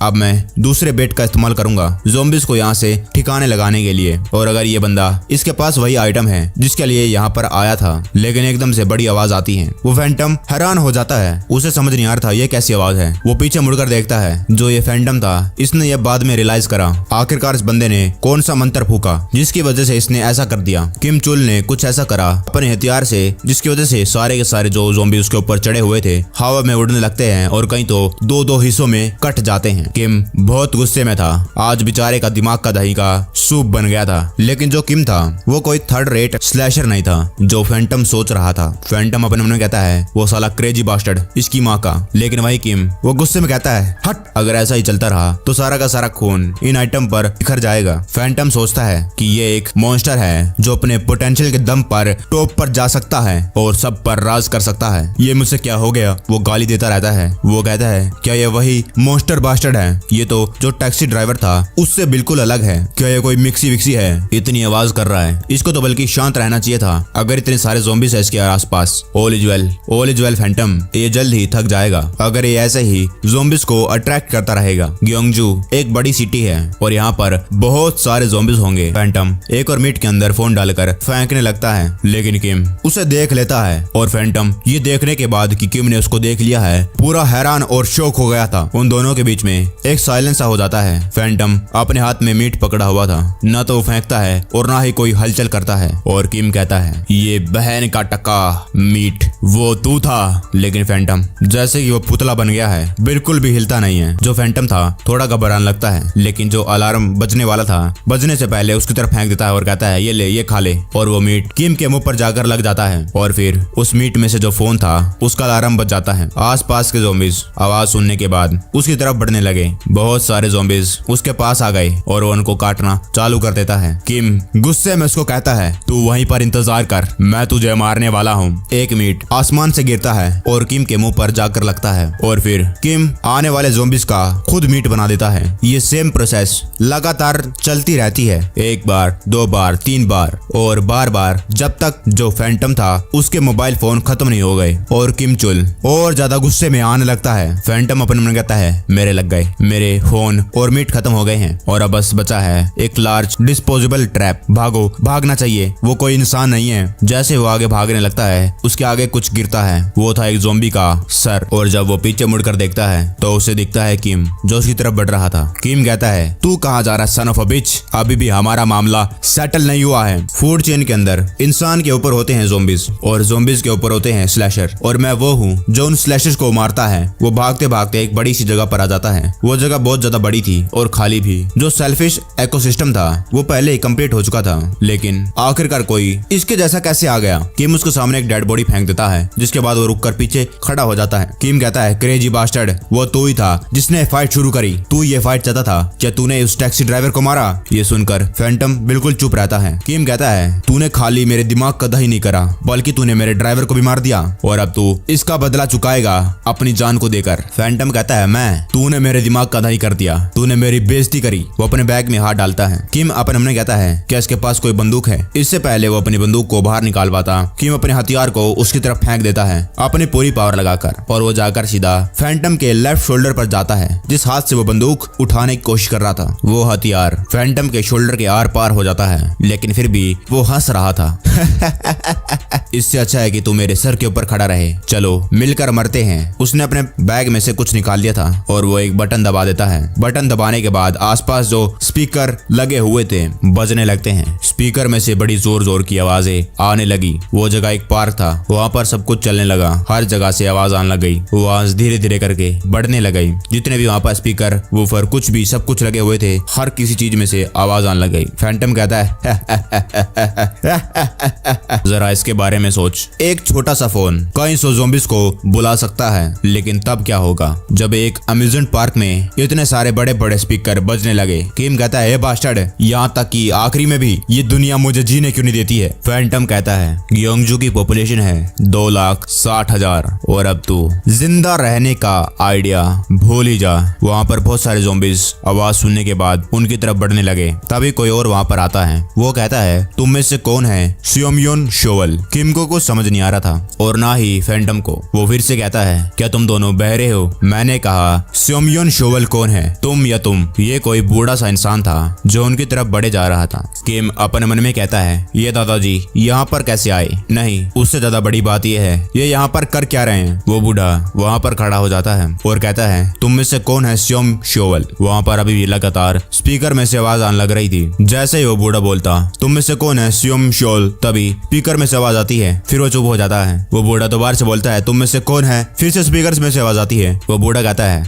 अब मैं दूसरे बेट का इस्तेमाल करूंगा ज़ॉम्बीज़ को यहाँ से ठिकाने लगाने के लिए। और अगर ये बंदा इसके पास वही आइटम है जिसके लिए यहाँ पर आया था, लेकिन एकदम से बड़ी आवाज आती है। वो फैंटम हैरान हो जाता है, उसे समझ नहीं आ रहा था ये कैसी आवाज है। वो पीछे मुड़कर देखता है, जो ये फैंटम था इसने ये बाद में रियलाइज करा आखिरकार इस बंदे ने कौन सा मंत्र फूका जिसकी वजह से इसने ऐसा कर दिया। किम चुल ने कुछ ऐसा करा अपने हथियार से जिसकी वजह से सारे के सारे जो ज़ॉम्बी उसके ऊपर चढ़े हुए थे हवा में उड़ने लगते हैं और कहीं तो दो दो हिस्सों में कट जाते हैं। किम बहुत गुस्से में था, आज बेचारे का दिमाग का दही का सूप बन गया था। लेकिन जो किम था वो कोई थर्ड रेट स्लैशर नहीं था जो फैंटम सोच रहा था। फैंटम अपने मन में कहता है वो साला क्रेजी बास्टर्ड इसकी माँ का। लेकिन वही किम वो गुस्से में कहता है हट, अगर ऐसा ही चलता रहा तो सारा का सारा खून इन आइटम पर बिखर जाएगा। फैंटम सोचता है कि ये एक मॉन्स्टर है जो अपने पोटेंशियल के दम पर टॉप पर जा सकता है और सब पर राज कर सकता है। ये मुझसे क्या हो गया, वो गाली देता रहता है। वो कहता है क्या ये वही मॉन्स्टर बास्टर्ड है? ये तो जो टैक्सी ड्राइवर था उससे बिल्कुल अलग है। क्या ये कोई मिक्सी विक्सी है, इतनी आवाज कर रहा है? इसको तो बल्कि शांत रहना चाहिए था अगर इतने सारे ज़ॉम्बीज़ है इसके आसपास। ऑल इज वेल फैंटम, ये जल्द ही थक जाएगा अगर ये ऐसे ही ज़ॉम्बीज़ को अट्रैक्ट करता रहेगा। ग्योंगजू एक बड़ी सिटी है और यहाँ पर बहुत सारे ज़ॉम्बीज़ होंगे। फैंटम एक और मीट के अंदर फोन डालकर फेंकने लगता है, लेकिन किम उसे देख लेता है और फैंटम ये देखने के बाद कि किम ने उसको देख लिया है पूरा हैरान और शौक हो गया था। उन दोनों के बीच में एक साइलेंस सा हो जाता है। फैंटम अपने हाथ में मीट पकड़ा हुआ था, न तो वो फेंकता है और ना ही कोई हलचल करता है। और किम कहता है ये बहन का टका मीट वो तू था। लेकिन फैंटम जैसे कि वो पुतला बन गया है, बिल्कुल भी हिलता नहीं है। जो फैंटम था थोड़ा घबराने लगता है, लेकिन जो अलार्म बजने वाला था बजने से पहले उसकी तरफ फेंक देता है और कहता है ये ले, ये खा ले। और वो मीट किम के मुंह पर जाकर लग जाता है और फिर उस मीट में से जो फोन था उसका अलार्म बज जाता है। आसपास के ज़ॉम्बीज़ आवाज सुनने के बाद उसकी तरफ बढ़ने लगे। बहुत सारे ज़ॉम्बीज़ उसके पास आ गए और वो उनको काटना चालू कर देता है। किम गुस्से में उसको कहता है तू वहीं पर इंतजार कर, मैं तुझे मारने वाला हूँ। एक मीट आसमान से गिरता है और किम के मुंह पर जाकर लगता है और फिर किम आने वाले ज़ॉम्बीज़ का खुद मीट बना देता है। ये सेम प्रोसेस लगातार चलती रहती है, एक बार, दो बार, तीन बार और बार बार, जब तक जो फैंटम था उसके मोबाइल फोन खत्म नहीं हो गए। और किम चुल और ज्यादा गुस्से में आने लगता है। फैंटम अपने मन कहता है मेरे लग गए, मेरे फोन और मीट खत्म हो गए हैं और अब बस बचा है एक लार्ज डिस्पोजेबल ट्रैप। भागो, भागना चाहिए। वो कोई इंसान नहीं है। जैसे वो आगे भागने लगता है उसके आगे कुछ गिरता है। वो था एक ज़ॉम्बी का सर और जब वो पीछे मुड़कर देखता है तो उसे दिखता है किम जो उसकी तरफ बढ़ रहा था। किम कहता है तू कहाँ जा रहा है सन ऑफ अ बिच, अभी भी हमारा मामला सेटल नहीं हुआ है। फूड चेन के अंदर इंसान के ऊपर होते हैं ज़ॉम्बीज़ और ज़ॉम्बीज़ के ऊपर होते हैं स्लैशर और मैं वो हूँ जो उन स्लैशर्स को मारता है। वो भागते भागते एक बड़ी सी जगह पर आ जाता है। वो जगह बहुत ज्यादा बड़ी थी और खाली भी। जो सेल्फिश इकोसिस्टम था वो पहले ही कंप्लीट हो चुका था, लेकिन आखिरकार कोई इसके जैसा कैसे आ गया? किम उसके सामने एक डेड बॉडी फेंक देता है जिसके बाद वो रुककर पीछे खड़ा हो जाता है। किम कहता है क्रेजी बास्टर्ड, वो तू ही था जिसने फाइट शुरू करी। तू ये फाइट चाहता था, क्या तूने उस टैक्सी ड्राइवर को मारा? ये सुनकर फैंटम बिल्कुल चुप रहता है। किम कहता है तूने खाली मेरे दिमाग का दही नहीं करा बल्कि तूने मेरे ड्राइवर को भी मार दिया और अब तू इसका बदला चुकाएगा अपनी जान को देकर। फैंटम कहता है मैं, तूने मेरे दिमाग का दही कर दिया, तूने मेरी बेइज्जती करी। वो अपने बैग में हाथ डालता है। किम अपने मन में कहता है क्या इसके पास कोई बंदूक है? इससे पहले वो अपनी बंदूक को बाहर निकाल पाता, किम अपने हथियार को उसकी तरफ फेंक देता है अपनी पूरी पावर लगाकर और वो जाकर सीधा फैंटम के लेफ्ट शोल्डर पर जाता है। जिस हाथ से वो बंदूक उठाने की कोशिश कर रहा था वो हथियार फैंटम के शोल्डर के आर पार हो जाता है, लेकिन फिर भी वो हंस रहा था। इससे अच्छा है कि तू मेरे सर के ऊपर खड़ा रहे, चलो मिलकर मरते हैं। उसने अपने बैग में से कुछ निकाल लिया था और वो एक बटन दबा देता है। बटन दबाने के बाद आसपास जो स्पीकर लगे हुए थे बजने लगते हैं। स्पीकर में से बड़ी जोर जोर की आवाजें आने लगी। वो जगह एक पार्क था, वहाँ पर सब कुछ चलने लगा। हर जगह से आवाज आने लगी। वो आवाज धीरे धीरे करके बढ़ने लगी। जितने भी वहाँ पर स्पीकर, वूफर, कुछ भी सब कुछ लगे हुए थे, हर किसी चीज में से आवाज आने लगी। फैंटम कहता है जरा इसके बारे में सोच, एक छोटा सा फोन कई सौ ज़ॉम्बीज़ को बुला सकता है, लेकिन तब क्या होगा जब एक अम्यूजमेंट पार्क में इतने सारे बड़े बड़े स्पीकर बजने लगे। किम कहता है बास्टर्ड, यहाँ तक कि आखिरी में भी ये दुनिया मुझे जीने क्यों नहीं देती है? फैंटम कहता है ग्योंगजू की पॉपुलेशन है 2,60,000 और अब तू जिंदा रहने का आइडिया भूल ही जा। वहाँ पर बहुत सारे ज़ॉम्बीज़ आवाज सुनने के बाद उनकी तरफ बढ़ने लगे। तभी कोई और वहाँ पर आता है। वो कहता है तुम में से कौन है सियोमयोन शोवल? किम को कुछ समझ नहीं आ रहा था और ना ही फैंटम को। वो फिर से कहता है क्या तुम दोनों बहरे हो? मैंने कहा, स्योमयोन शोवल कौन है, तुम या तुम? ये कोई बूढ़ा सा इंसान था जो उनकी तरफ बढ़े जा रहा था। किम अपने मन में कहता है, ये दादाजी यहाँ पर कैसे आए? नहीं, उससे ज्यादा बड़ी बात यह है, ये यहाँ पर कर क्या रहे हैं? वो बूढ़ा वहाँ पर खड़ा हो जाता है और कहता है, तुम में से कौन है स्योम शोवल? वहाँ पर अभी भी लगातार स्पीकर में से आवाज आने लग रही थी। जैसे ही वो बूढ़ा बोलता, तुम में से कौन है स्योम शोवल, तभी स्पीकर में से आवाज आती है। फिर वो चुप हो जाता है। वो बूढ़ा दोबारा से बोलता है, तुम में से कौन है? फिर से स्पीकर में से आवाज आती है। वो बूढ़ा कहता है,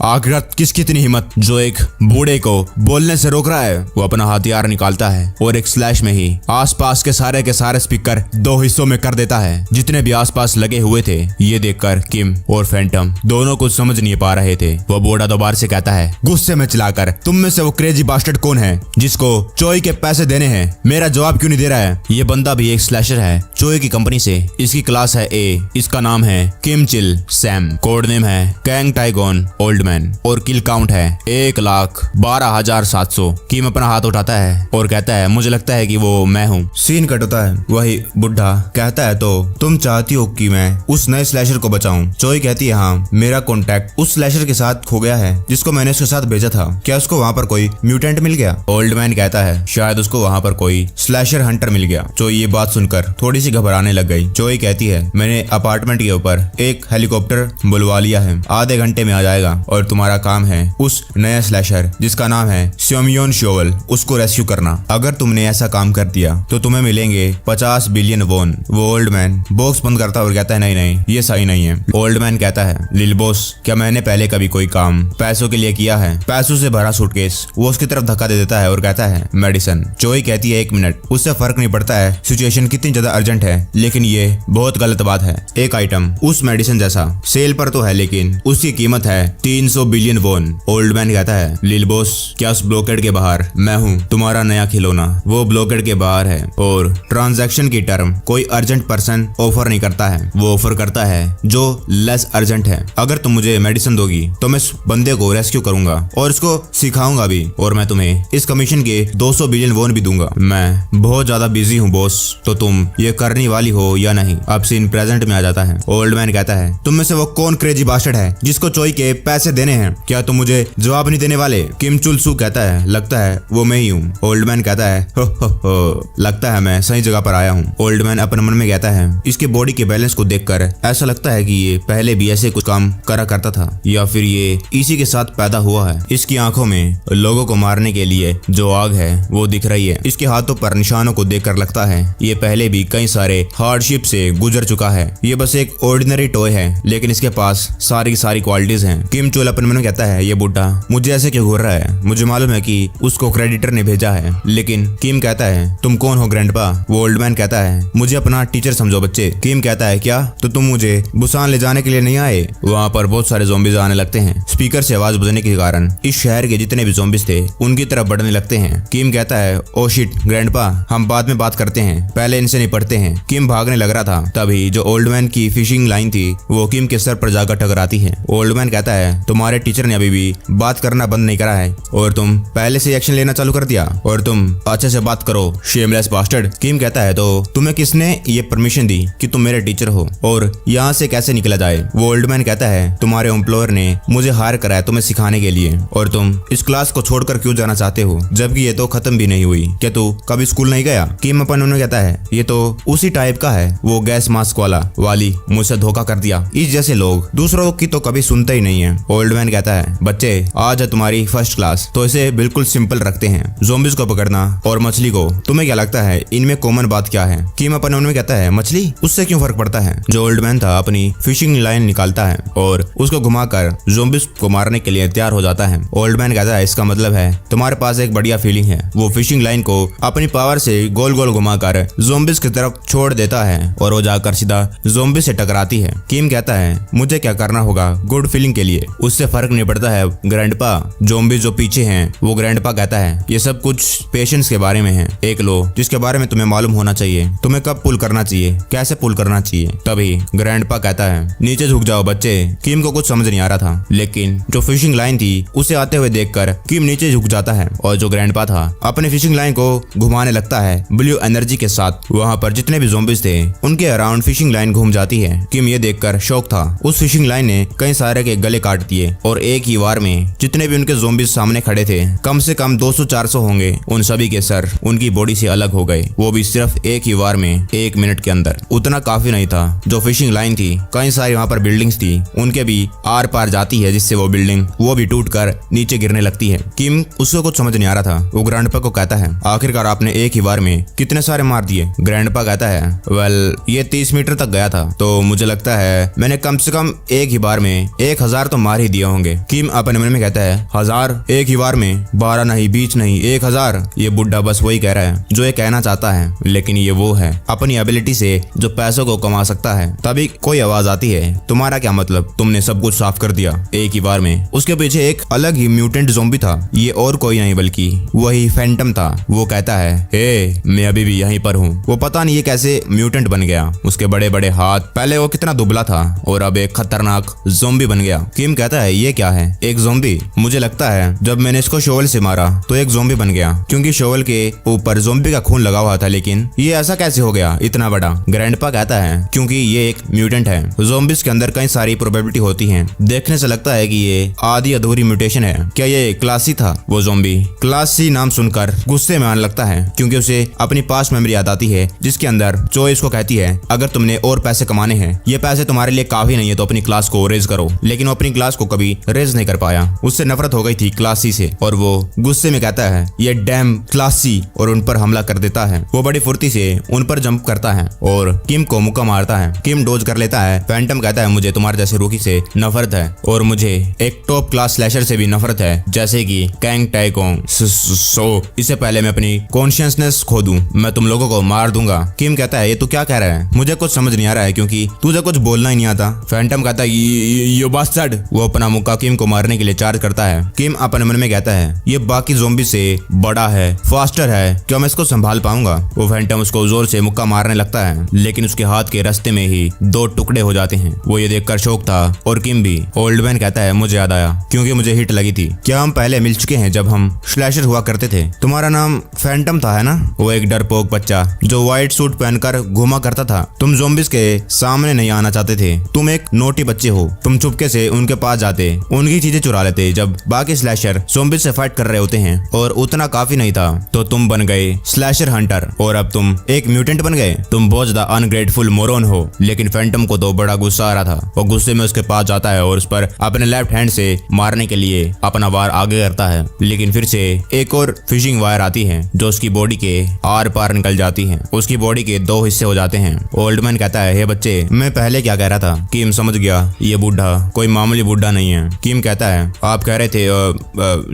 आखिर किसकी इतनी हिम्मत जो एक बूढ़े को बोलने से रोक रहा है? वो अपना हथियार निकालता है और एक स्लैश में ही आसपास के सारे स्पीकर 2 हिस्सों में कर देता है, जितने भी आसपास लगे हुए थे। ये देखकर किम और फैंटम दोनों कुछ समझ नहीं पा रहे थे। वो बूढ़ा दोबारा से कहता है, गुस्से में चिल्लाकर, तुम में से वो क्रेजी बास्टर्ड कौन है जिसको चोई के पैसे देने हैं? मेरा जवाब क्यों नहीं दे रहा है? ये बंदा भी एक स्लैशर है चोई की कंपनी से। इसकी क्लास है ए, इसका नाम है किम चिल सैम, कोड नेम है कैंग टाइगोन ओल्डमैन और किल काउंट है 1,12,700। किम अपना हाथ उठाता है और कहता है, मुझे लगता है कि वो मैं हूँ। सीन कट होता है। वही बुढ़ा कहता है, तो तुम चाहती हो कि मैं उस नए स्लैशर को बचाऊं? चोई कहती है, हाँ, मेरा कॉन्टैक्ट उस स्लैशर के साथ खो गया है जिसको मैंने उसके साथ भेजा था। क्या उसको वहाँ पर कोई म्यूटेंट मिल गया? ओल्डमैन कहता है, शायद उसको वहाँ पर कोई स्लैशर हंटर मिल गया। चोई ये बात सुनकर थोड़ी सी घबराने लग गई। चोई कहती है, मैंने अपार्टमेंट के ऊपर एक हेलीकॉप्टर बुलवा लिया है, आधे घंटे में आ जाएगा और तुम्हारा काम है उस नया स्लैशर जिसका नाम है स्योमयोन शोवल, उसको रेस्क्यू करना। अगर तुमने ऐसा काम कर दिया तो तुम्हें मिलेंगे 50 बिलियन वोन। वो ओल्डमैन बॉक्स बंद करता है और कहता है, नहीं, ये सही नहीं है। ओल्डमैन कहता है, लिल बॉस, क्या मैंने पहले कभी कोई काम पैसों के लिए किया है? पैसों से भरा सूटकेस वो उसकी तरफ धक्का दे देता है और कहता है, मेडिसिन। चोई कहती है, 1 मिनट, उससे फर्क नहीं पड़ता है सिचुएशन कितनी ज्यादा अर्जेंट है, लेकिन ये बहुत गलत बात है। एक आइटम उस मेडिसिन जैसा सेल पर तो है, लेकिन उसकी कीमत है 300 बिलियन वोन। ओल्डमैन कहता है, लिल बॉस, क्या उस ब्लॉकेड के बाहर मैं हूँ तुम्हारा नया खिलौना? वो ब्लॉकेड के बाहर है और ट्रांजैक्शन की टर्म कोई अर्जेंट पर्सन ऑफर नहीं करता है, वो ऑफर करता है जो लेस अर्जेंट है। अगर तुम मुझे मेडिसिन दोगी तो मैं इस बंदे को रेस्क्यू करूंगा और इसको सिखाऊंगा भी, और मैं तुम्हें इस कमीशन के 200 बिलियन वोन भी दूंगा। मैं बहुत ज्यादा बिजी हूँ बॉस, तो तुम ये करने वाली हो या नहीं? अब सीन प्रेजेंट में आ जाता है। ओल्डमैन कहता है, तुम में से वो कौन क्रेजी बास्टर्ड है जिसको चोई के पैसे देने हैं? क्या तुम मुझे जवाब नहीं देने वाले? किम चुल सू कहता है, लगता है वो मैं ही हूँ। ओल्डमैन कहता है, हो, लगता है मैं सही जगह पर आया हूँ। ओल्डमैन अपने मन में कहता है, इसके बॉडी के बैलेंस को देखकर ऐसा लगता है कि ये पहले भी ऐसे कुछ काम करा करता था, या फिर ये इसी के साथ पैदा हुआ है। इसकी आंखों में लोगों को मारने के लिए जो आग है वो दिख रही है। इसके हाथों पर निशानों को देखकर लगता है ये पहले भी कई सारे हार्डशिप से गुजर चुका है। ये बस एक ऑर्डिनरी टॉय है, लेकिन इसके पास सारी क्वालिटीज हैं। किम चोल अपने मन में कहता है, ये बुड्ढा मुझे ऐसे क्यों घूर रहा है? मुझे मालूम है कि उसको क्रेडिटर ने भेजा है, लेकिन किम कहता है, तुम कौन हो ग्रैंडपा? वो ओल्डमैन कहता है, मुझे अपना टीचर समझो बच्चे। किम कहता है, क्या तो तुम मुझे बुसान ले जाने के लिए नहीं आए? वहाँ पर बहुत सारे ज़ॉम्बीज आने लगते हैं। स्पीकर से आवाज बजने के कारण इस शहर के जितने भी ज़ॉम्बीज थे उनकी तरफ बढ़ने लगते हैं। किम कहता है, ओ शिट ग्रैंडपा, हम बाद में बात करते हैं, पहले इनसे निपटते हैं। किम भागने लग रहा था, तभी जो ओल्डमैन की फिशिंग लाइन थी वो किम के सर पर जाकर टकराती है। ओल्डमैन कहता है, तुम्हारे टीचर ने अभी भी बात करना बंद नहीं करा है और तुम पहले से एक्शन लेना चालू कर दिया, और तुम अच्छे से बात करो शेमलेस बास्टर्ड। किम कहता है, तो तुम्हें किसने ये परमिशन दी कि तुम मेरे टीचर हो और यहाँ से कैसे निकला जाए? वो ओल्डमैन कहता है, तुम्हारे एम्प्लॉयर ने मुझे हायर करा है तुम्हें सिखाने के लिए, और तुम इस क्लास को छोड़कर क्यों जाना चाहते हो जबकि ये तो खत्म भी नहीं हुई? क्या तू कभी स्कूल नहीं गया? किम अपन उन्होंने कहता है, ये तो उसी टाइप का है, वो गैस मास्क वाली मुझसे धोखा कर दिया। इस जैसे लोग दूसरों की तो कभी सुनते ही नहीं है। ओल्डमैन कहता है, बच्चे आज है तुम्हारी फर्स्ट क्लास, तो इसे बिल्कुल सिंपल रखते हैं, ज़ॉम्बीज को पकड़ना और मछली को। तुम्हें क्या लगता है इनमें कॉमन बात क्या है? किम अपन उन्होंने कहता है, मछली, उससे क्यों फर्क पड़ता है? जो ओल्डमैन था अपनी फिशिंग लाइन निकालता है और उसको घुमाकर ज़ॉम्बीज को मारने के लिए तैयार हो जाता है। ओल्डमैन कहता है, इसका मतलब है तुम्हारे पास एक बढ़िया फीलिंग है। वो फिशिंग लाइन को अपनी पावर से गोल गोल घुमाकर ज़ॉम्बीज की तरफ छोड़ देता है और वो जाकर सीधा ज़ॉम्बीज से टकराती है। किम कहता है, मुझे क्या करना होगा गुड फीलिंग के लिए? उससे फर्क नहीं पड़ता है ग्रैंडपा, ज़ॉम्बीज जो पीछे हैं। वो ग्रैंडपा कहता है, ये सब कुछ पेशेंस के बारे में है, एक लो जिसके बारे में तुम्हें मालूम होना चाहिए, तुम्हें कब पुल करना चाहिए, कैसे पुल करना चाहिए। तभी ग्रैंडपा कहता है, नीचे झुक जाओ बच्चे। किम को कुछ समझ नहीं आ रहा था, लेकिन जो फिशिंग लाइन थी उसे आते हुए देखकर किम नीचे झुक जाता है और जो ग्रैंडपा था अपने फिशिंग लाइन को घुमाने लगता है ब्लू एनर्जी के साथ। वहाँ पर जितने भी ज़ॉम्बीज थे उनके अराउंड फिशिंग लाइन घूम जाती है। किम ये देखकर शॉक था। उस फिशिंग लाइन लाइन ने कई सारे के गले काट दिए और एक ही वार में जितने भी उनके ज़ॉम्बीज सामने खड़े थे कम से कम 200-400 होंगे, उन सभी के सर उनकी बॉडी से अलग हो गए, वो भी सिर्फ एक ही वार में 1 मिनट के अंदर। उतना काफी नहीं था, जो फिशिंग लाइन थी कई सारी वहाँ पर बिल्डिंग्स थी उनके भी आर पार जाती है, जिससे वो बिल्डिंग वो भी टूट कर नीचे गिरने लगती है। किम उसको कुछ समझ नहीं आ रहा था। वो ग्रैंडपा को कहता है आखिरकार आपने एक ही बार में कितने सारे मार दिए। ग्रैंडपा कहता है वेल ये 30 मीटर तक गया था, तो मुझे लगता है मैंने कम से कम एक ही बार में 1000 तो मार ही दिए होंगे। किम अपने मन में कहता है 1000 एक ही बार में, 12 नहीं, 20 नहीं, 1000। ये बुढ़ा बस वही कह रहा है जो ये कहना चाहता है, लेकिन ये वो है अपनी एबिलिटी से जो पैसों को कमा सकता है। तभी कोई आवाज आती है तुम्हारा क्या मतलब, तुमने सब कुछ साफ कर दिया एक ही बार में। उसके पीछे एक अलग ही म्यूटेंट ज़ॉम्बी था, ये और कोई नहीं बल्कि वही फैंटम था। वो कहता है हे मैं अभी भी यहीं पर हूँ। वो पता नहीं ये कैसे म्यूटेंट बन गया, उसके बड़े बड़े हाथ, पहले वो कितना दुबला था और अब एक खतरनाक ज़ॉम्बी बन गया। किम कहता है ये क्या है, एक ज़ॉम्बी? मुझे लगता है जब मैंने इसको शोवल से मारा तो एक ज़ॉम्बी बन गया, क्योंकि शोवल के ऊपर ज़ॉम्बी का खून लगा हुआ था, लेकिन ये ऐसा कैसे हो गया इतना बड़ा? ग्रैंडपा कहता है क्योंकि ये एक म्यूटेंट है, ज़ॉम्बीज के अंदर कई सारी प्रोबेबिलिटी होती है, देखने से लगता है कि ये आधी अधूरी म्यूटेशन है। क्या ये क्लासी था? वो ज़ॉम्बी क्लासी नाम सुनकर गुस्से में आने लगता है, क्योंकि उसे अपनी पास्ट मेमोरी याद आती है, जिसके अंदर जो इसको कहती है अगर तुमने और पैसे कमाने हैं, ये पैसे तुम्हारे लिए काफी नहीं है तो अपनी क्लास को रेज करो। लेकिन वो अपनी क्लास को कभी रेज नहीं कर पाया, उससे नफरत हो गई थी क्लासी से, और वो गुस्से में कहता है ये डैम क्लासी, और उन पर हमला कर देता है। वो बड़ी फुर्ती से उन पर जंप करता है और किम को मुक्का मारता है। किम डोज कर लेता है। फैंटम कहता है मुझे तुम्हारे जैसे रूकी से नफरत है, और मुझे एक टॉप क्लास स्लैशर से भी नफरत है, जैसे कि कैंग टाइकोंग। सो इससे पहले मैं अपनी कॉन्शियसनेस खो दूं, मैं तुम लोगों को मार दूंगा। किम कहता है ये तू क्या कह रहा है, मुझे कुछ समझ नहीं आ रहा है, क्योंकि तुझे कुछ बोलना ही नहीं आता। फैंटम कहता है ये बास्टर्ड। वो अपना मुक्का किम को मारने के लिए चार्ज करता है। किम अपने मन में कहता है ये बाकी ज़ॉम्बी से बड़ा है, फास्टर है, क्या मैं इसको संभाल पाऊंगा? वो फैंटम उसको जोर से मुक्का मारने लगता है, लेकिन उसके हाथ के रास्ते में ही 2 टुकड़े हो जाते हैं। वो ये देखकर शौक था और किम भी। ओल्ड मैन कहता है मुझे याद आया, क्योंकि मुझे हिट लगी थी। क्या हम पहले मिल चुके हैं जब हम स्लैशर हुआ करते थे? तुम्हारा नाम फैंटम था है ना? वो एक डरपोक बच्चा जो व्हाइट सूट पहनकर घूमा करता था। तुम ज़ॉम्बीज के सामने नहीं आना चाहते थे, तुम एक नोटी बच्चे हो। तुम चुपके से उनके पास जाते, उनकी चीजें चुरा लेते जब बाकी स्लैशर ज़ॉम्बीज से फाइट कर रहे होते हैं, और उतना काफी नहीं था तो तुम बन गए स्लैशर हंटर, और अब तुम एक म्यूटेंट बन गए। तुम बहुत ज्यादा अनग्रेटफुल मोरन हो। लेकिन फैंटम को तो बड़ा गुस्सा आ रहा था। वो गुस्से में उसके पास जाता है और उस पर अपने लेफ्ट हैंड से मारने के लिए अपना वार आगे करता है, लेकिन फिर से एक और फिशिंग वायर आती है जो उसकी बॉडी के आर पार निकल जाती है। उसकी बॉडी के 2 हिस्से हो जाते हैं। ओल्ड मैन कहता है हे बच्चे, मैं पहले क्या कह रहा था? किम समझ गया ये बूढ़ा कोई मामूली बूढ़ा नहीं है। किम कहता है आप कह रहे थे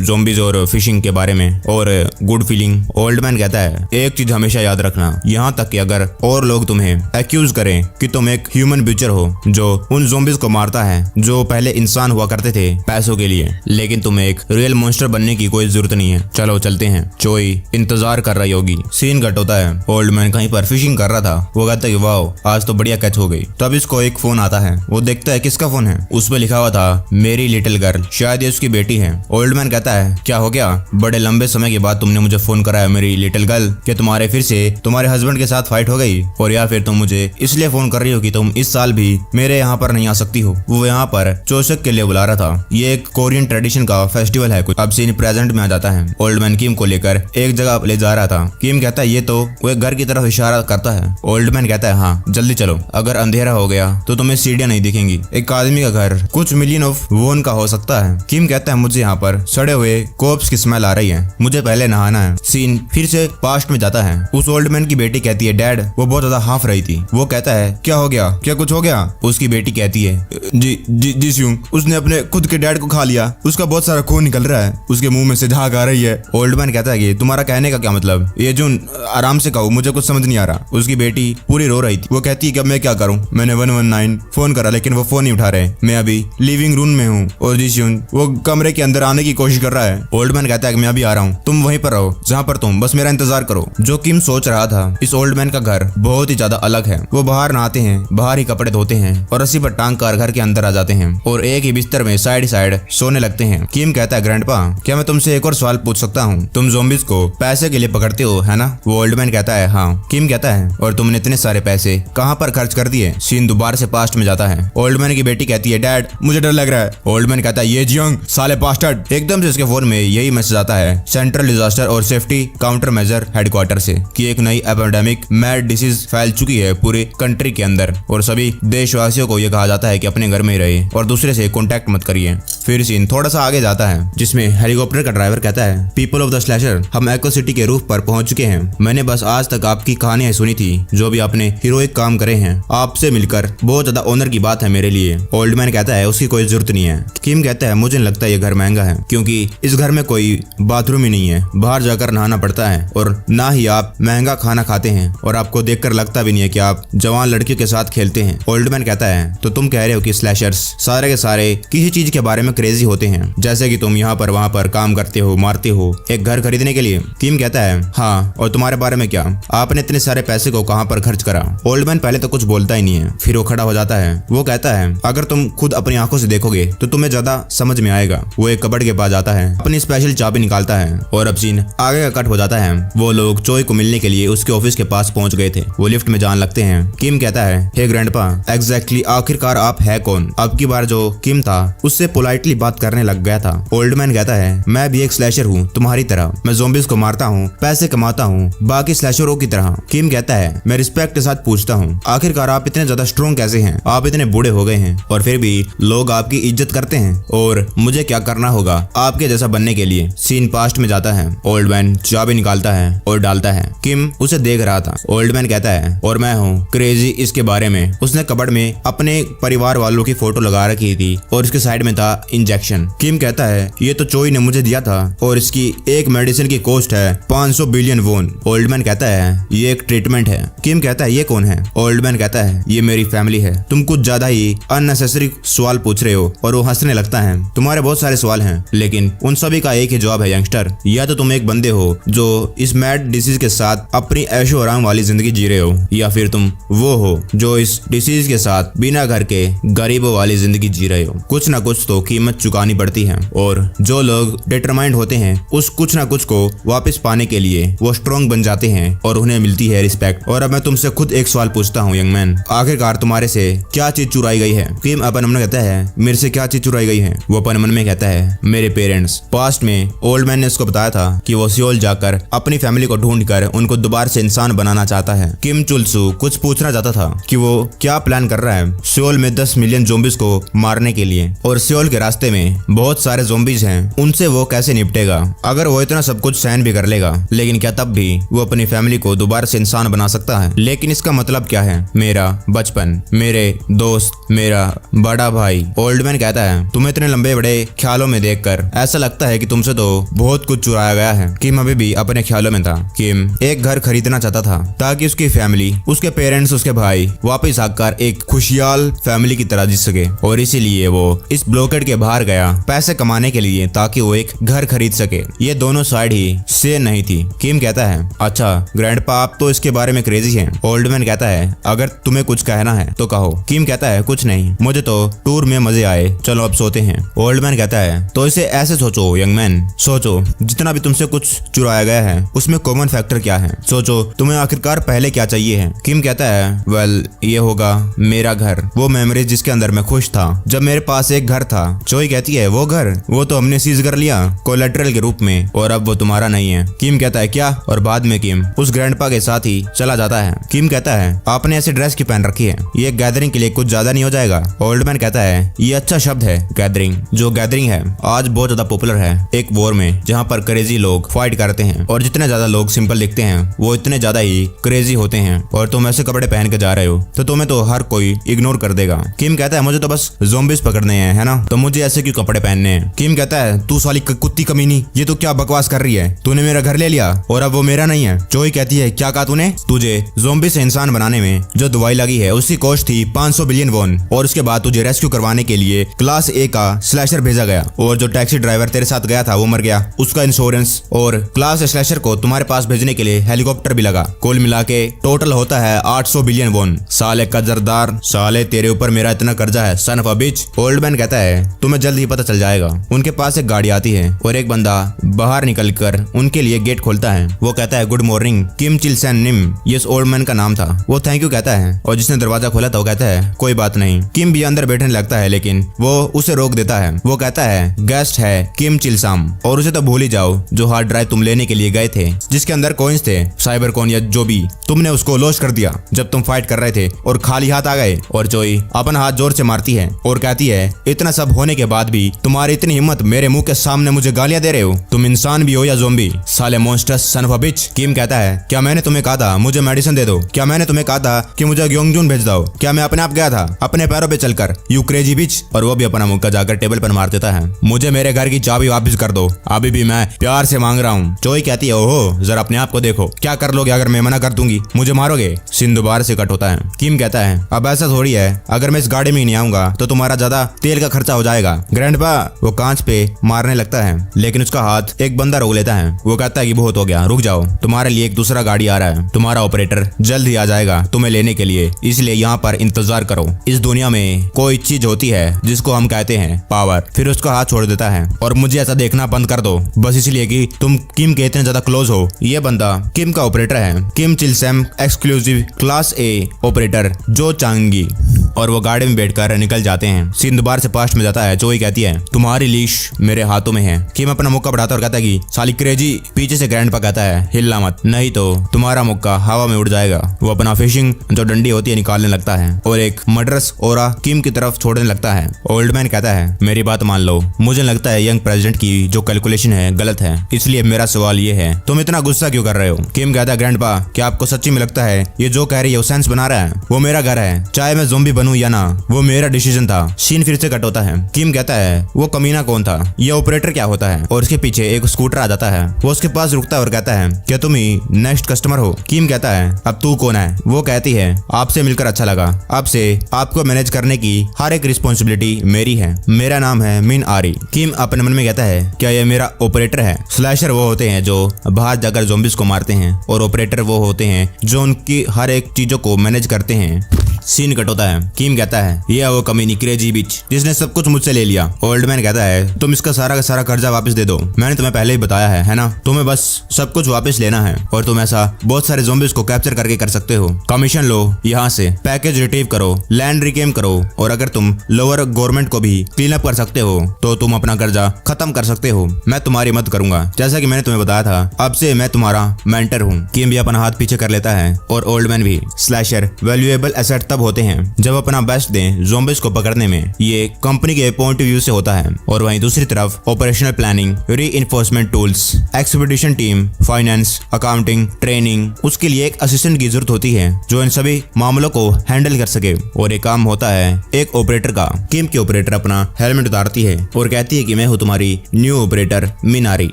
ज़ॉम्बीज और फिशिंग के बारे में और गुड फीलिंग। ओल्ड मैन कहता है एक चीज हमेशा याद रखना, यहाँ तक कि अगर और लोग तुम्हें एक्यूज करें कि तुम एक ह्यूमन बीचर हो जो उन ज़ॉम्बीज को मारता है जो पहले इंसान हुआ करते थे पैसों के लिए, लेकिन तुम्हें एक रियल मॉन्स्टर बनने की कोई जरूरत नहीं है। चलो चलते हैं। चोई इंतजार कर रही होगी। सीन कट होता है। ओल्ड मैन कहीं पर फिशिंग कर रहा था। वो कहता है वाह आज तो बढ़िया कैच हो गई। तब इसको एक फोन आता है। वो देखता है किसका फोन है। उसमें लिखा हुआ था मेरी लिटिल गर्ल, शायद ये उसकी बेटी है। ओल्ड मैन कहता है क्या हो गया, बड़े लंबे समय के बाद तुमने मुझे फोन कराया मेरी लिटिल गर्ल, कि तुम्हारे फिर से तुम्हारे हस्बैंड के साथ फाइट हो गई, और या फिर तुम मुझे इसलिए फोन कर रही हो कि तुम इस साल भी मेरे यहाँ पर नहीं आ सकती हो। वो यहाँ पर चोशक के लिए बुला रहा था। ये एक कोरियन ट्रेडिशन का फेस्टिवल है कुछ। अब सीन प्रेजेंट में आ जाता है। ओल्ड मैन किम को लेकर एक जगह ले जा रहा था। किम कहता है ये तो वो एक घर की तरफ इशारा करता है। ओल्ड मैन कहता है हाँ जल्दी चलो, अगर अंधेरा हो गया तो तुम्हें सीढ़ियां नहीं दिखेंगी। एक आदमी का घर कुछ मिलियन ऑफ वोन का हो सकता है। किम कहता है मुझे यहाँ पर सड़े हुए कोप्स की स्मेल आ रही है, मुझे पहले नहाना है। सीन फिर से पास्ट में जाता है। उस ओल्ड मैन की बेटी कहती है डैड। वो बहुत ज्यादा हाफ रही थी। वो कहता है क्या हो गया, क्या कुछ हो गया? उसकी बेटी कहती है जी स्यूंग, उसने अपने खुद के डैड को खा लिया, उसका बहुत सारा खून निकल रहा है, उसके मुंह में से झाग आ रही है। ओल्ड मैन कहता है कि तुम्हारा कहने का क्या मतलब? ये जो आराम से कहो, मुझे कुछ समझ नहीं आ रहा। उसकी बेटी पूरी रो रही थी। वो कहती है कि अब मैं क्या करूं, मैंने 119 फोन करा लेकिन वो फोन नहीं उठा रहे। मैं अभी लिविंग रूम में हूँ और जिशुन वो कमरे के अंदर आने की कोशिश कर रहा है। ओल्ड मैन कहता है कि मैं अभी आ रहा हूँ, तुम वहीं पर रहो जहाँ पर तुम, बस मेरा इंतजार करो। जो किम सोच रहा था, इस ओल्ड मैन का घर बहुत ही ज्यादा अलग है। वो बाहर नहाते हैं, बाहर ही कपड़े धोते हैं और रस्सी पर टांग कर घर के अंदर आ जाते हैं और एक ही बिस्तर में साइड साइड सोने लगते हैं। किम कहता है ग्रैंडपा क्या मैं तुमसे एक और सवाल पूछ सकता हूँ? तुम ज़ॉम्बीज को पैसे के लिए पकड़ते हो है ना? वो ओल्ड मैन कहता है हाँ। किम कहता है और तुमने इतने सारे पैसे कहाँ पर खर्च कर दिए? सीन दोबारा से पास्ट में जाता है। ओल्ड मैन की की बेटी कहती है डैड मुझे डर लग रहा है। ओल्ड मैन कहता है ये जियोंग साले बास्टर्ड। एकदम से उसके फोन में यही मैसेज आता है सेंट्रल डिजास्टर और सेफ्टी काउंटर मेजर हेडक्वार्टर से कि एक नई एपिडेमिक मैड डिसीज फैल चुकी है पूरे कंट्री के अंदर और सभी देशवासियों को यह कहा जाता है कि अपने घर में ही रहे और दूसरे से कॉन्टेक्ट मत करिए। फिर सीन थोड़ा सा आगे जाता है जिसमें हेलीकॉप्टर का ड्राइवर कहता है पीपल ऑफ द स्लैशर हम एको सिटी के रूफ पर पहुंच चुके हैं। मैंने बस आज तक आपकी कहानियां सुनी थी जो भी आपने हीरोइक काम करे हैं। आपसे मिलकर बहुत ज्यादा ऑनर की बात है मेरे लिए। ओल्ड मैन कहता है उसकी कोई जरूरत नहीं है। किम कहता है मुझे लगता है ये घर महंगा है क्योंकि इस घर में कोई बाथरूम ही नहीं है, बाहर जाकर नहाना पड़ता है और ना ही आप महंगा खाना खाते हैं और आपको देखकर लगता भी नहीं है कि आप जवान लड़कियों के साथ खेलते हैं। ओल्ड मैन कहता है तो तुम कह रहे हो कि स्लैशर्स सारे के सारे किसी चीज के बारे में क्रेजी होते हैं जैसे कि तुम यहाँ पर वहाँ पर काम करते हो मारते हो एक घर खरीदने के लिए। किम कहता है हाँ और तुम्हारे बारे में क्या, आपने इतने सारे पैसे को कहाँ पर खर्च करा। ओल्ड मैन पहले तो कुछ बोलता ही नहीं है, फिर वो खड़ा हो जाता है। वो कहता है अगर तुम खुद अपनी आंखों से देखोगे तो तुम्हें ज्यादा समझ में आएगा। वो एक कबर्ड के पास जाता है, अपनी स्पेशल चाबी निकालता है और अब सीन आगे का कट हो जाता है। वो लोग चोई को मिलने के लिए उसके ऑफिस के पास पहुंच गए थे। वो लिफ्ट में जान लगते हैं। किम कहता है हे ग्रैंडपा एग्जैक्टली आखिरकार आप है कौन। अब की बार जो किम था उससे पोलाइटली बात करने लग गया था। ओल्ड मैन कहता है मैं भी एक स्लैशर हूँ तुम्हारी तरह, मैं ज़ॉम्बीज़ को मारता हूँ, पैसे कमाता हूँ बाकी स्लैशरों की तरह। किम कहता है मैं रिस्पेक्ट के साथ पूछता हूँ आखिरकार आप इतने ज्यादा स्ट्रॉन्ग कैसे हैं, आप इतने बूढ़े हो गए हैं और फिर भी लोग आपकी इज्जत करते हैं और मुझे क्या करना होगा आपके जैसा बनने के लिए। सीन पास्ट में जाता है। ओल्ड मैन चाबी निकालता है और डालता है। किम उसे देख रहा था। ओल्ड मैन कहता है और मैं हूँ क्रेजी इसके बारे में। उसने कबर्ड में अपने परिवार वालों की फोटो लगा रखी थी और इसके साइड में था इंजेक्शन। किम कहता है ये तो चोई ने मुझे दिया था और इसकी एक मेडिसिन की कॉस्ट है 500 बिलियन वोन। ओल्ड मैन कहता है ये एक ट्रीटमेंट है। किम कहता है ये कौन है। ओल्ड मैन कहता है ये मेरी फैमिली है। तुम कुछ ज्यादा ही अननेसेसरी सवाल पूछ रहे हो और वो हंसने लगता है। तुम्हारे बहुत सारे सवाल हैं लेकिन उन सभी का एक ही जवाब है यंगस्टर, या तो तुम एक बंदे हो जो इस मैड डिसीज के साथ अपनी ऐशो आराम वाली जिंदगी जी रहे हो या फिर तुम वो हो जो इस डिसीज के साथ बिना घर के गरीबों वाली जिंदगी जी रहे हो। कुछ ना कुछ तो कीमत चुकानी पड़ती है और जो लोग डिटरमाइंड होते हैं उस कुछ ना कुछ को वापस पाने के लिए वो स्ट्रॉन्ग बन जाते हैं और उन्हें मिलती है रिस्पेक्ट। और अब मैं तुमसे खुद एक सवाल पूछता हूँ यंग मैन, आखिरकार तुम्हारे से क्या चीज चुराई गई है। किम अपन मन में कहता है मेरे से क्या चीज चुराई गई है। वो अपन मन में कहता है मेरे पेरेंट्स। पास्ट में ओल्ड मैन ने उसको बताया था कि वो सियोल जाकर अपनी फैमिली को ढूंढकर उनको दोबारा से इंसान बनाना चाहता है। किम चुलसू कुछ पूछना चाहता था कि वो क्या प्लान कर रहा है सियोल में 10 मिलियन ज़ॉम्बीज़ को मारने के लिए और सियोल के रास्ते में बहुत सारे ज़ॉम्बीज़ हैं, उनसे वो कैसे निपटेगा। अगर वो इतना सब कुछ सहन भी कर लेगा लेकिन क्या तब भी वो अपनी फैमिली को दोबारा से इंसान बना सकता है। लेकिन इसका मतलब क्या है, मेरा बचपन, मेरे दोस्त, मेरा बड़ा भाई। ओल्ड मैन कहता है तुम्हें इतने लंबे बड़े ख्यालों में देखकर ऐसा लगता है कि तुमसे तो बहुत कुछ चुराया गया है। किम अभी भी अपने ख्यालों में था। किम एक घर खरीदना चाहता था ताकि उसकी फैमिली, उसके पेरेंट्स, उसके भाई वापस आकर एक खुशहाल फैमिली की तरह जी सके और इसीलिए वो इस ब्लॉकेड के बाहर गया पैसे कमाने के लिए ताकि वो एक घर खरीद सके। ये दोनों साइड ही सेम नहीं थी। किम कहता है अच्छा ग्रैंडपा आप तो इसके बारे में क्रेजी हैं। ओल्ड मैन कहता है अगर तुम्हें कुछ कहना है तो कहो। किम कहता है कुछ नहीं, मुझे तो टूर में मजे आए, चलो अब सोते हैं। ओल्ड मैन कहता है तो इसे ऐसे सोचो यंग मैन, सोचो जितना भी तुमसे कुछ चुराया गया है उसमें कॉमन फैक्टर क्या है, सोचो तुम्हें आखिरकार पहले क्या चाहिए है। किम कहता है वेल ये होगा मेरा घर, वो मेमोरीज जिसके अंदर मैं खुश था जब मेरे पास एक घर था। चोई कहती है वो घर, वो तो हमने सीज कर लिया कोलेटरल के रूप में और अब वो तुम्हारा नहीं है। किम कहता है क्या, और बाद में किम उस ग्रैंडपा के साथ ही चला जाता है। किम कहता है आपने ऐसी ड्रेस क्यों पहन रखी है, ये गैदरिंग के लिए कुछ ज्यादा नहीं हो जाएगा। ओल्ड मैन कहता है ये अच्छा शब्द है गैदरिंग, जो गैदरिंग है आज बहुत ज्यादा पॉपुलर है एक वॉर में जहाँ पर क्रेजी लोग फाइट करते हैं और जितने ज्यादा लोग सिंपल दिखते हैं वो इतने ज्यादा ही क्रेजी होते हैं और तुम ऐसे कपड़े पहन के जा रहे हो तो तुम्हें तो हर कोई इग्नोर कर देगा। किम कहता है मुझे तो बस ज़ॉम्बीज़ पकड़ने हैं है ना, तो मुझे ऐसे क्यों कपड़े पहनने हैं। किम कहता है तू साली कुत्ती कमीनी, ये तो क्या बकवास कर रही है, तूने मेरा घर ले लिया और अब वो मेरा नहीं है। चोई कहती है क्या कहा तूने, तुझे ज़ॉम्बी से इंसान बनाने में जो दवाई लगी है उसकी कॉस्ट थी 500 बिलियन वॉन और उसके बाद तुझे रेस्क्यू करवाने के लिए क्लास ए का स्लैशर भेजा गया और जो टैक्सी ड्राइवर तेरे साथ गया था वो मर गया, उसका इंश्योरेंस और क्लास स्लैशर को तुम्हारे पास भेजने के लिए हेलीकॉप्टर भी लगा। कुल मिला के टोटल होता है 800 बिलियन वॉन। साले कजरदार, साले तेरे ऊपर मेरा इतना कर्जा है son of a bitch. Old man कहता है तुम्हें जल्द ही पता चल जाएगा। उनके पास एक गाड़ी आती है और एक बंदा बाहर निकलकर उनके लिए गेट खोलता है। वो कहता है गुड मॉर्निंग किम चिल सैन निम, ये ओल्ड मैन का नाम था। वो थैंक यू कहता है और जिसने दरवाजा खोला था वो कहता है कोई बात नहीं, किम भी अंदर बैठने लगता है, लेकिन वो उसे रोक देता है। वो कहता है गेस्ट है किम चिलसाम, और उसे तो भूल ही जाओ जो हार्ड ड्राइव तुम लेने के लिए गए थे जिसके अंदर कॉइन्स थे, साइबर कॉइन या जो भी, तुमने उसको लॉस कर दिया जब तुम फाइट कर रहे थे और खाली हाथ आ गए। और जोई अपना हाथ जोर से मारती है और कहती है इतना सब होने के बाद भी तुम्हारी इतनी हिम्मत, मेरे मुंह के सामने मुझे गालियां दे रहे हो, तुम इंसान भी हो या ज़ॉम्बी, साले मॉन्स्टर्स सन ऑफ अ बिच। किम कहता है क्या मैंने तुम्हें कहा था मुझे मेडिसिन दे दो, क्या मैंने तुम्हें कहा था कि मुझे ग्योंगजून भेज दो, क्या मैं अपने आप गया था अपने पैरों पे चलकर, यू क्रेजी बिच। और वो भी अपना मुक्का जाकर टेबल पर मार देता है। मुझे मेरे घर की चाबी वापस कर दो, अभी भी मैं प्यार से मांग रहा हूँ। जोई कहती है ओहो जरा अपने आप को देखो, क्या कर लोगे अगर मैं मना कर दूंगी, मुझे मारोगे। सीन दोबारा से कट होता है। किम कहता है अब ऐसा थोड़ी है, अगर मैं इस गाड़ी में ही नहीं आऊंगा तो तुम्हारा ज्यादा तेल का खर्चा हो जाएगा। ग्रैंडपा वो कांच पे मारने लगता है, लेकिन उसका हाथ एक बंदा रोक लेता है। वो कहता है कि बहुत हो गया, रुक जाओ, तुम्हारे लिए एक दूसरा गाड़ी आ रहा है, तुम्हारा ऑपरेटर जल्द ही आ जाएगा तुम्हें लेने के लिए, इसलिए यहाँ पर इंतजार करो। इस दुनिया में कोई चीज होती है जिसको हम कहते हैं पावर। फिर उसका हाथ छोड़ देता है और मुझे ऐसा देखना बंद कर दो, बस इसलिए कि तुम किम के इतने ज्यादा क्लोज हो। ये बंदा किम का ऑपरेटर है, किम चिलसैम एक्सक्लूसिव क्लास ए ऑपरेटर जो चांगी। और वो गाड़ी में बैठकर निकल जाते हैं। सीन दोबारा से पास्ट में जाता है। जोई कहती है तुम्हारी लीश मेरे हाथों में है। किम अपना मुक्का बढ़ाता और कहता है कि साली क्रेजी। पीछे से ग्रैंडपा कहता है हिलना मत, नहीं तो तुम्हारा मुक्का हवा में उड़ जाएगा। वो अपना फिशिंग जो डंडी होती है निकालने लगता है और एक मर्डरस ओरा किम की तरफ छोड़ने लगता है। ओल्ड मैन कहता है मेरी बात मान लो, मुझे लगता है यंग प्रेसिडेंट की जो कैलकुलेशन है गलत है, इसलिए मेरा सवाल ये है तुम इतना गुस्सा क्यों कर रहे हो। किम कहता है ग्रैंडपा क्या आपको सच्ची में लगता है ये जो कह रही है वो सेंस बना रहा है, वो मेरा घर है, चाहे मैं ज़ॉम्बी बनूं या ना वो मेरा डिसीजन था। सीन फिर से कट होता है। किम कहता है वो कमीना कौन था, ये ऑपरेटर क्या होता है। और उसके पीछे एक स्कूटर आ जाता है। वो उसके पास रुकता है और कहता है क्या तुम ही नेक्स्ट कस्टमर हो। किम कहता है अब तू कौन है। वो कहती है आपसे मिलकर अच्छा लगा, अब से आपको मैनेज करने की हर एक रिस्पॉन्सिबिलिटी मेरी है, मेरा नाम है मिन आरी। किम अपने मन में कहता है क्या ये मेरा ऑपरेटर है। स्लैशर वो होते हैं जो बाहर जाकर ज़ॉम्बीज़ को मारते हैं और ऑपरेटर वो होते हैं जो उनकी हर एक चीजों को मैनेज करते हैं। सीन कट होता है। किम कहता है ये वो कमीनी क्रेजी बिच जिसने सब कुछ मुझसे ले लिया। ओल्ड मैन कहता है तुम इसका सारा का सारा कर्जा वापस दे दो, मैंने तुम्हें पहले ही बताया है ना, तुम्हें बस सब कुछ वापस लेना है और तुम ऐसा बहुत सारे ज़ॉम्बीज़ को कैप्चर करके कर सकते हो। कमीशन लो यहाँ से, पैकेज रिट्रीव करो, लैंड रिक्लेम करो और अगर तुम लोअर गवर्नमेंट को भी क्लीन अप कर सकते हो तो तुम अपना कर्जा खत्म कर सकते हो। मैं तुम्हारी मदद करूंगा जैसा कि मैंने तुम्हें बताया था, अब से मैं तुम्हारा मेंटर हूँ। किम भी अपना हाथ पीछे कर लेता है और ओल्ड मैन भी। स्लैशर वैल्यूएबल एसेट तब होते हैं जब अपना बेस्ट दें ज़ॉम्बीज़ को पकड़ने में, ये कंपनी के पॉइंट ऑफ व्यू से होता है। और वहीं दूसरी तरफ operational planning, reinforcement tools, expedition team, finance, accounting, training, उसके लिए एक असिस्टेंट की जरूरत होती है जो इन सभी मामलों को हैंडल कर सके और एक काम होता है एक ऑपरेटर का। किम की ऑपरेटर अपना हेलमेट उतारती है और कहती है कि मैं हूँ तुम्हारी न्यू ऑपरेटर मिनारी।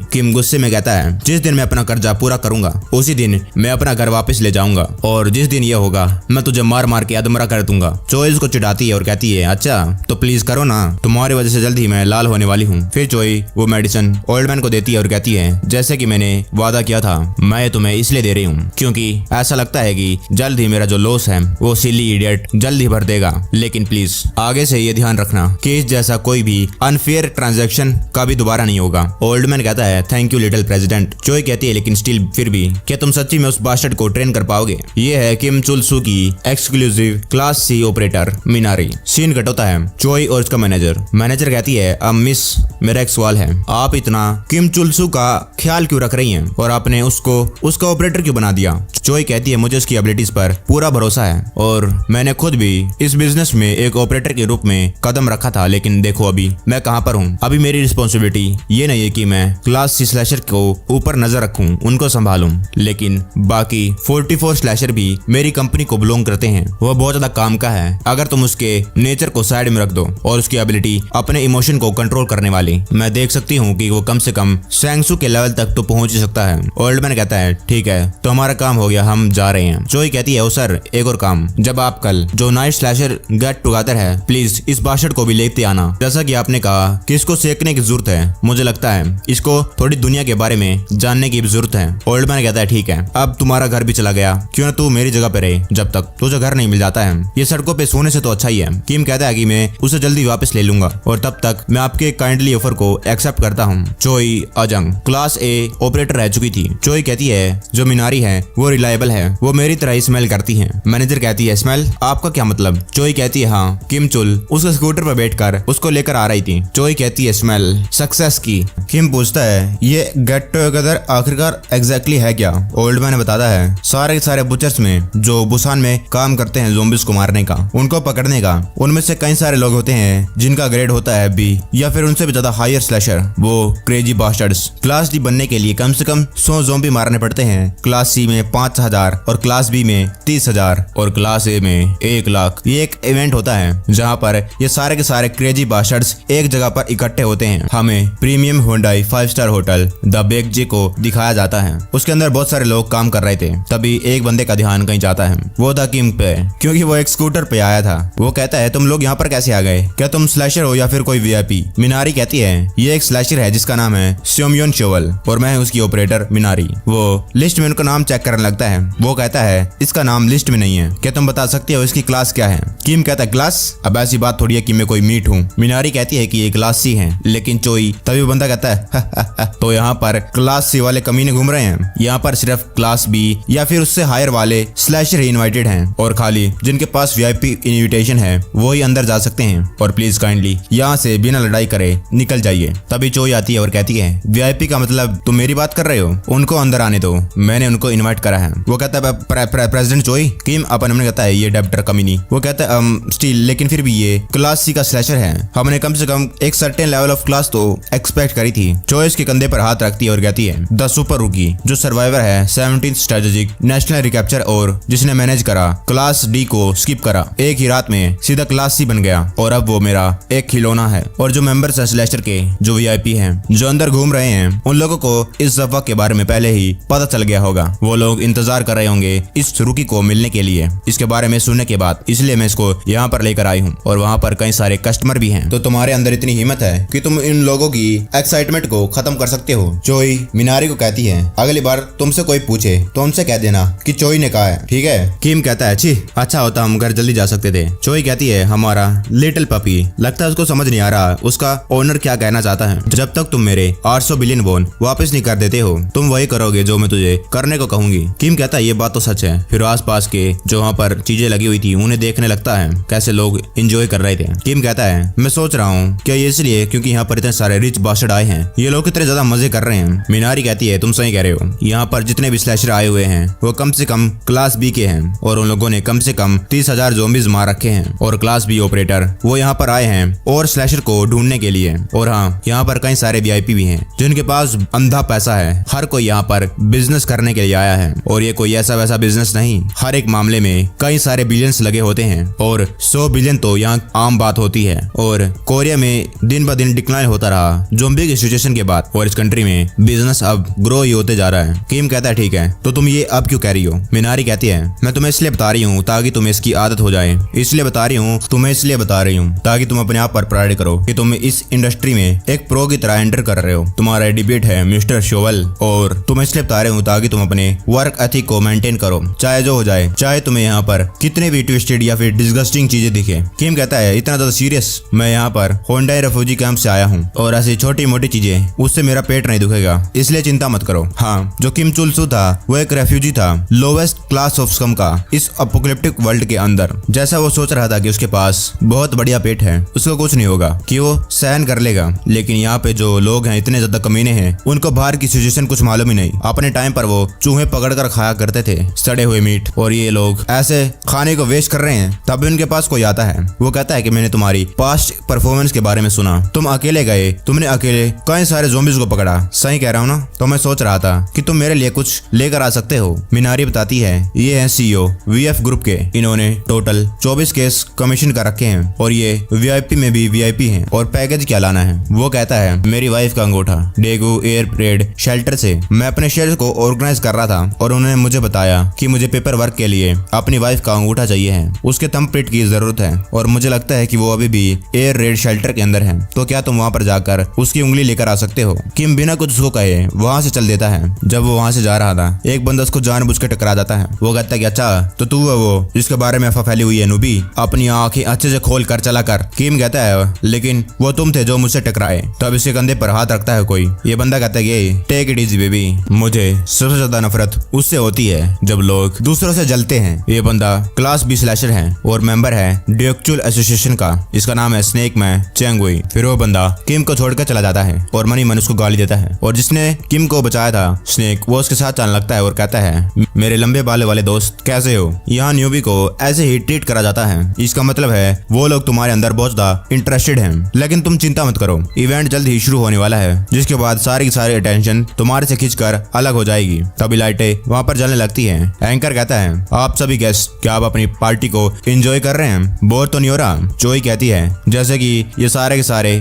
किम गुस्से में कहता है जिस दिन मैं अपना कर्जा पूरा करूंगा उसी दिन मैं अपना घर वापस ले जाऊंगा और जिस दिन ये होगा मैं तुझे मार मार के अधमरा कर दूंगा। चोई उसको चिढ़ाती है और कहती है अच्छा तो प्लीज करो ना, तुम्हारी वजह से जल्द ही मैं लाल होने वाली हूँ। फिर चोई वो मेडिसिन ओल्ड मैन को देती है और कहती है जैसे कि मैंने वादा किया था मैं तुम्हें इसलिए दे रही हूँ क्योंकि ऐसा लगता है कि जल्द ही मेरा जो लॉस है वो सिली इडियट जल्द ही भर देगा, लेकिन प्लीज आगे से ये ध्यान रखना कि इस जैसा कोई भी अनफेयर ट्रांजैक्शन कभी दोबारा नहीं होगा। ओल्ड मैन कहता है थैंक यू लिटिल प्रेसिडेंट। चोई कहती है लेकिन स्टिल फिर भी क्या तुम सच्ची में उस बास्टर्ड को ट्रेन कर पाओगे। ये है किम चुल सू की exclusive class C operator Minari. Scene cut होता है। चोई और उसका मैनेजर कहती है अब मिस मेरा एक सवाल है, आप इतना किम चुलसू का ख्याल क्यों रख रही हैं और आपने उसको उसका ऑपरेटर क्यों बना दिया। चोई कहती है मुझे उसकी एबिलिटीज पर पूरा भरोसा है और मैंने खुद भी इस बिजनेस में एक ऑपरेटर के रूप में कदम रखा था, लेकिन देखो अभी मैं कहां पर हूं। अभी मेरी रिस्पॉन्सिबिलिटी ये नहीं है कि मैं क्लास सी स्लैशर को ऊपर नजर रखूं, उनको संभालूं, लेकिन बाकी 44 स्लैशर भी मेरी कंपनी को बिलोंग करते हैं। वो बहुत ज्यादा काम का है अगर तुम उसके नेचर को साइड में रख दो और उसकी एबिलिटी अपने इमोशन को कंट्रोल करने वाली, मैं देख सकती हूँ कि वो कम से कम सैंगसू के लेवल तक तो पहुंच ही सकता है। ओल्ड मैन कहता है ठीक है तो हमारा काम हो गया, हम जा रहे हैं। चोई कहती है ओ सर एक और काम, जब आप कल जो नाइट स्लैशर गेट टुगेदर है प्लीज इस बास्टर्ड को भी लेते आना, जैसा कि आपने कहा कि इसको सेकने की जरूरत है, मुझे लगता है इसको थोड़ी दुनिया के बारे में जानने की भी जरूरत है। ओल्ड मैन कहता है ठीक है अब तुम्हारा घर भी चला गया, क्यों ना तू मेरी जगह पे रहे जब तक तुझे घर नहीं मिल जाता जाता है। ये सड़कों पे सोने से तो अच्छा ही है। किम कहता है कि मैं उसे जल्दी वापस ले लूंगा और तब तक मैं आपके काइंडली ऑफर को एक्सेप्ट करता हूँ। चोई अजंग क्लास ए ऑपरेटर रह चुकी थी। चोई कहती है जो मिनारी है वो रिलायबल है, वो मेरी तरह ही स्मेल करती है। मैनेजर कहती है स्मेल, आपका क्या मतलब? चोई कहती है हाँ, किम चुल उसके स्कूटर पर बैठकर उसको लेकर आ रही थी। चोई कहती है स्मेल सक्सेस की। किम पूछता है ये गेट टुगेदर आखिरकार एग्जैक्टली है क्या? ओल्ड मैन बताता है सारे के सारे बुचर्स में जो बुसान में काम करते हैं ज़ॉम्बीज़ को मारने का, उनको पकड़ने का, उनमें से कई सारे लोग होते हैं जिनका ग्रेड होता है बी या फिर उनसे भी ज्यादा हायर स्लैशर, वो क्रेजी बास्टर्ड्स। क्लास डी बनने के लिए कम से कम 100 ज़ॉम्बी मारने पड़ते हैं। क्लास सी में 5000 और क्लास बी में 30,000 और क्लास ए में 1 लाख। ये एक इवेंट होता है जहाँ पर ये सारे के सारे क्रेजी बास्टर्ड्स एक जगह पर इकट्ठे होते हैं। हमें premium Hyundai 5 star hotel the Baekje को दिखाया जाता है। उसके अंदर बहुत सारे लोग काम कर रहे थे। तभी एक बंदे का ध्यान कहीं जाता है, वो था किम पे, क्योंकि वो एक स्कूटर पे आया था। वो कहता है तुम लोग यहाँ पर कैसे आ गए? क्या तुम स्लैशर हो या फिर कोई वीआईपी? मिनारी कहती है ये एक स्लैशर है जिसका नाम है स्योमयोन शोवल और मैं उसकी ऑपरेटर मिनारी। वो लिस्ट में उनका नाम चेक करने लगता है। वो कहता है इसका नाम लिस्ट में नहीं है, क्या तुम बता सकते हो इसकी क्लास क्या है? किम कहता है क्लास? अब ऐसी बात थोड़ी है कि मैं कोई मीट हूँ। मिनारी कहती है कि ये क्लास सी है, लेकिन चोई तभी वो बंदा कहता है तो यहाँ पर क्लास सी वाले कमीने घूम रहे हैं। यहाँ पर सिर्फ क्लास बी या फिर उससे हायर वाले स्लैशर ही इनवाइटेड हैं और खाली जिनके पास वीआईपी इनविटेशन है वो ही अंदर जा सकते हैं। और प्लीज काइंडली यहाँ से बिना लड़ाई करे निकल जाइए। तभी चोई आती है और कहती है वीआईपी का मतलब तुम मेरी बात कर रहे हो? उनको अंदर आने दो, मैंने उनको इन्वाइट करा है। वो कहता है प्रेसिडेंट चोई। किम अपन हमने कहता है ये डेप्टर कमीनी। वो कहता है स्टील, लेकिन फिर भी ये क्लास सी का स्लैशर है, हमने कम से कम एक सर्टेन लेवल ऑफ क्लास तो एक्सपेक्ट करी थी। चोई के कंधे पर हाथ रखती है और कहती है द सुपर रूकी जो सर्वाइवर है 17th स्ट्रेटेजिक नेशनल रिकैप्चर और जिसने मैनेज करा क्लास डी को स्किप करा, एक ही रात में सीधा क्लास सी बन गया और अब वो मेरा एक खिलौना है। और जो मेंबर्स है स्लैशर के, जो वीआईपी हैं, जो अंदर घूम रहे हैं, उन लोगों को इस अफवाह के बारे में पहले ही पता चल गया होगा। वो लोग इंतजार कर रहे होंगे इस रूकी को मिलने के लिए, इसके बारे में सुनने के बाद, इसलिए मैं इसको यहाँ पर लेकर आई हूँ और वहाँ पर कई सारे कस्टमर भी हैं। तो तुम्हारे अंदर इतनी हिम्मत है कि तुम इन लोगों की एक्साइटमेंट को खत्म कर सकते हो। चोई मिनारी को कहती है अगली बार तुमसे कोई पूछे तो उनसे कह देना कि चोई ने कहा है, ठीक है? किम कहता है छी, अच्छा होता हम घर जल्दी जा सकते थे। चोई कहती है हमारा लिटिल पपी, लगता है उसको समझ नहीं आ रहा उसका ओनर क्या कहना चाहता है। जब तक तुम मेरे 800 बिलियन वॉन वापस नहीं कर देते हो तुम वही करोगे जो मैं तुझे करने को कहूंगी। किम कहता है ये बात तो सच है। फिर आसपास के जो वहाँ पर चीजें लगी हुई थी उन्हें देखने लगता है कैसे लोग एंजॉय कर रहे थे। किम कहता है मैं सोच रहा हूँ क्या ये इसलिए क्योंकि यहाँ पर इतने सारे रिच बास्टर्ड आए हैं, ये लोग इतने ज्यादा मजे कर रहे हैं। मिनारी कहती है तुम सही कह रहे हो, यहाँ पर जितने भी स्लैशर आए हुए हैं वो कम से कम क्लास बी के हैं और उन लोगों ने कम से कम 30,000 ज़ॉम्बीज़ मार रखे हैं। और क्लास बी ऑपरेटर वो यहाँ पर आए हैं और स्लैशर को ढूंढने के लिए। और हाँ, यहाँ पर कई सारे वीआईपी भी हैं जिनके पास अंधा पैसा है। हर कोई यहाँ पर बिजनेस करने के लिए आया है और ये कोई ऐसा वैसा बिजनेस नहीं, हर एक मामले में कई सारे बिलियंस लगे होते हैं और 100 बिलियन तो यहाँ आम बात होती है। और कोरिया में दिन ब दिन डिक्लाइन होता रहा ज़ॉम्बी की सिचुएशन के बाद और इस कंट्री में बिजनेस अब ग्रो ही होते जा रहा है। किम कहता है ठीक है, तो तुम ये अब क्यों कह रही हो? मिनारी कहती है मैं तुम्हें इसलिए बता रही हूँ ताकि तुम्हें इसकी आदत हो जाए, इसलिए बता रही हूँ ताकि तुम अपने आप पर प्राइड करो कि तुम इस इंडस्ट्री में एक प्रो की तरह एंटर कर रहे हो। तुम्हारा डिबेट है मिस्टर शोवल और तुम इसलिए बता रहे हूँ ताकि तुम अपने वर्क एथिक को मेंटेन करो, चाहे जो हो जाए, चाहे तुम्हें यहाँ पर कितने भी ट्विस्टेड या फिर डिस्गस्टिंग चीजें दिखे। किम कहता है इतना ज्यादा सीरियस, मैं यहाँ पर होंडाई रेफ्यूजी कैंप से आया हूँ और ऐसी छोटी मोटी चीजें उससे मेरा पेट नहीं दुखेगा, इसलिए चिंता मत करो। हाँ, जो किम चुल सू था वो एक रेफ्यूजी था लोवेस्ट क्लास ऑफ स्कम का इस अपोकलिप्टिक वर्ल्ड के अंदर। जैसा वो सोच रहा था कि उसके पास बहुत बढ़िया पेट है, उसको कुछ नहीं होगा, कि वो सहन कर लेगा, लेकिन यहाँ पे जो लोग हैं इतने ज्यादा कमीने हैं, उनको बाहर की सिचुएशन कुछ मालूम ही नहीं। अपने टाइम पर वो चूहे पकड़ कर खाया करते थे सड़े हुए मीट, और ये लोग ऐसे खाने को वेस्ट कर रहे हैं। तभी उनके पास कोई आता है, वो कहता है कि मैंने तुम्हारी पास्ट परफॉर्मेंस के बारे में सुना, तुम अकेले गए, तुमने अकेले कई सारे ज़ॉम्बीज़ को पकड़ा, सही कह रहा हूँ ना? तो मैं सोच रहा था कि तुम मेरे लिए कुछ लेकर आ सकते हो। मिनारी बताती है ये है सीईओ वीएफ ग्रुप के, इन्होंने टोटल 24 केस कमीशन कर रखे हैं और ये वीआईपी में भी वीआईपी हैं। और पैकेज क्या लाना है? वो कहता है मेरी वाइफ का अंगूठा डेगू एयर परेड शेल्टर से। मैं अपने शेयर को ऑर्गेनाइज कर रहा था और उन्होंने मुझे बताया कि मुझे पेपर वर्क के लिए अपनी वाइफ का अंगूठा चाहिए है, उसके थंबप्रिंट की जरूरत है और मुझे लगता है कि वो अभी भी एयर रेड शेल्टर के अंदर है, तो क्या तुम वहाँ पर जाकर उसकी उंगली लेकर आ सकते हो? किम बिना कुछ उसको कहे वहाँ से चल देता है। जब वो वहाँ से जा रहा था एक बंदा उसको जानबूझ के टकरा जाता है। वो कहता है कि अच्छा तो तू है वो जिसके बारे में अफवाह फैली हुई है नूबी, अपनी आंखें अच्छे से खोल कर चला कर। किम कहता है लेकिन वो तुम थे जो मुझसे टकराए। तब इसके कंधे पर हाथ रखता है कोई। ये बंदा कहता है टेक इट इजी बेबी। मुझे सबसे ज्यादा नफरत उससे होती है जब लोग दूसरों से जलते हैं। ये बंदा क्लास बी स्लैशर है और मेंबर है ड्यूक्चुअल एसोसिएशन का। इसका नाम है स्नेक मैन चेंगुई। फिर वो बंदा किम को छोड़कर चला जाता है और मनी मन उसको गाली देता है। और जिसने किम को बचाया था स्नेक, वो उसके साथ चलने लगता है और कहता है मेरे लंबे बाल वाले दोस्त कैसे हो। यहाँ न्यूबी को ऐसे ही ट्रीट करा जाता है। इसका मतलब है वो लोग तुम्हारे अंदर बहुत ज्यादा इंटरेस्टेड हैं। लेकिन तुम चिंता मत करो, इवेंट जल्द ही शुरू होने वाला है, जिसके बाद सारी की सारी अटेंशन तुम्हारे से खींचकर अलग हो जाएगी। तभी लाइटें वहाँ पर जलने लगती हैं। एंकर कहता है आप सभी गेस्ट क्या आप अपनी पार्टी को एंजॉय कर रहे हैं, बोर तो नहीं हो रहा। चोई कहती है जैसे कि ये सारे के सारे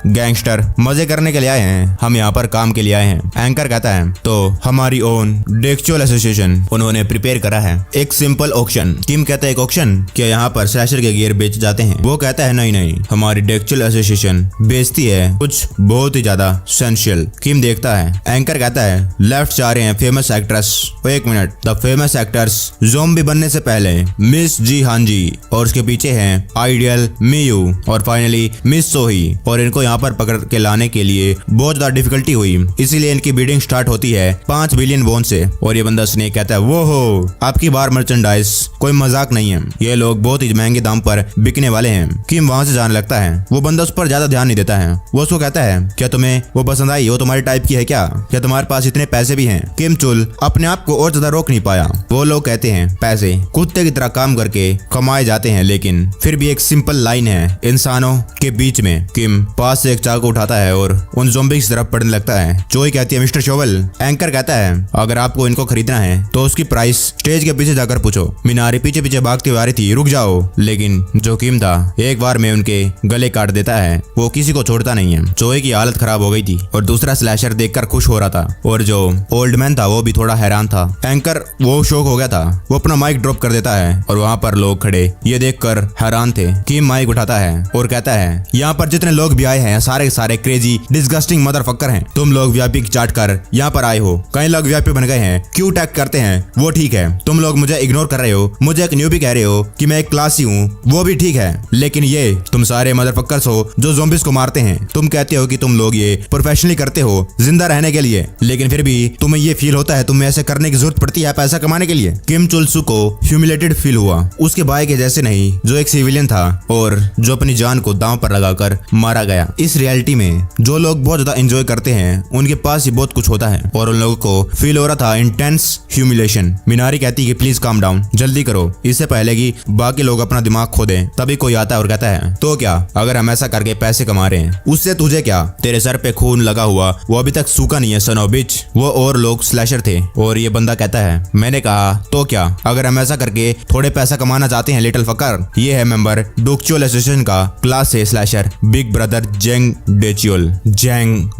गैंगस्टर मजे करने के लिए आए हैं, हम यहाँ पर काम के लिए आए हैं। एंकर कहता है तो हमारी ओन ड्यूक्चुअल एसोसिएशन उन्होंने प्रिपेयर करा है एक सिंपल ऑक्शन। किम कहता है एक ऑक्शन, क्या यहाँ पर स्लैशर के गियर बेचे जाते हैं। वो कहता है नहीं, हमारी ड्यूक्चुअल एसोसिएशन बेचती है कुछ बहुत ही ज्यादा एसेंशियल। किम देखता है। एंकर कहता है लेफ्ट जा रहे हैं फेमस एक्ट्रेस। एक minute, the famous actors zombie बनने से पहले मिस जी हान जी, और उसके पीछे हैं आइडियल मियू और फाइनली मिस सोही। और इनको यहाँ पर पकड़ के लाने के लिए बहुत ज्यादा डिफिकल्टी हुई, इसीलिए इनकी बीडिंग स्टार्ट होती है 5 बिलियन वॉन से। और ये बंदा स्नेक कहता है वो हो आपकी बार मर्चेंडाइज कोई मजाक नहीं है, ये लोग बहुत ही महंगे दाम पर बिकने वाले हैं। किम वहाँ से जाने लगता है। वो बंदा उस पर ज्यादा ध्यान नहीं देता है। वो उसको कहता है क्या तुम्हें वो पसंद आई, वो तुम्हारे टाइप की है क्या तुम्हारे पास इतने पैसे भी हैं। किम चुल अपने आप को और ज्यादा रोक नहीं पाया। वो लोग कहते हैं पैसे कुत्ते की तरह काम करके कमाए जाते हैं, लेकिन फिर भी एक सिंपल लाइन है इंसानों के बीच में। किम पास से एक चाकू उठाता है और उन ज़ॉम्बी की तरफ पड़ने लगता है। चोई कहती है मिस्टर शोवल। एंकर कहता है अगर आपको इनको खरीदना है तो उसकी प्राइस स्टेज के पीछे जाकर पूछो। मीनारी पीछे पीछे भागती हुई आ रही थी, रुक जाओ। लेकिन जो किम था एक बार में उनके गले काट देता है। वो किसी को छोड़ता नहीं है। चोई की हालत खराब हो गई थी और दूसरा स्लैशर देखकर खुश हो रहा था, और जो ओल्ड मैन था वो भी थोड़ा हैरान था। एंकर वो शौक हो गया था, वो अपना माइक ड्रॉप कर देता है और वहाँ पर लोग खड़े ये देखकर हैरान थे। किम माइक उठाता है और कहता है यहाँ पर जितने लोग भी आए हैं सारे के सारे क्रेजी डिस्गस्टिंग मदरफक्कर हैं। तुम लोग वीआईपी चाट कर यहाँ पर आए हो, कई लोग वीआईपी बन गए हैं, क्यों टैग करते हैं वो ठीक है। तुम लोग मुझे इग्नोर कर रहे हो, मुझे एक न्यूबी कह रहे हो कि मैं एक क्लासी हूँ, वो भी ठीक है। लेकिन ये तुम सारे मदरफक्कर्स हो जो ज़ॉम्बीज़ को मारते हैं। तुम कहते हो कि तुम लोग ये प्रोफेशनली करते हो जिंदा रहने के लिए, लेकिन फिर भी तुम्हें ये फील होता है तुम्हें ऐसे करने की जरूरत पड़ती है पैसा कमाने के लिए। किम चुल-सू को ह्यूमिलेटेड फील हुआ, उसके भाई के जैसे नहीं जो एक सिविलियन था और जो अपनी जान को दांव पर लगाकर मारा गया। इस रियलिटी में जो लोग बहुत ज्यादा एंजॉय करते हैं उनके पास ही बहुत कुछ होता है, और उन लोगों को फील हो रहा था इंटेंस ह्यूमिलेशन। मिनारी कहती है कि प्लीज काम डाउन, जल्दी करो, इससे पहले कि बाकी लोग अपना दिमाग खो दें। तभी कोई आता है और कहता है तो क्या अगर हम ऐसा करके पैसे कमा रहे हैं उससे तुझे क्या, तेरे सर पे खून लगा हुआ वो अभी तक सूखा नहीं है सन ऑफ बिच। वो और लोग स्लैशर थे। और ये बंदा कहता है मैंने कहा तो क्या अगर हम ऐसा करके थोड़े पैसा कमाना चाहते हैं लिटिल फकर। ये है मेंबर ड्यूक्चुअल एसोसिएशन का class A slasher big brother Jang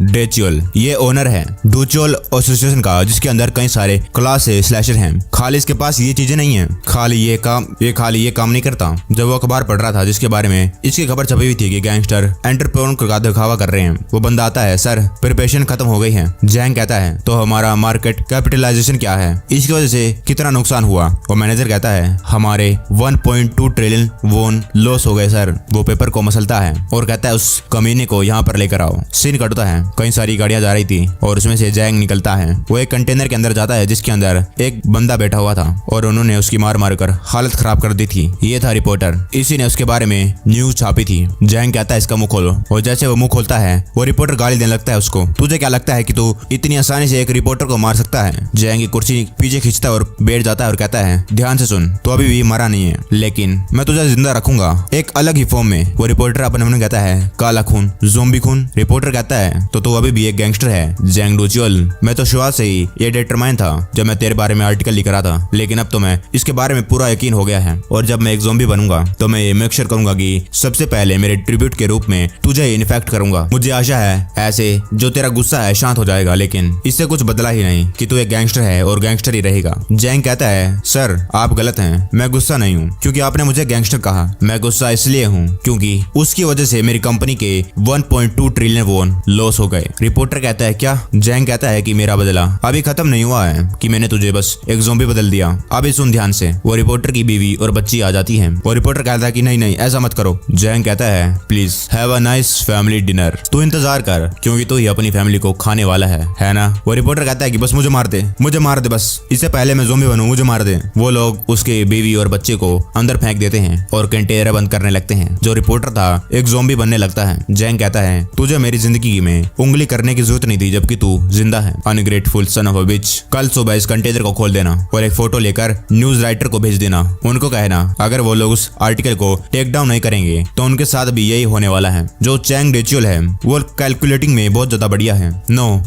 Daecheol. ये ओनर है ड्यूक्चुअल एसोसिएशन का, जिसके अंदर कई सारे क्लास ए स्लैशर हैं। खाली इसके पास ये चीजें नहीं है, खाली ये काम नहीं करता। जब वो अखबार पढ़ रहा था जिसके बारे में इसकी खबर छपी हुई थी कि गैंगस्टर एंटरप्रेन्योर का दिखावा कर रहे हैं, वो बंदा आता है सर प्रिपरेशन खत्म हो गई है। जैंग कहता है तो हमारा मार्केट कैपिटलाइजेशन क्या है, इसकी वजह से कितना नुकसान हुआ। और मैनेजर कहता है हमारे 1.2 ट्रिलियन वोन लॉस हो गए सर। वो पेपर को मसलता है और कहता है उस कमीने को यहाँ पर लेकर आओ। सीन कटता है, कई सारी गाड़ियां जा रही थी और उसमें से जैंग निकलता है। वो एक कंटेनर के अंदर जाता है जिसके अंदर एक बंदा बैठा हुआ था और उन्होंने उसकी मार कर हालत खराब कर दी थी। ये था रिपोर्टर, इसी ने उसके बारे में न्यूज छापी थी। जैंग कहता है इसका मुंह खोलो, और जैसे वो मुंह खोलता है वो रिपोर्टर गाली देने लगता है उसको। तुझे क्या लगता है कि तू इतनी आसानी से एक रिपोर्टर को मार सकता है। जैंग की कुर्सी पीछे खींचता है और बैठ जाता है और कहता है ध्यान से सुन, तो अभी भी मरा नहीं है, लेकिन मैं तुझे जिंदा रखूंगा एक अलग ही फॉर्म में। वो रिपोर्टर अपने मन में कहता है काला खून, ज़ॉम्बी खून। रिपोर्टर कहता है तो तू अभी भी एक गैंगस्टर है जैंग ड्यूक्चुअल। मैं तो शुरुआत से ही ये डिटरमाइन था जब मैं तेरे बारे में आर्टिकल लिख रहा था, लेकिन अब तो मैं इसके बारे में पूरा यकीन हो गया है। और जब मैं एक ज़ॉम्बी बनूंगा तो मैं ये मेक श्योर करूंगा कि सबसे पहले मेरे ट्रिब्यूट के रूप में तुझे इन्फेक्ट करूंगा। मुझे आशा है ऐसे जो तेरा गुस्सा है शांत हो जाएगा, लेकिन इससे कुछ बदला ही नहीं कि तू एक गैंगस्टर है और गैंगस्टर ही रहेगा। जैंग कहता है सर आप गलत हैं, मैं गुस्सा नहीं हूँ क्योंकि आपने मुझे गैंगस्टर कहा। मैं गुस्सा इसलिए हूँ क्योंकि उसकी वजह से मेरी कंपनी के 1.2 ट्रिलियन वोन लॉस हो गए। रिपोर्टर कहता है क्या? जैंग कहता है कि मेरा बदला अभी खत्म नहीं हुआ है, कि मैंने तुझे बस एक ज़ॉम्बी बदल दिया। अभी सुन ध्यान से। वो रिपोर्टर रिपोर्टर की बीवी और बच्ची आ जाती है और रिपोर्टर कहता है कि नहीं नहीं ऐसा मत करो। जैंग कहता है please have a nice family dinner, तू इंतजार कर क्योंकि तू ही अपनी फैमिली को खाने वाला है ना। वो रिपोर्टर कहता है कि बस मुझे मार दे बस, इससे पहले मैं ज़ॉम्बी बनूं, मुझे मार दे। वो लोग उसके बीवी और बच्चे को अंदर फेंक देते हैं और कंटेनर बंद करने लगते हैं। जो रिपोर्टर था एक ज़ॉम्बी बनने लगता है। जैंग कहता है तुझे मेरी जिंदगी में उंगली करने की जरूरत नहीं थी जबकि तू जिंदा है, अनग्रेटफुल सन ऑफ अ बिच। कल सुबह इस कंटेनर को खोल देना और एक फोटो लेकर न्यूज राइटर को भेज देना। उनको कहना अगर वो लोग उस आर्टिकल को टेक डाउन नहीं करेंगे तो उनके साथ भी यही होने वाला है। जो चैंग रिचुअल है वो कैलकुलेटिंग में बहुत ज्यादा बढ़िया है।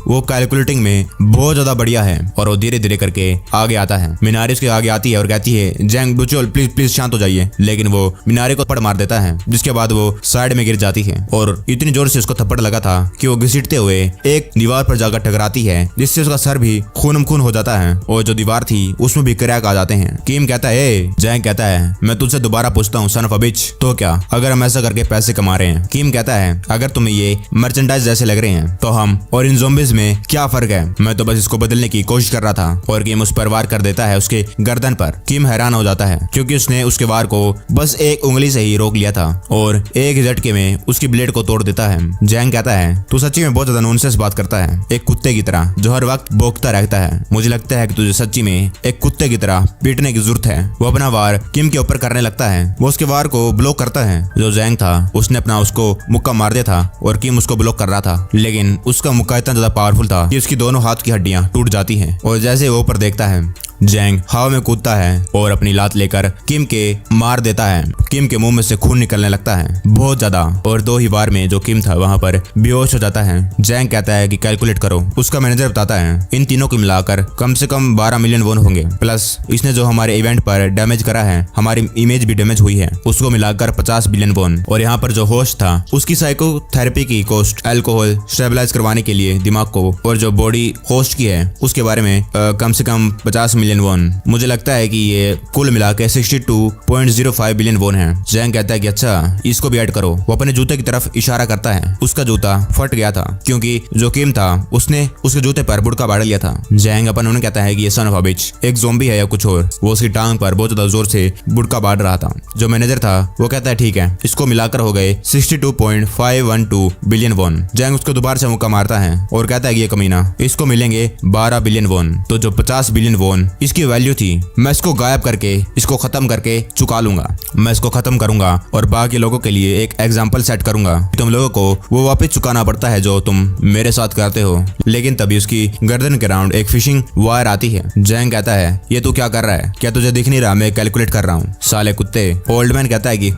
वो कैलकुलेटिंग में बहुत ज्यादा बढ़िया है। और वो धीरे धीरे करके आगे आता है। मिनारी उसके आगे आती है और कहती है जैंग रिचुअल प्लीज शांत हो जाइए, लेकिन वो मिनारी को थप्पड़ मार देता है जिसके बाद वो साइड में गिर जाती है और इतनी जोर से उसको थप्पड़ लगा था कि वो घसीटते हुए एक दीवार पर जाकर टकराती है जिससे उसका सर भी खून हो जाता है और जो दीवार थी उसमें भी क्रैक आ जाते हैं। किम कहता है जैंग कहता है मैं तुझसे दोबारा पूछता हूँ सन ऑफ अ बिच, तो क्या अगर हम ऐसा करके पैसे कमा रहे हैं? किम कहता है अगर तुम्हें ये मर्चेंडाइज जैसे लग रहे हैं तो हम और इन ज़ॉम्बीज में क्या फर्क है? मैं तो बस इसको बदलने की कोशिश कर रहा था। और किम उस पर वार कर देता है उसके गर्दन पर। किम हैरान हो जाता है क्योंकि उसने उसके वार को बस एक उंगली से ही रोक लिया था और एक झटके में उसकी ब्लेड को तोड़ देता है। जैंग कहता है तू सच्ची में बहुत ज्यादा नॉनसेंस बात करता है, एक कुत्ते की तरह जो हर वक्त भौंकता रहता है। मुझे लगता है कि तुझे सच्ची में एक कुत्ते की तरह पीटने की जरूरत है। वो अपना वार किम के ऊपर करने लगता है। वो उसके वार को ब्लॉक करता है। जो जैंग था उसने अपना उसको मुक्का मार दिया था और किम उसको ब्लॉक कर रहा था, लेकिन उसका मुक्का इतना ज्यादा पावरफुल था कि उसकी दोनों हाथ की हड्डियां टूट जाती हैं। और जैसे वो ऊपर देखता है जैंग हवा में कूदता है और अपनी लात लेकर किम के मार देता है। किम के मुंह में से खून निकलने लगता है बहुत ज्यादा और दो ही बार में जो किम था वहां पर बेहोश हो जाता है। जैंग कहता है कि कैलकुलेट करो। उसका मैनेजर बताता है इन तीनों को मिलाकर कम से कम 12 मिलियन वोन होंगे, प्लस इसने जो हमारे इवेंट पर डैमेज करा है, हमारी इमेज भी डैमेज हुई है, उसको मिलाकर 50 बिलियन वोन। और यहाँ पर जो होस्ट था उसकी साइकोथेरेपी की कॉस्ट अल्कोहल स्टेबलाइज करवाने के लिए दिमाग को, और जो बॉडी होस्ट की है उसके बारे में कम से कम 50 मिलियन वोन। मुझे लगता है कि ये कुल मिला के 62.05 बिलियन वोन है। जैंग कहता है कि अच्छा इसको भी ऐड करो। वो अपने जूते की तरफ इशारा करता है। उसका जूता फट गया था क्योंकि जो किम था उसने उसके जूते पर बुड़का बाढ़ लिया था। जैंग अपन उन्हें कहता है कि ये सन ऑफ अ बिच एक ज़ॉम्बी है या कुछ और। वो उसकी टांग पर बहुत ज्यादा जोर से बुड़का बाढ़ रहा था। जो मैनेजर था वो कहता है ठीक है, इसको मिलाकर हो गए 62.512 बिलियन वोन। जैंग उसको दोबारा से मुक्का मारता है और कहता है कि ये कमीना, इसको मिलेंगे 12 बिलियन वोन। तो जो 50 बिलियन वोन इसकी वैल्यू थी, मैं इसको गायब करके इसको खत्म करके चुका लूंगा। मैं इसको खत्म करूंगा और बाकी लोगों के लिए एक एग्जाम्पल सेट करूंगा। तुम लोगों को वो वापस चुकाना पड़ता है जो तुम मेरे साथ करते हो। लेकिन तभी उसकी गर्दन के राउंड एक फिशिंग वायर आती है। जैंग कहता है ये तू क्या कर रहा है? क्या तुझे दिख नहीं रहा मैं कैलकुलेट कर रहा हूँ साले कुत्ते? ओल्ड मैन कहता है कि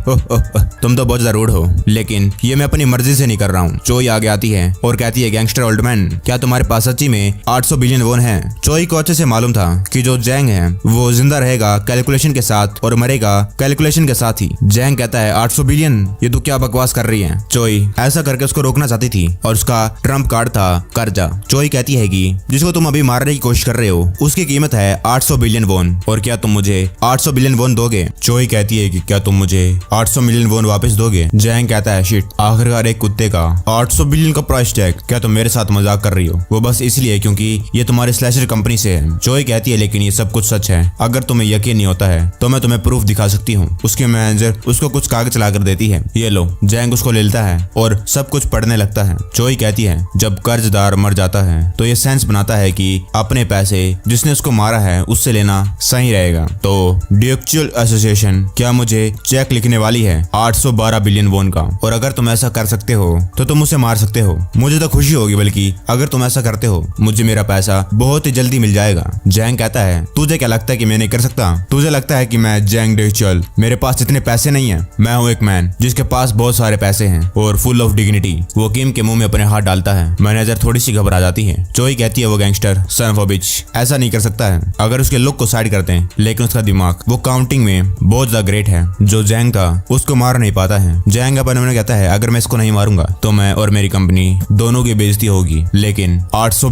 तुम तो बहुत ज्यादा रूड हो, लेकिन ये मैं अपनी मर्जी से नहीं कर रहा हूँ। चोई आगे आती है और कहती है गैंगस्टर ओल्ड मैन, क्या तुम्हारे पास सच्ची में 800 बिलियन वोन है? चोई को अच्छे से मालूम था कि जो जैंग है वो जिंदा रहेगा कैलकुलेशन के साथ और मरेगा कैलकुलेशन के साथ ही। जैंग कहता है 800 बिलियन, ये तू क्या बकवास कर रही है? चोई ऐसा करके उसको रोकना चाहती थी और उसका ट्रम्प कार्ड था कर्जा। चोई कहती है कि जिसको तुम अभी मारने की कोशिश कर रहे हो उसकी कीमत है 800 बिलियन वोन, और क्या तुम मुझे 800 बिलियन वोन दोगे? चोई कहती है कि क्या तुम मुझे 800 मिलियन वोन वापस दोगे? जैंग कहता है शिट, आखिरकार एक कुत्ते का 800 बिलियन का प्राइस टैग, क्या तुम मेरे साथ मजाक कर रही हो? वो बस इसलिए क्योंकि ये तुम्हारे स्लैशर कंपनी से है। चोई कहती है लेकिन ये सब कुछ सच है, अगर तुम्हें यकीन नहीं होता है तो मैं तुम्हें प्रूफ दिखा सकती हूँ। उसके मैनेजर उसको कुछ कागज ला कर देती है, ये लो। जैंग उसको ले लेता है और सब कुछ पढ़ने लगता है। चोई कहती है जब कर्जदार मर जाता है तो ये सेंस बनाता है कि अपने पैसे जिसने उसको मारा है उससे लेना सही रहेगा। तो ड्यूक्चुअल एसोसिएशन क्या मुझे चेक लिखने वाली है 812 बिलियन वोन का, और अगर तुम ऐसा कर सकते हो तो तुम मुझे मार सकते हो। मुझे तो खुशी होगी, बल्कि अगर तुम ऐसा करते हो मुझे मेरा पैसा बहुत ही जल्दी मिल जाएगा। जैंग कहता है तुझे क्या लगता है कि मैं नहीं कर सकता? तुझे लगता है कि मैं जैंग ड्यूक्चुअल, मेरे पास इतने पैसे नहीं है? मैं हूँ एक मैन जिसके पास बहुत सारे पैसे हैं और फुल ऑफ डिग्निटी। वो किम के मुंह में अपने हाथ डालता है। मैनेजर थोड़ी सी घबरा जाती है। चोई कहती है वो गैंगस्टर सन ऑफ अ बिच ऐसा नहीं कर सकता है। अगर उसके लुक को साइड करते हैं, लेकिन उसका दिमाग वो काउंटिंग में बहुत ज्यादा ग्रेट है। जो जैंग था उसको मार नहीं पाता है। जैंग अपन उन्हें कहता है अगर मैं इसको नहीं मारूंगा तो मैं और मेरी कंपनी दोनों की बेइज्जती होगी। लेकिन 800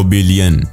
बिलियन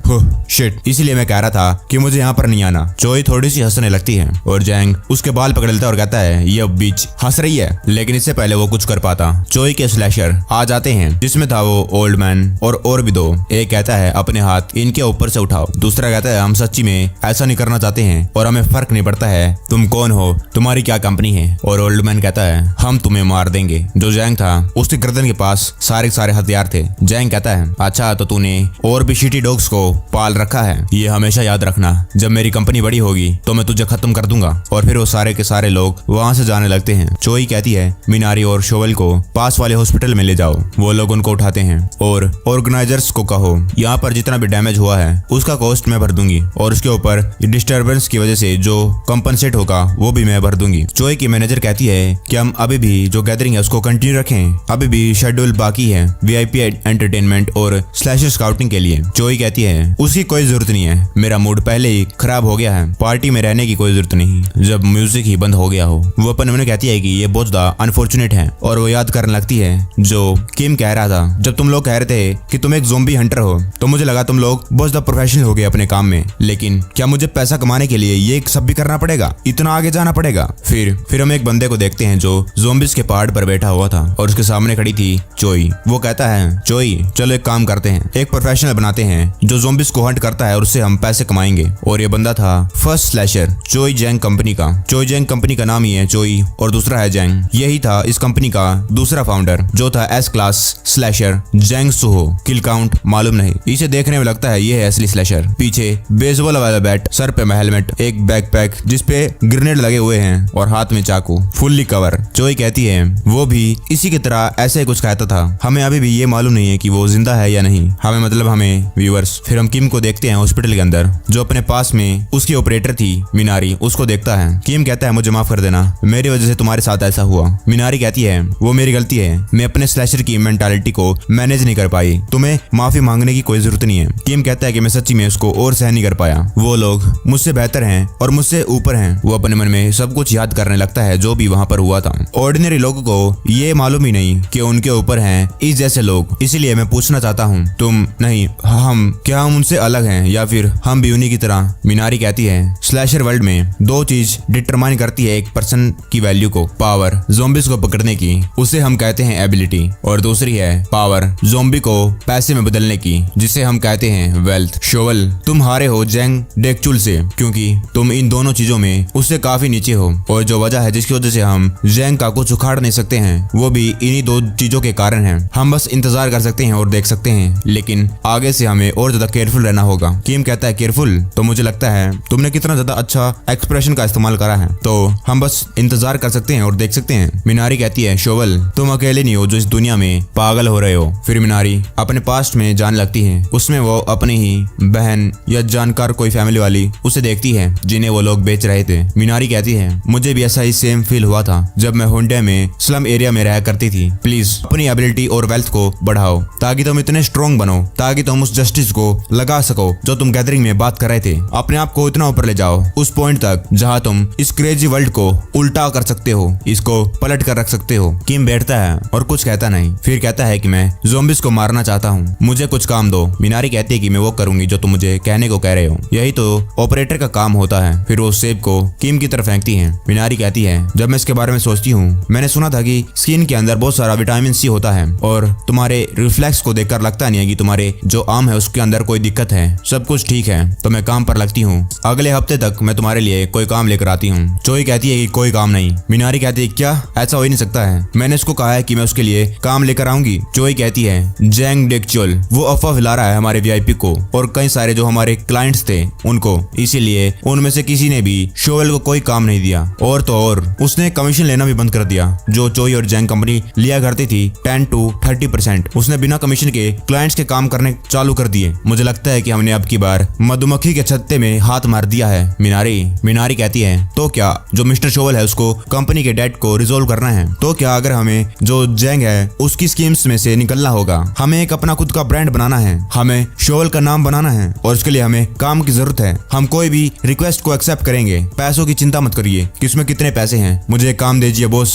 शिट, इसीलिए मैं कह रहा था कि मुझे यहाँ पर नहीं आना। चोई थोड़ी सी हंसने लगती है और जैंग उसके बाल पकड़ लेता है और कहता है ये बीच हंस रही है, लेकिन इससे पहले वो कुछ कर पाता चोई के स्लैशर आ जाते हैं, जिसमें था वो ओल्ड मैन और भी दो। एक कहता है अपने हाथ इनके ऊपर से उठाओ, दूसरा कहता है हम सच्ची में ऐसा नहीं करना चाहते हैं और हमें फर्क नहीं पड़ता है तुम कौन हो, तुम्हारी क्या कंपनी है। और ओल्ड मैन कहता है हम तुम्हें मार देंगे। जो जैंग था उसके गर्दन के पास सारे हथियार थे। जैंग कहता है अच्छा तो तूने और भी शिटी डॉग्स को पाल रखा है, ये हमेशा याद रखना, जब मेरी कंपनी बड़ी होगी तो मैं तुझे खत्म कर दूंगा। और फिर वो सारे के सारे लोग वहाँ से जाने लगते हैं। चोई कहती है मिनारी और शोवेल को पास वाले हॉस्पिटल में ले जाओ। वो लोग उनको उठाते हैं और ऑर्गेनाइजर्स को कहो यहाँ पर जितना भी डैमेज हुआ है उसका कॉस्ट मैं भर दूंगी और उसके ऊपर डिस्टर्बेंस की वजह से जो कंपनसेट होगा वो भी मैं भर दूंगी। चोई की मैनेजर कहती है कि हम अभी भी जो गैदरिंग है उसको कंटिन्यू रखें, अभी भी शेड्यूल बाकी है VIP एंटरटेनमेंट और स्लैशर स्काउटिंग के लिए। चोई कहती है उसकी कोई जरूरत नहीं है, मेरा मूड पहले ही खराब हो गया है, पार्टी में रहने की कोई जरूरत नहीं जब म्यूजिक ही बंद हो गया हो। वो अपन उन्हें कहती है कि ये बहुत ज्यादा अनफॉर्चुनेट है और वो याद करने लगती है जो किम कह रहा था, जब तुम लोग कह रहे थे कि तुम एक ज़ोंबी हंटर हो तो मुझे लगा तुम लोग बहुत ज्यादा प्रोफेशनल हो गए अपने काम में, लेकिन क्या मुझे पैसा कमाने के लिए ये सब भी करना पड़ेगा, इतना आगे जाना पड़ेगा। फिर हम एक बंदे को देखते हैं जो ज़ोंबीज के पहाड़ पर बैठा हुआ था और उसके सामने खड़ी थी चोई। वो कहता है चोई चलो एक काम करते हैं, एक प्रोफेशनल बनाते हैं जो ज़ोंबीज को हंट करता है और उससे हम पैसे कमाएंगे। और ये बंदा था फर्स्ट स्लैशर चोई जैंग कंपनी का। चोई जैंग कंपनी का नाम ही है चोई और दूसरा है जैंग। यही था इस कंपनी का दूसरा फाउंडर जो था S क्लास स्लैशर जैंग सुहो। किल काउंट मालूम नहीं, इसे देखने में लगता है ये है असली स्लैशर। पीछे बेसबॉल वाला बैट, सर पे हेलमेट, एक बैकपैक जिसपे ग्रेनेड लगे हुए हैं और हाथ में चाकू, फुल्ली कवर। चोई कहती है वो भी इसी की तरह ऐसे कुछ कहता था, हमें अभी भी ये मालूम नहीं है कि वो जिंदा है या नहीं, हमें व्यूअर्स। फिर हम किम को देखते हैं हॉस्पिटल के अंदर, जो अपने पास में उसकी ऑपरेटर थी मिनारी, उसको देखता है। किम कहता है मुझे माफ कर देना, मेरी वजह से तुम्हारे साथ ऐसा हुआ। मिनारी कहती है वो मेरी गलती है, मैं अपने स्लैशर की मेंटालिटी को मैनेज नहीं कर पाई, तुम्हें माफी मांगने की कोई जरूरत नहीं है। किम कहता है कि मैं सच्ची में उसको और सहन नहीं कर पाया, वो लोग मुझसे बेहतर हैं और मुझसे ऊपर हैं। वो अपने मन में सब कुछ याद करने लगता है जो भी वहाँ पर हुआ था। ऑर्डिनरी लोगों को ये मालूम ही नहीं कि उनके ऊपर हैं इस जैसे लोग, इसीलिए मैं पूछना चाहता हूँ तुम नहीं क्या हम उनसे अलग हैं या फिर हम भी उन्हीं की तरह। मिनारी कहती है स्लैशर वर्ल्ड में दो चीज डिटरमाइन करती है एक पर्सन की वैल्यू को, पावर ज़ोंबीज को पकड़ने की, उसे हम कहते हैं एबिलिटी, और दूसरी है पावर ज़ोंबी को पैसे में बदलने की, जिसे हम कहते हैं वेल्थ। शोवेल तुम हारे हो जैंग डेकचुल से क्योंकि तुम इन दोनों चीजों में उससे काफी नीचे हो, और जो वजह है जिसकी वजह से हम जैंग का कुछ उखाड़ नहीं सकते हैं वो भी इन्हीं दो चीजों के कारण है। हम बस इंतजार कर सकते हैं और देख सकते हैं, लेकिन आगे से हमें और ज्यादा केयरफुल रहना होगा। किम कहता है केयरफुल, तो मुझे लगता है तुमने कितना ज्यादा अच्छा एक्सप्रेशन का इस्तेमाल करा है, तो हम बस इंतजार कर सकते हैं और देख सकते हैं। मिनारी कहती है शोवेल तुम अकेले नहीं हो जो इस दुनिया में पागल हो रहे हो। फिर मिनारी अपने पास्ट में जान लगती है, उसमें वो अपनी ही बहन या जानकार कोई फैमिली वाली उसे देखती है जिन्हें वो लोग बेच रहे थे। मिनारी कहती है मुझे भी ऐसा ही सेम फील हुआ था जब मैं हुंडे में स्लम एरिया में रहा करती थी। प्लीज अपनी एबिलिटी और वेल्थ को बढ़ाओ ताकि तुम इतने स्ट्रॉन्ग बनो, ताकि तुम उस जस्टिस को लगा सको जो तुम गैदरिंग में बात कर रहे थे। अपने आप को इतना ऊपर ले जाओ उस पॉइंट तक जहां तुम इस क्रेजी वर्ल्ड को उल्टा कर सकते हो, इसको पलट कर रख सकते हो। किम बैठता है और कुछ कहता नहीं, फिर कहता है कि मैं ज़ोंबीज को मारना चाहता हूँ, मुझे कुछ काम दो। मिनारी कहती है कि मैं वो करूंगी जो तुम मुझे कहने को कह रहे हो, यही तो ऑपरेटर का काम होता है। फिर वो सेब को किम की तरफ फेंकती है। मिनारी कहती है जब मैं इसके बारे में सोचती हूँ मैंने सुना था कि स्किन के अंदर बहुत सारा विटामिन सी होता है और तुम्हारे रिफ्लेक्स को देखकर लगता नहीं है कि तुम्हारे जो आर्म है उसके अंदर कोई दिक्कत है। सब कुछ ठीक है तो मैं काम पर लगती हूँ, अगले हफ्ते तक मैं तुम्हारे लिए कोई काम लेकर आती हूँ। चोई कहती है कि कोई काम नहीं। मिनारी कहती है क्या, ऐसा हो ही नहीं सकता है, मैंने उसको कहा है कि मैं उसके लिए काम लेकर आऊंगी। चोई कहती है जैंग डेकचुल वो अफवाह फैला रहा है हमारे VIP को और कई सारे जो हमारे क्लाइंट्स थे उनको, इसीलिए उनमें से किसी ने भी शोवेल को कोई काम नहीं दिया, और तो और उसने कमीशन लेना भी बंद कर दिया। जो चोई और जैंग कंपनी लिया करती थी 10 to 30%, उसने बिना कमीशन के क्लाइंट्स के काम करने चालू कर दिए। मुझे लगता है कि हमने अब की बार मधुमक्खी के छत्ते में हाथ मार दिया है। मिनारी कहती है तो क्या जो मिस्टर शोवेल है उसको कंपनी के डेट को रिजोल्व करना है, तो क्या अगर हमें जो जैंग है उसकी स्कीम्स में से निकलना होगा, हमें एक अपना खुद का ब्रांड बनाना है, हमें शोवेल का नाम बनाना है और उसके लिए हमें काम की जरूरत है। हम कोई भी रिक्वेस्ट को एक्सेप्ट करेंगे, पैसों की चिंता मत करिए कि उसमें कितने पैसे हैं, मुझे एक काम दीजिए बॉस।